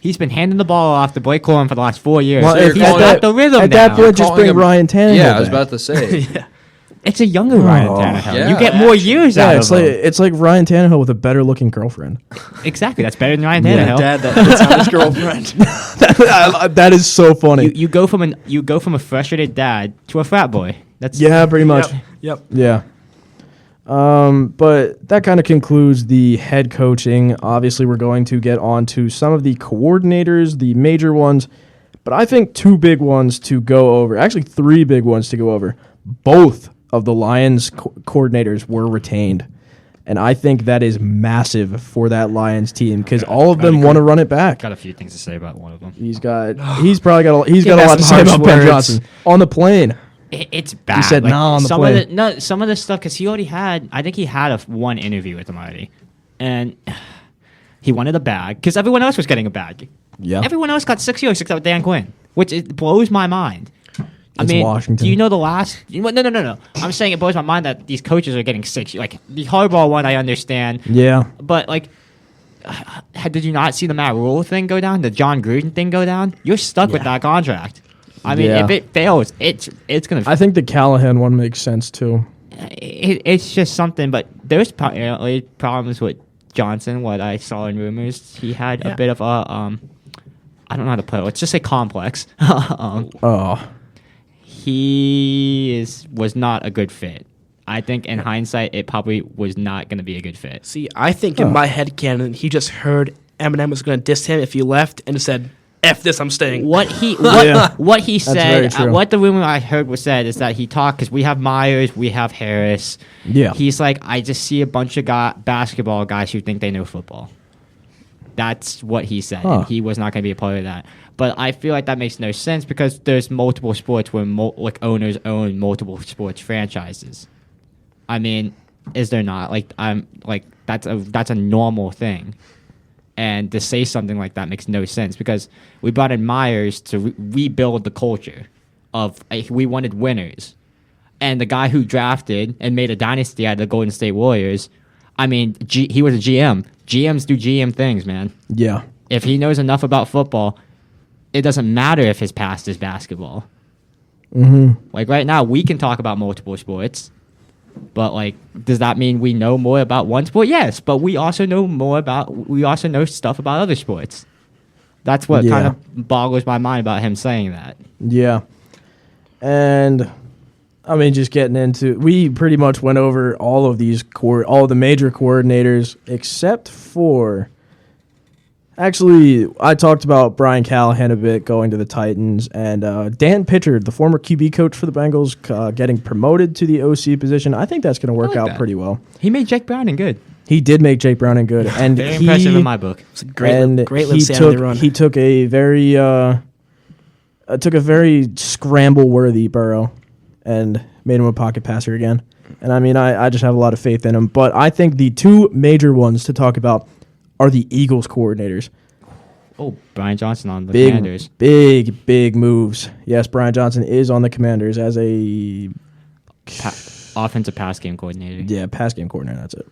Speaker 6: He's been handing the ball off to Blake Corum for the last 4 years.
Speaker 1: Well,
Speaker 4: you're
Speaker 6: He's
Speaker 4: calling
Speaker 6: got
Speaker 4: it-
Speaker 6: the rhythm
Speaker 1: At
Speaker 6: now.
Speaker 1: that point, just
Speaker 4: Calling
Speaker 1: bring
Speaker 4: him-
Speaker 1: Ryan Tannehill.
Speaker 4: Yeah, I was
Speaker 1: back.
Speaker 4: about to say.
Speaker 6: It's a younger Ryan
Speaker 1: Oh.
Speaker 6: Tannehill.
Speaker 4: Yeah.
Speaker 6: You get more years
Speaker 1: Yeah,
Speaker 6: out
Speaker 1: it's
Speaker 6: of
Speaker 1: like
Speaker 6: him.
Speaker 1: it's like Ryan Tannehill with a better looking girlfriend.
Speaker 6: Exactly. That's better than Ryan
Speaker 5: And a
Speaker 6: Tannehill.
Speaker 5: dad that hits on his girlfriend.
Speaker 1: That is so funny.
Speaker 6: You go from a frustrated dad to a frat boy. That's
Speaker 1: Yeah, pretty much.
Speaker 3: Yep.
Speaker 1: Yeah. But that kind of concludes the head coaching. Obviously, we're going to get on to some of the coordinators, the major ones. But I think 2 big ones to go over. Actually, 3 big ones to go over. Both of the Lions coordinators were retained. And I think that is massive for that Lions team because all of them want to run it back.
Speaker 6: got a few things to say about one of them.
Speaker 1: He's probably got a lot to
Speaker 3: Give
Speaker 1: say
Speaker 3: us
Speaker 1: about
Speaker 3: some
Speaker 1: Ben
Speaker 3: harsh words.
Speaker 1: Johnson on the plane.
Speaker 6: It's bad.
Speaker 1: said nah on the play.
Speaker 6: Some of the stuff because he already had. I think he had one interview with him already, and he wanted a bag because everyone else was getting a bag.
Speaker 1: Yeah.
Speaker 6: Everyone else got 6 years except Dan Quinn, which it blows my mind. I
Speaker 1: It's
Speaker 6: mean,
Speaker 1: Washington.
Speaker 6: do you know the last? No. I'm saying it blows my mind that these coaches are getting 6. Like the Harbaugh one, I understand.
Speaker 1: Yeah.
Speaker 6: But like, did you not see the Matt Rule thing go down? The John Gruden thing go down? You're stuck with that contract. I mean,
Speaker 1: Yeah.
Speaker 6: if it fails, it's gonna.
Speaker 1: I think the Callahan one makes sense too.
Speaker 6: It's just something. But there's problems with Johnson. What I saw in rumors, he had a bit of a I don't know how to put it. Let's just say complex.
Speaker 1: Oh.
Speaker 6: He was not a good fit. I think in hindsight, it probably was not going to be a good fit.
Speaker 3: See, I think in my head canon, he just heard Eminem was going to diss him if he left and said, F this, I'm staying.
Speaker 6: What he
Speaker 1: very
Speaker 6: said,
Speaker 1: true.
Speaker 6: what the rumor I heard was said is that he talked because we have Myers, we have Harris.
Speaker 1: Yeah.
Speaker 6: He's like, I just see a bunch of basketball guys who think they know football. That's what he said.
Speaker 1: Huh.
Speaker 6: And he was not going to be a part of that. But I feel like that makes no sense because there's multiple sports where like owners own multiple sports franchises. I mean, is there not? Like I'm like that's a normal thing. And to say something like that makes no sense because we brought in Myers to rebuild the culture of we wanted winners. And the guy who drafted and made a dynasty out of the Golden State Warriors, I mean, he was a GM. GMs do GM things, man.
Speaker 1: Yeah.
Speaker 6: If he knows enough about football, it doesn't matter if his past is basketball.
Speaker 1: Mm-hmm.
Speaker 6: Like right now, we can talk about multiple sports. But like, does that mean we know more about one sport? Yes, but we also know stuff about other sports. That's what kind of boggles my mind about him saying that.
Speaker 1: Yeah. And I mean, just getting into, we pretty much went over all of these all the major coordinators except for, actually, I talked about Brian Callahan a bit going to the Titans, and Dan Pitchard, the former QB coach for the Bengals, getting promoted to the OC position. I think that's going to work out pretty well.
Speaker 6: He made Jake Browning good.
Speaker 1: He did make Jake Browning good, and
Speaker 6: Very impressive in my book.
Speaker 3: It's a great insanity run.
Speaker 1: He took a very scramble-worthy Burrow and made him a pocket passer again. And I mean, I just have a lot of faith in him. But I think the two major ones to talk about are the Eagles coordinators.
Speaker 6: Oh, Brian Johnson on the Commanders.
Speaker 1: Big moves. Yes, Brian Johnson is on the Commanders as a
Speaker 6: Offensive pass game coordinator.
Speaker 1: Yeah, pass game coordinator, that's it.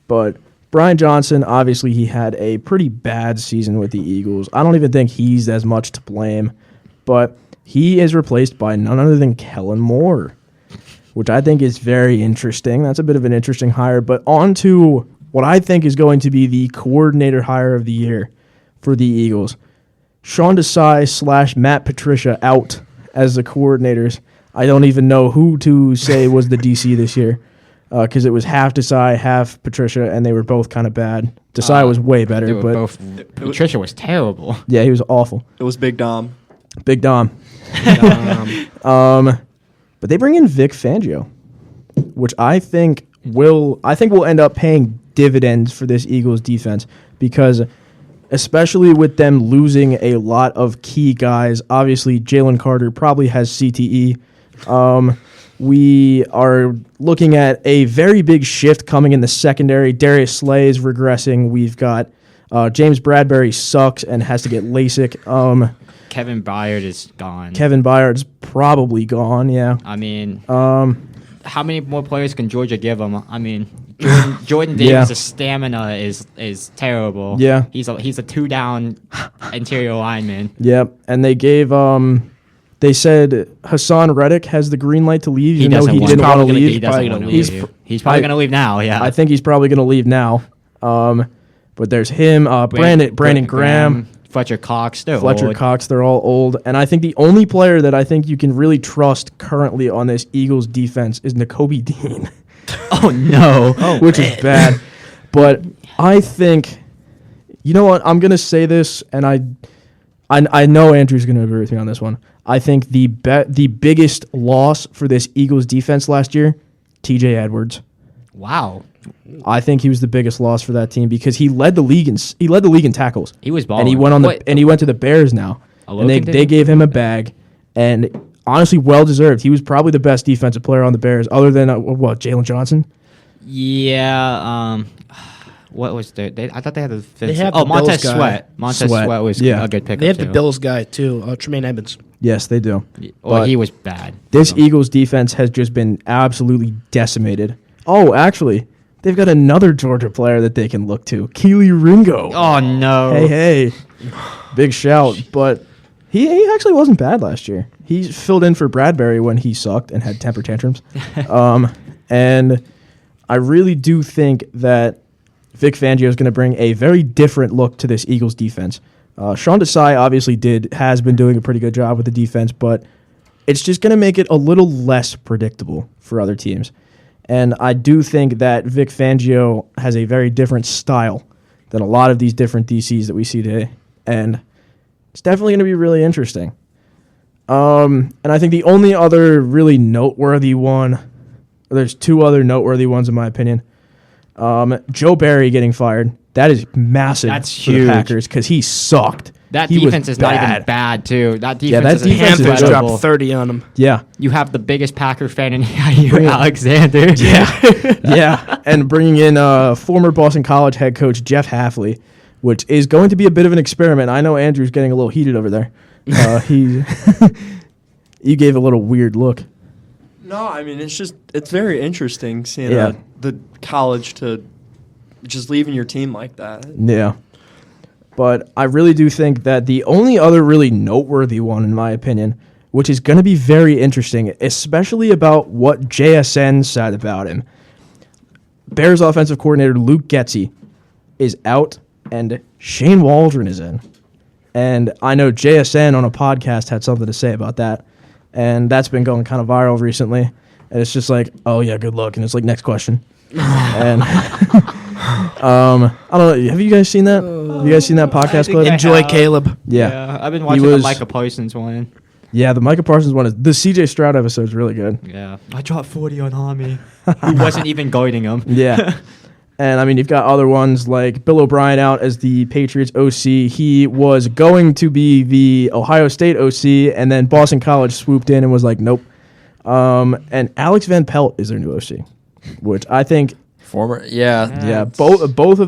Speaker 1: But Brian Johnson, obviously he had a pretty bad season with the Eagles. I don't even think he's as much to blame. But he is replaced by none other than Kellen Moore, which I think is very interesting. That's a bit of an interesting hire. But on to what I think is going to be the coordinator hire of the year for the Eagles. Sean Desai / Matt Patricia out as the coordinators. I don't even know who to say was the DC this year because it was half Desai, half Patricia, and they were both kind of bad. Desai was way better, but
Speaker 6: Patricia was terrible.
Speaker 1: Yeah, he was awful.
Speaker 5: It was Big Dom.
Speaker 1: Big Dom. But they bring in Vic Fangio, which I think will end up paying dividends for this Eagles defense because especially with them losing a lot of key guys, obviously Jalen Carter probably has CTE. We are looking at a very big shift coming in the secondary. Darius Slay is regressing. We've got James Bradbury sucks and has to get LASIK.
Speaker 6: Kevin Byard is gone.
Speaker 1: Kevin Byard's probably gone, yeah.
Speaker 6: I mean, how many more players can Georgia give him? I mean, Jordan Davis' stamina is terrible.
Speaker 1: Yeah.
Speaker 6: He's a 2-down interior lineman.
Speaker 1: Yep, and they gave they said Hassan Reddick has the green light to leave, even though he didn't want to leave.
Speaker 6: He doesn't want to leave. He's probably going to leave now. Yeah,
Speaker 1: I think he's probably going to leave now. But there's him, Brandon Graham,
Speaker 6: Fletcher Cox. They're
Speaker 1: all old. And I think the only player that I think you can really trust currently on this Eagles defense is Nakobe Dean.
Speaker 6: Oh, no.
Speaker 1: Which is bad. But I think, you know what, I'm going to say this, and I know Andrew's going to agree with me on this one. I think the biggest loss for this Eagles defense last year, TJ Edwards.
Speaker 6: Wow.
Speaker 1: I think he was the biggest loss for that team because he led the league in tackles.
Speaker 6: He was balling.
Speaker 1: And he went he went to the Bears now. And they gave him a bag, and honestly well deserved. He was probably the best defensive player on the Bears, other than Jalen Johnson.
Speaker 6: Yeah. What was I thought they had the fifth.
Speaker 3: They have
Speaker 6: oh,
Speaker 3: the Bills
Speaker 6: Montez
Speaker 3: guy.
Speaker 6: Sweat. Montez
Speaker 1: Sweat,
Speaker 6: Sweat was
Speaker 1: yeah.
Speaker 6: a good pickup.
Speaker 3: They have the
Speaker 6: too.
Speaker 3: Bills guy too, Tremaine Edmonds.
Speaker 1: Yes, they do.
Speaker 6: Well,
Speaker 1: But
Speaker 6: he was bad.
Speaker 1: This
Speaker 6: So.
Speaker 1: Eagles defense has just been absolutely decimated. Oh, actually, they've got another Georgia player that they can look to, Keely Ringo.
Speaker 6: Oh no.
Speaker 1: Hey, big shout! But he actually wasn't bad last year. He filled in for Bradbury when he sucked and had temper tantrums. And I really do think that Vic Fangio is going to bring a very different look to this Eagles defense. Sean Desai obviously has been doing a pretty good job with the defense, but it's just going to make it a little less predictable for other teams. And I do think that Vic Fangio has a very different style than a lot of these different DCs that we see today. And it's definitely going to be really interesting. And I think the only other really noteworthy one, there's two other noteworthy ones in my opinion. Joe Barry getting fired. That is massive
Speaker 6: That's
Speaker 1: for
Speaker 6: huge.
Speaker 1: the Packers because he sucked.
Speaker 6: That
Speaker 1: He was
Speaker 6: defense is not even bad too. That defense
Speaker 1: that
Speaker 6: is
Speaker 1: defense is
Speaker 3: Panthers
Speaker 1: good.
Speaker 3: dropped 30 on him.
Speaker 1: Yeah.
Speaker 6: You have the biggest Packer fan in you, Alexander.
Speaker 1: Yeah, and bringing in former Boston College head coach Jeff Hafley, which is going to be a bit of an experiment. I know Andrew's getting a little heated over there. You gave a little weird look.
Speaker 5: No, I mean it's very interesting seeing
Speaker 1: Yeah.
Speaker 5: the college to just leaving your team like that.
Speaker 1: Yeah. But I really do think that the only other really noteworthy one, in my opinion, which is going to be very interesting, especially about what JSN said about him. Bears offensive coordinator Luke Getsy is out, and Shane Waldron is in. And I know JSN on a podcast had something to say about that, and that's been going kind of viral recently. And it's just like, oh, yeah, good luck. And it's like, next question. And I don't know. Have you guys seen that? Have you guys seen that podcast clip?
Speaker 3: Enjoy Caleb.
Speaker 1: Yeah.
Speaker 6: I've been watching the Micah Parsons one.
Speaker 1: Yeah, the Micah Parsons one is the CJ Stroud episode is really good.
Speaker 6: Yeah. I dropped 40 on Hami. Who wasn't even guarding him.
Speaker 1: Yeah. And I mean, you've got other ones like Bill O'Brien out as the Patriots OC. He was going to be the Ohio State OC, and then Boston College swooped in and was like, nope. And Alex Van Pelt is their new OC, which I think, both of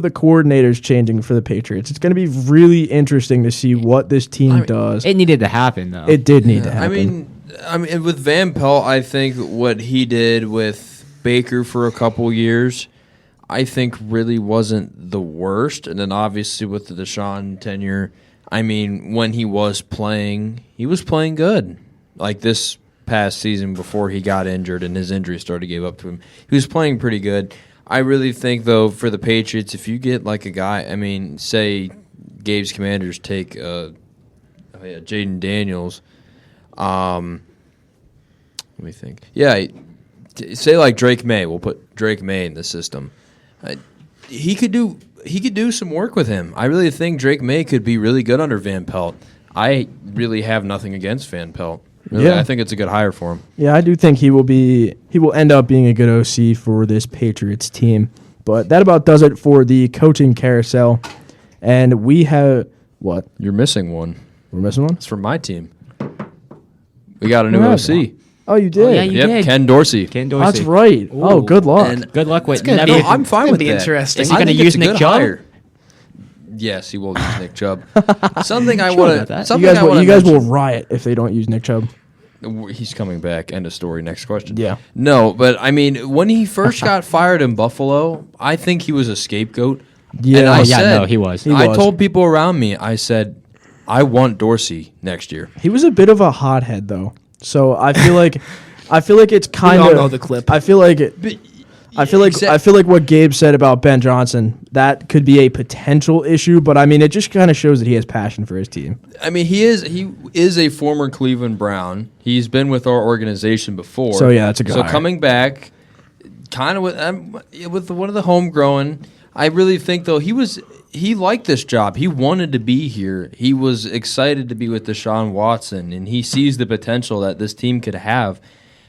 Speaker 1: the coordinators changing for the Patriots. It's going to be really interesting to see what this team does.
Speaker 6: It needed to happen, though.
Speaker 1: It did need to happen.
Speaker 4: I mean, with Van Pelt, I think what he did with Baker for a couple years, I think really wasn't the worst. And then obviously with the Deshaun tenure, I mean, when he was playing good. Like this past season before he got injured and his injury started to give up to him, he was playing pretty good. I really think, though, for the Patriots, if you get like a guy, I mean, say Gabe's Commanders take Jaden Daniels. Let me think. Yeah, say like Drake May. We'll put Drake May in the system. He could do some work with him. I really think Drake May could be really good under Van Pelt. I really have nothing against Van Pelt. Really,
Speaker 1: Yeah.
Speaker 4: I think it's a good hire for him.
Speaker 1: Yeah, I do think he will end up being a good OC for this Patriots team. But that about does it for the coaching carousel. And we have what?
Speaker 4: You're missing one.
Speaker 1: We're missing one?
Speaker 4: It's from my team. We got a new
Speaker 1: Where
Speaker 4: OC.
Speaker 1: Oh, you did?
Speaker 6: Oh, yeah, you did.
Speaker 4: Ken Dorsey.
Speaker 6: Ken Dorsey.
Speaker 1: That's right. Oh, good luck.
Speaker 4: And
Speaker 6: Good luck with
Speaker 3: gonna
Speaker 6: never.
Speaker 3: be-
Speaker 4: I'm fine
Speaker 3: gonna
Speaker 4: with
Speaker 3: be
Speaker 4: that.
Speaker 3: interesting.
Speaker 6: Is he
Speaker 4: I
Speaker 6: going to
Speaker 4: think
Speaker 6: use
Speaker 4: it's a
Speaker 6: Nick
Speaker 4: good
Speaker 6: Chubb?
Speaker 4: hire. Yes, he will use Nick Chubb. Something I
Speaker 6: Sure
Speaker 4: want
Speaker 6: about
Speaker 4: to.
Speaker 6: that.
Speaker 4: Something
Speaker 1: you guys,
Speaker 4: I want to.
Speaker 1: you guys will riot if they don't use Nick Chubb.
Speaker 4: He's coming back. End of story. Next question.
Speaker 1: Yeah.
Speaker 4: No, but I mean, when he first got fired in Buffalo, I think he was a scapegoat.
Speaker 1: Yeah.
Speaker 4: And I
Speaker 1: Oh,
Speaker 6: yeah,
Speaker 4: said,
Speaker 6: no, he was.
Speaker 1: He
Speaker 4: I
Speaker 1: was.
Speaker 4: told people around me, I said, I want Dorsey next year.
Speaker 1: He was a bit of a hothead, though. So I feel like it's kind
Speaker 3: all
Speaker 1: of.
Speaker 3: know the clip.
Speaker 1: I feel like I feel like what Gabe said about Ben Johnson, that could be a potential issue, but I mean, it just kind of shows that he has passion for his team.
Speaker 4: I mean, he is a former Cleveland Brown. He's been with our organization before.
Speaker 1: So, yeah, that's a good
Speaker 4: So
Speaker 1: hire.
Speaker 4: coming back, kind of with one of the homegrown, I really think though he liked this job. He wanted to be here. He was excited to be with Deshaun Watson, and he sees the potential that this team could have.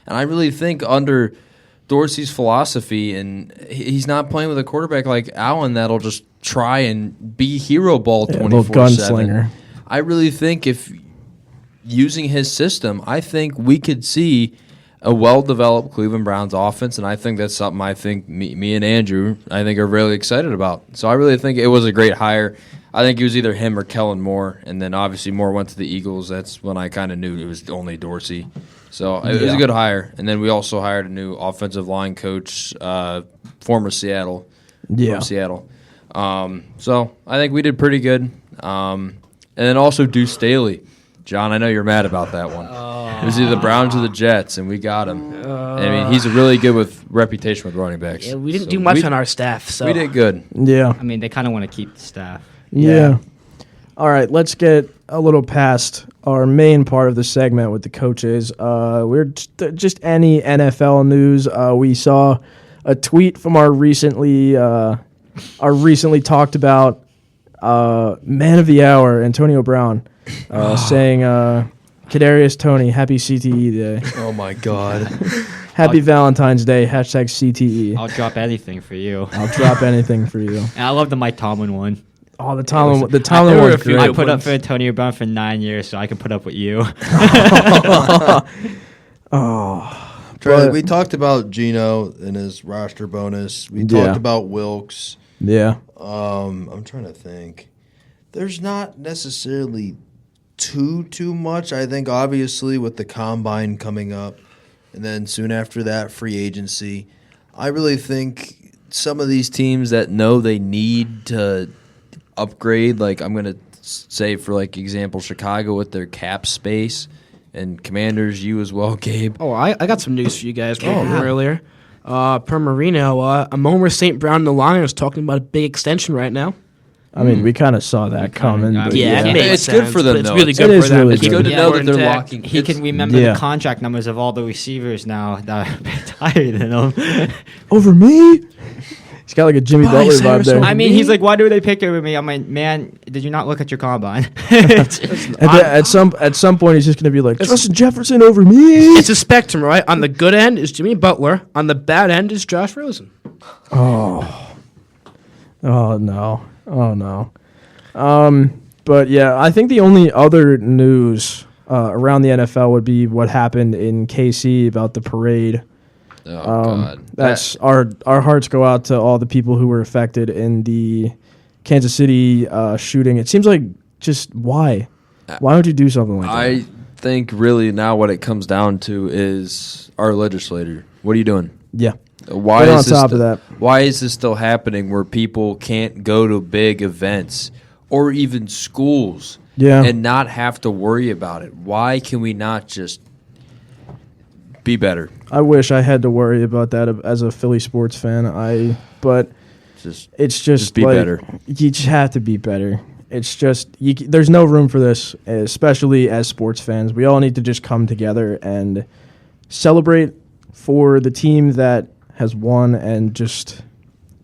Speaker 4: And I really think under Dorsey's philosophy, and he's not playing with a quarterback like Allen that'll just try and be hero ball
Speaker 1: Yeah, a little
Speaker 4: 24/7.
Speaker 1: gunslinger.
Speaker 4: I really think using his system, I think we could see a well-developed Cleveland Browns offense, and I think that's something I think me and Andrew, I think, are really excited about. So I really think it was a great hire. I think it was either him or Kellen Moore, and then obviously Moore went to the Eagles. That's when I kind of knew it was only Dorsey. So it was a good hire. And then we also hired a new offensive line coach, former Seattle.
Speaker 1: Yeah.
Speaker 4: From Seattle. So I think we did pretty good. And then also Deuce Staley. John, I know you're mad about that one. It was either the Browns or the Jets, and we got him. I mean, he's really good with reputation with running backs.
Speaker 3: Yeah, we didn't do much on our staff, so
Speaker 4: We did good.
Speaker 1: Yeah.
Speaker 6: I mean, they kind of want to keep the staff.
Speaker 1: Yeah. All right, let's get a little past our main part of the segment with the coaches. We're just any NFL news. We saw a tweet from our recently talked about man of the hour, Antonio Brown, saying, "Kadarius Toney, happy CTE day,
Speaker 4: Oh, my God.
Speaker 1: happy Valentine's Day, hashtag CTE."
Speaker 6: I'll drop anything for you.
Speaker 1: I'll drop anything for you.
Speaker 6: And I love the Mike Tomlin one.
Speaker 1: Oh, the Tomlin
Speaker 3: there were
Speaker 1: one's
Speaker 3: a few
Speaker 1: great.
Speaker 6: I put up for Antonio Brown for 9 years, so I can put up with you.
Speaker 7: Charlie, we talked about Geno and his roster bonus. We
Speaker 1: Yeah.
Speaker 7: talked about Wilkes.
Speaker 1: Yeah.
Speaker 7: I'm trying to think. There's not necessarily too much. I think obviously with the combine coming up, and then soon after that, free agency. I really think
Speaker 4: Some of these teams that know they need to upgrade, like I'm going to say for like example, Chicago with their cap space, and Commanders, you as well, Gabe.
Speaker 3: Oh, I got some news for you guys from earlier. Per Marino, Amon St. Brown and the Lions talking about a big extension right now.
Speaker 1: I mean, we kind of saw that coming.
Speaker 6: got
Speaker 1: but
Speaker 6: it.
Speaker 3: Yeah,
Speaker 6: Yeah.
Speaker 3: it makes
Speaker 4: It's
Speaker 3: sense,
Speaker 4: good for them,
Speaker 3: but it's
Speaker 4: though.
Speaker 3: really
Speaker 1: It
Speaker 3: good
Speaker 1: is
Speaker 3: for them.
Speaker 1: really
Speaker 4: It's
Speaker 1: good.
Speaker 4: good to
Speaker 3: Yeah,
Speaker 4: know
Speaker 3: we're
Speaker 4: that they're
Speaker 3: intact.
Speaker 4: locking.
Speaker 6: He
Speaker 4: it's-
Speaker 6: can remember
Speaker 1: Yeah.
Speaker 6: the contract numbers of all the receivers now that are higher than him.
Speaker 1: Over me? He's got like a Jimmy Butler vibe
Speaker 3: Harris
Speaker 1: there.
Speaker 3: over
Speaker 6: I mean, he's like, why do they pick over me? I'm like, man, did you not look at your combine?
Speaker 1: At some point, he's just going to be like, Justin Jefferson over me.
Speaker 3: It's a spectrum, right? On the good end is Jimmy Butler. On the bad end is Josh Rosen.
Speaker 1: Oh no. But yeah, I think the only other news around the NFL would be what happened in KC about the parade.
Speaker 4: Oh God,
Speaker 1: That's our hearts go out to all the people who were affected in the Kansas City shooting. It seems like just why would you do something like that?
Speaker 4: I think really now what it comes down to is our legislator. What are you doing?
Speaker 1: Yeah.
Speaker 4: Why
Speaker 1: Get on
Speaker 4: is this
Speaker 1: top of that.
Speaker 4: Why is this still happening where people can't go to big events or even schools
Speaker 1: Yeah.
Speaker 4: and not have to worry about it? Why can we not just be better?
Speaker 1: I wish I had to worry about that as a Philly sports fan. But it's just
Speaker 4: be
Speaker 1: like,
Speaker 4: better.
Speaker 1: You just have to be better. It's just there's no room for this, especially as sports fans. We all need to just come together and celebrate for the team that has won and just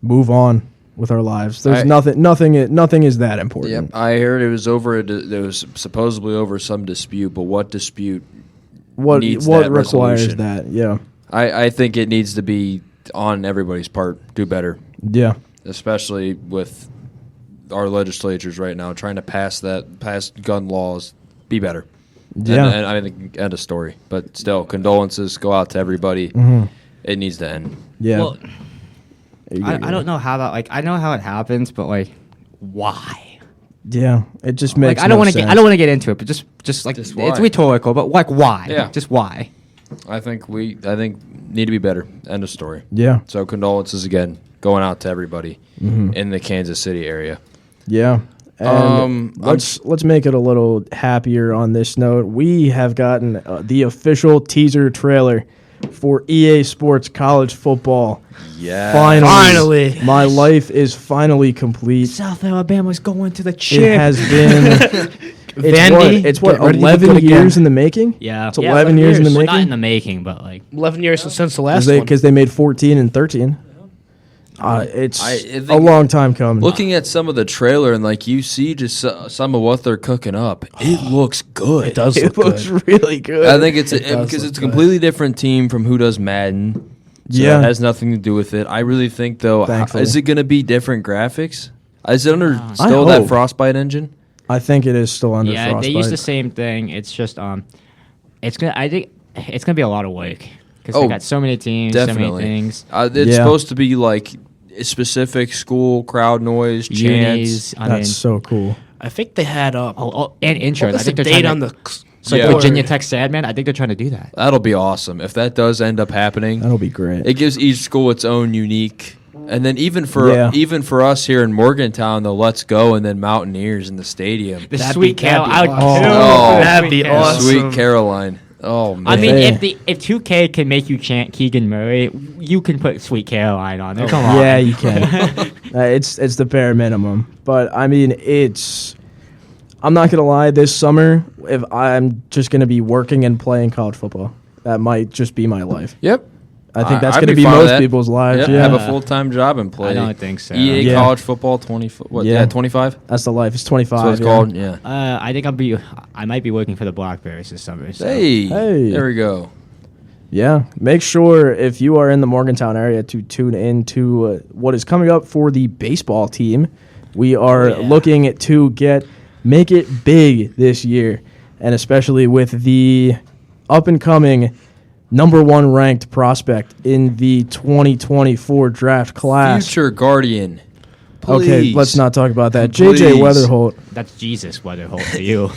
Speaker 1: move on with our lives. There's nothing is that important.
Speaker 4: Yep, I heard it was it was supposedly over some dispute, but what dispute?
Speaker 1: What
Speaker 4: needs
Speaker 1: what
Speaker 4: that
Speaker 1: requires
Speaker 4: resolution?
Speaker 1: that? Yeah.
Speaker 4: I think it needs to be on everybody's part. Do better,
Speaker 1: Yeah.
Speaker 4: especially with our legislatures right now trying to pass gun laws. Be better.
Speaker 1: Yeah.
Speaker 4: And I think end of story. But still, condolences go out to everybody.
Speaker 1: Mm-hmm.
Speaker 4: It needs to end.
Speaker 1: Yeah.
Speaker 6: Well, I don't know how that, like, I know how it happens, but, like, why?
Speaker 1: Yeah. It just makes
Speaker 6: Like, I don't
Speaker 1: no
Speaker 6: want to
Speaker 1: sense.
Speaker 6: get, I don't want to get into it, but just like,
Speaker 4: Just
Speaker 6: it's
Speaker 4: why?
Speaker 6: rhetorical, but, like, why?
Speaker 4: Yeah.
Speaker 6: Just why?
Speaker 4: I think need to be better. End of story.
Speaker 1: Yeah.
Speaker 4: So condolences again going out to everybody
Speaker 1: Mm-hmm.
Speaker 4: in the Kansas City area.
Speaker 1: Yeah. And let's make it a little happier on this note. We have gotten the official teaser trailer for EA Sports College Football.
Speaker 4: Yeah.
Speaker 3: Finally.
Speaker 1: My life is finally complete.
Speaker 6: South Alabama's going to the
Speaker 1: It
Speaker 6: chip.
Speaker 1: has been
Speaker 3: Vandy,
Speaker 1: it's
Speaker 3: get
Speaker 1: what
Speaker 3: ready to
Speaker 1: 11
Speaker 3: look
Speaker 1: years
Speaker 3: again.
Speaker 1: in the making?
Speaker 6: Yeah.
Speaker 1: It's 11 years in the
Speaker 6: Well,
Speaker 1: making.
Speaker 6: not in the making, but, like,
Speaker 3: 11 years since the last one.
Speaker 1: Because they made 14 and 13. It's
Speaker 4: I
Speaker 1: a
Speaker 4: think-
Speaker 1: long time coming.
Speaker 4: Looking at some of the trailer and like you see just some of what they're cooking up, it looks good.
Speaker 3: It does
Speaker 1: It
Speaker 3: look
Speaker 1: looks
Speaker 3: good.
Speaker 1: really good.
Speaker 4: I think it's
Speaker 3: It does
Speaker 4: because
Speaker 3: look
Speaker 4: it's a
Speaker 3: good.
Speaker 4: completely different team from who does Madden. So
Speaker 1: Yeah.
Speaker 4: it has nothing to do with it. I really think though,
Speaker 1: Thankfully.
Speaker 4: is it going to be different graphics? Is it under
Speaker 1: I
Speaker 4: still that
Speaker 1: hope.
Speaker 4: Frostbite engine?
Speaker 1: I think it is still under
Speaker 6: Yeah,
Speaker 1: frostbite.
Speaker 6: they use the same thing. It's just it's gonna. I think it's gonna be a lot of work because
Speaker 4: Oh,
Speaker 6: they got so many teams, so
Speaker 4: Definitely.
Speaker 6: many things.
Speaker 4: It's
Speaker 1: Yeah.
Speaker 4: supposed to be like a specific school crowd noise, chants.
Speaker 6: Unis, I mean,
Speaker 1: That's so cool.
Speaker 3: I think they had
Speaker 6: and insurance.
Speaker 3: what
Speaker 6: I
Speaker 3: was
Speaker 6: think
Speaker 3: the
Speaker 6: they're
Speaker 3: date
Speaker 6: trying
Speaker 3: on
Speaker 6: to,
Speaker 3: the
Speaker 6: it's like
Speaker 4: Yeah.
Speaker 6: Virginia Tech Sadman. I think they're trying to do that.
Speaker 4: That'll be awesome if that does end up happening.
Speaker 1: That'll be great.
Speaker 4: It gives each school its own unique. And then even for us here in Morgantown, the Let's Go and then Mountaineers in the stadium.
Speaker 6: The
Speaker 3: That'd
Speaker 6: Sweet
Speaker 3: be- that'd
Speaker 6: Carol.
Speaker 3: be
Speaker 6: I would
Speaker 1: awesome.
Speaker 6: kill
Speaker 4: Oh,
Speaker 6: for
Speaker 3: that'd
Speaker 6: Sweet
Speaker 3: be
Speaker 6: Carol.
Speaker 3: awesome.
Speaker 4: Sweet Caroline. Oh man.
Speaker 6: I mean,
Speaker 1: Hey.
Speaker 6: if 2K can make you chant Keegan Murray, you can put Sweet Caroline on there. Come on.
Speaker 1: Yeah, you can. It's the bare minimum. But I mean, I'm not gonna lie. This summer, if I'm just gonna be working and playing college football, that might just be my life.
Speaker 4: Yep.
Speaker 1: I think that's
Speaker 4: I'd
Speaker 1: gonna be
Speaker 4: fine with
Speaker 1: most
Speaker 4: that.
Speaker 1: people's lives.
Speaker 4: Yep,
Speaker 1: Yeah,
Speaker 4: have a full-time job and play.
Speaker 6: I don't think so.
Speaker 4: EA
Speaker 1: Yeah.
Speaker 4: college football 25.
Speaker 1: that's the life. It's 25.
Speaker 4: That's what it's
Speaker 1: yeah.
Speaker 4: called. Yeah.
Speaker 6: I think I might be working for the Blackberries this summer. So.
Speaker 1: Hey.
Speaker 4: There we go.
Speaker 1: Yeah, make sure if you are in the Morgantown area to tune in to what is coming up for the baseball team. We are looking to make it big this year, and especially with the up and coming number 1 ranked prospect in the 2024 draft class.
Speaker 4: Future Guardian.
Speaker 1: Okay,
Speaker 4: Please.
Speaker 1: let's not talk about that.
Speaker 4: Please.
Speaker 1: JJ Weatherholt,
Speaker 6: That's Jesus Weatherholt for you.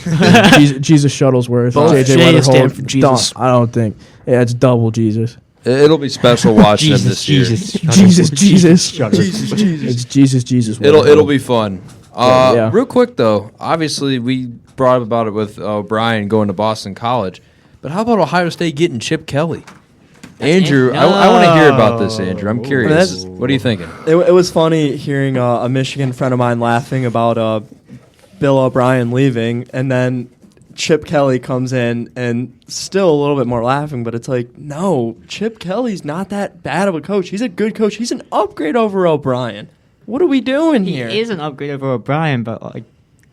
Speaker 1: Jesus Shuttlesworth,
Speaker 3: Both
Speaker 1: JJ
Speaker 3: J stand
Speaker 1: Weatherholt.
Speaker 3: for Jesus.
Speaker 1: I don't think. Yeah, it's double Jesus.
Speaker 4: It'll be special watching them this year.
Speaker 1: Jesus.
Speaker 6: Shut up.
Speaker 1: It's Jesus.
Speaker 4: It'll
Speaker 1: Weatherholt.
Speaker 4: be fun.
Speaker 1: Yeah.
Speaker 4: Real quick though, obviously we brought up about it with Brian going to Boston College, but how about Ohio State getting Chip Kelly? Andrew, I want to hear about this, Andrew. I'm curious.
Speaker 5: That's-
Speaker 4: What are you thinking?
Speaker 5: It was funny hearing a Michigan friend of mine laughing about Bill O'Brien leaving, and then Chip Kelly comes in and still a little bit more laughing, but it's like, no, Chip Kelly's not that bad of a coach. He's a good coach. He's an upgrade over O'Brien. What are we doing
Speaker 6: He
Speaker 5: here?
Speaker 6: is an upgrade over O'Brien, but like,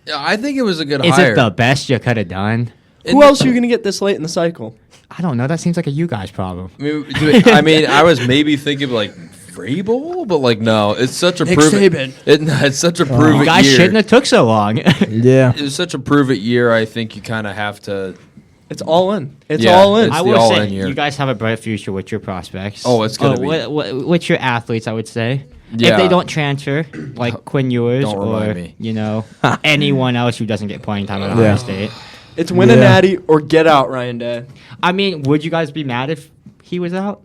Speaker 4: Yeah, I think it was a good
Speaker 6: is
Speaker 4: hire.
Speaker 6: it the best you could have done?
Speaker 5: Who else are you going to get this late in the cycle?
Speaker 6: I don't know. That seems like a you guys problem.
Speaker 4: I mean, I was maybe thinking like Vrabel, but like no, it's such a
Speaker 5: Nick
Speaker 4: proven.
Speaker 5: Saban.
Speaker 4: It's such a prove
Speaker 6: You
Speaker 4: it
Speaker 6: guys
Speaker 4: year.
Speaker 6: shouldn't have took so long.
Speaker 1: Yeah.
Speaker 4: It was such a prove it year. I think you kind of have to.
Speaker 5: It's all in. It's
Speaker 4: Yeah,
Speaker 5: all in.
Speaker 4: it's
Speaker 6: I
Speaker 4: the
Speaker 6: would
Speaker 4: all-in
Speaker 6: say
Speaker 4: year.
Speaker 6: you guys have a bright future with your prospects.
Speaker 4: Oh, it's gonna be.
Speaker 6: With your athletes, I would say.
Speaker 4: Yeah.
Speaker 6: If they don't transfer, like Quinn Ewers
Speaker 4: Don't remind
Speaker 6: or
Speaker 4: me.
Speaker 6: anyone else who doesn't get playing time at Ohio
Speaker 1: Yeah.
Speaker 6: State.
Speaker 5: It's win a
Speaker 1: Yeah.
Speaker 5: natty or get out, Ryan Day.
Speaker 6: I mean, would you guys be mad if he was out?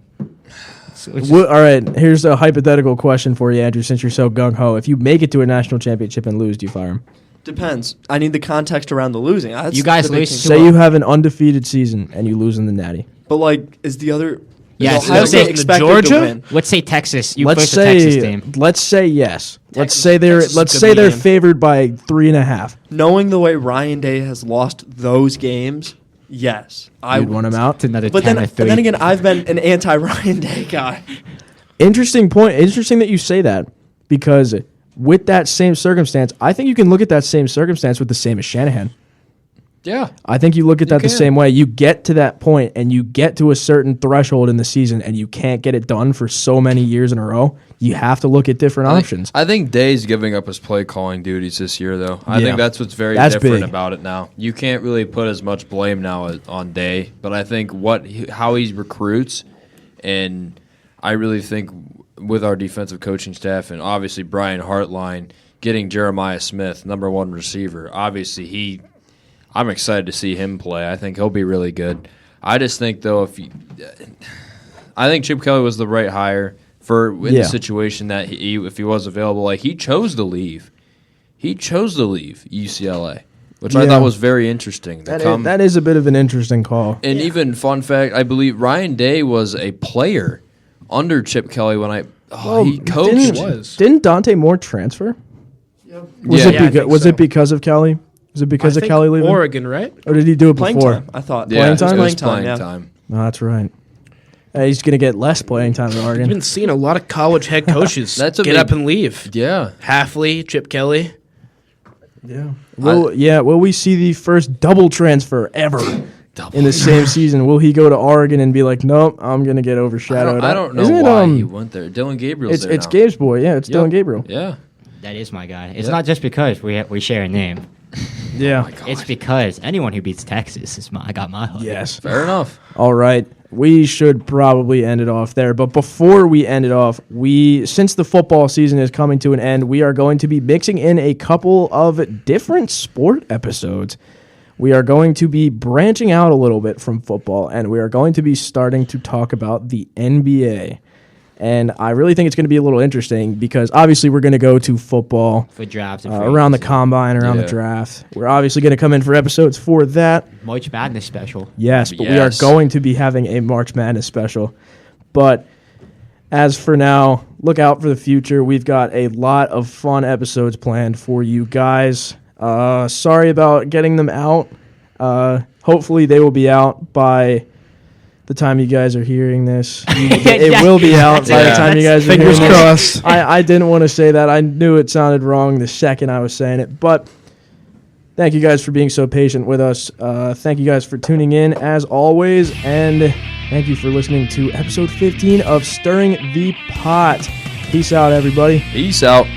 Speaker 1: All right, here's a hypothetical question for you, Andrew, since you're so gung-ho. If you make it to a national championship and lose, do you fire him?
Speaker 5: Depends. I need the context around the losing. That's
Speaker 6: You guys
Speaker 5: the big
Speaker 6: lose
Speaker 5: thing.
Speaker 6: to
Speaker 1: Say you have an undefeated season and you lose in the Natty.
Speaker 5: But like, is the other?
Speaker 6: Yes,
Speaker 5: is Ohio
Speaker 6: let's
Speaker 5: State
Speaker 6: say
Speaker 5: expected
Speaker 3: Georgia?
Speaker 5: to win?
Speaker 6: Let's say Texas. You
Speaker 1: Let's
Speaker 6: first the Texas
Speaker 1: say
Speaker 6: team.
Speaker 1: let's say yes. Let's
Speaker 5: Texas-
Speaker 1: say they're
Speaker 5: Texas is
Speaker 1: let's
Speaker 5: a
Speaker 1: say
Speaker 5: good
Speaker 1: they're
Speaker 5: game.
Speaker 1: favored by 3.5.
Speaker 5: Knowing the way Ryan Day has lost those games, yes, I
Speaker 1: You'd want him out.
Speaker 6: It's another
Speaker 5: But
Speaker 6: 10
Speaker 5: then,
Speaker 6: or
Speaker 5: but
Speaker 6: 3.
Speaker 5: then again, I've been an anti-Ryan Day guy.
Speaker 1: Interesting point. Interesting that you say that because with that same circumstance, I think you can look at that same circumstance with the same as Shanahan.
Speaker 4: Yeah.
Speaker 1: I think you look at that the
Speaker 4: can.
Speaker 1: same way. You get to that point and you get to a certain threshold in the season and you can't get it done for so many years in a row. You have to look at different options.
Speaker 4: I think Day's giving up his play calling duties this year, though. I
Speaker 1: Yeah.
Speaker 4: think that's what's very
Speaker 1: That's
Speaker 4: different
Speaker 1: big.
Speaker 4: about it now. You can't really put as much blame now on Day, but I think how he recruits, and I really think with our defensive coaching staff and obviously Brian Hartline getting Jeremiah Smith, number 1 receiver. Obviously, I'm excited to see him play. I think he'll be really good. I just think though, I think Chip Kelly was the right hire in
Speaker 1: Yeah.
Speaker 4: the situation that if he was available, like he chose to leave. He chose to leave UCLA, which I
Speaker 1: Yeah.
Speaker 4: thought was very interesting.
Speaker 1: That is a bit of an interesting call.
Speaker 4: And even fun fact, I believe Ryan Day was a player under Chip Kelly when he coached.
Speaker 1: Didn't Dante Moore transfer? Was
Speaker 4: Yeah.
Speaker 1: it
Speaker 5: Yeah, I
Speaker 1: beca-
Speaker 5: think
Speaker 1: was
Speaker 5: so.
Speaker 1: it because of Kelly? Was it because
Speaker 3: I
Speaker 1: of
Speaker 3: think
Speaker 1: Kelly leaving?
Speaker 3: Oregon, right?
Speaker 1: Or did he do it
Speaker 5: Playing
Speaker 1: before?
Speaker 5: time, I thought.
Speaker 4: Yeah,
Speaker 1: Playing
Speaker 4: it was
Speaker 1: time?
Speaker 5: Playing time,
Speaker 4: playing
Speaker 5: yeah.
Speaker 4: time.
Speaker 1: Oh, that's right. He's going to get less playing time in
Speaker 3: I've
Speaker 1: Oregon.
Speaker 3: been seeing a lot of college head coaches
Speaker 4: That's a
Speaker 3: get
Speaker 4: big-
Speaker 3: up and leave.
Speaker 4: Yeah.
Speaker 3: Halfley, Chip Kelly.
Speaker 1: Yeah. Will we see the first double transfer ever in the same season? Will he go to Oregon and be like, nope, I'm going to get overshadowed?
Speaker 4: I don't know
Speaker 1: Isn't it,
Speaker 4: why he went there. Dylan Gabriel's
Speaker 1: It's
Speaker 4: there now.
Speaker 1: Gabe's boy. Yeah, it's
Speaker 4: Yep.
Speaker 1: Dylan Gabriel.
Speaker 4: Yeah.
Speaker 6: That is my guy. It's
Speaker 4: Yeah.
Speaker 6: not just because we share a name.
Speaker 1: Yeah.
Speaker 6: It's because anyone who beats Texas I got my hook.
Speaker 1: Yes.
Speaker 4: Fair enough.
Speaker 1: All right. We should probably end it off there. But before we end it off, since the football season is coming to an end, we are going to be mixing in a couple of different sport episodes. We are going to be branching out a little bit from football, and we are going to be starting to talk about the NBA. And I really think it's going to be a little interesting because obviously we're going to go to football
Speaker 6: For drafts and free
Speaker 1: around the
Speaker 6: agency.
Speaker 1: combine, around the
Speaker 4: Yeah.
Speaker 1: draft. We're obviously going to come in for episodes for that.
Speaker 6: March Madness special.
Speaker 1: Yes, but we are
Speaker 4: Yes.
Speaker 1: going to be having a March Madness special. But as for now, look out for the future. We've got a lot of fun episodes planned for you guys. Sorry about getting them out. Hopefully they will be out by the time you guys are hearing this. It will be out by the time you guys are hearing
Speaker 5: Fingers
Speaker 1: this.
Speaker 5: crossed.
Speaker 1: I didn't want to say that. I knew it sounded wrong the second I was saying it. But thank you guys for being so patient with us. Thank you guys for tuning in as always. And thank you for listening to episode 15 of Stirring the Pot. Peace out, everybody.
Speaker 4: Peace out.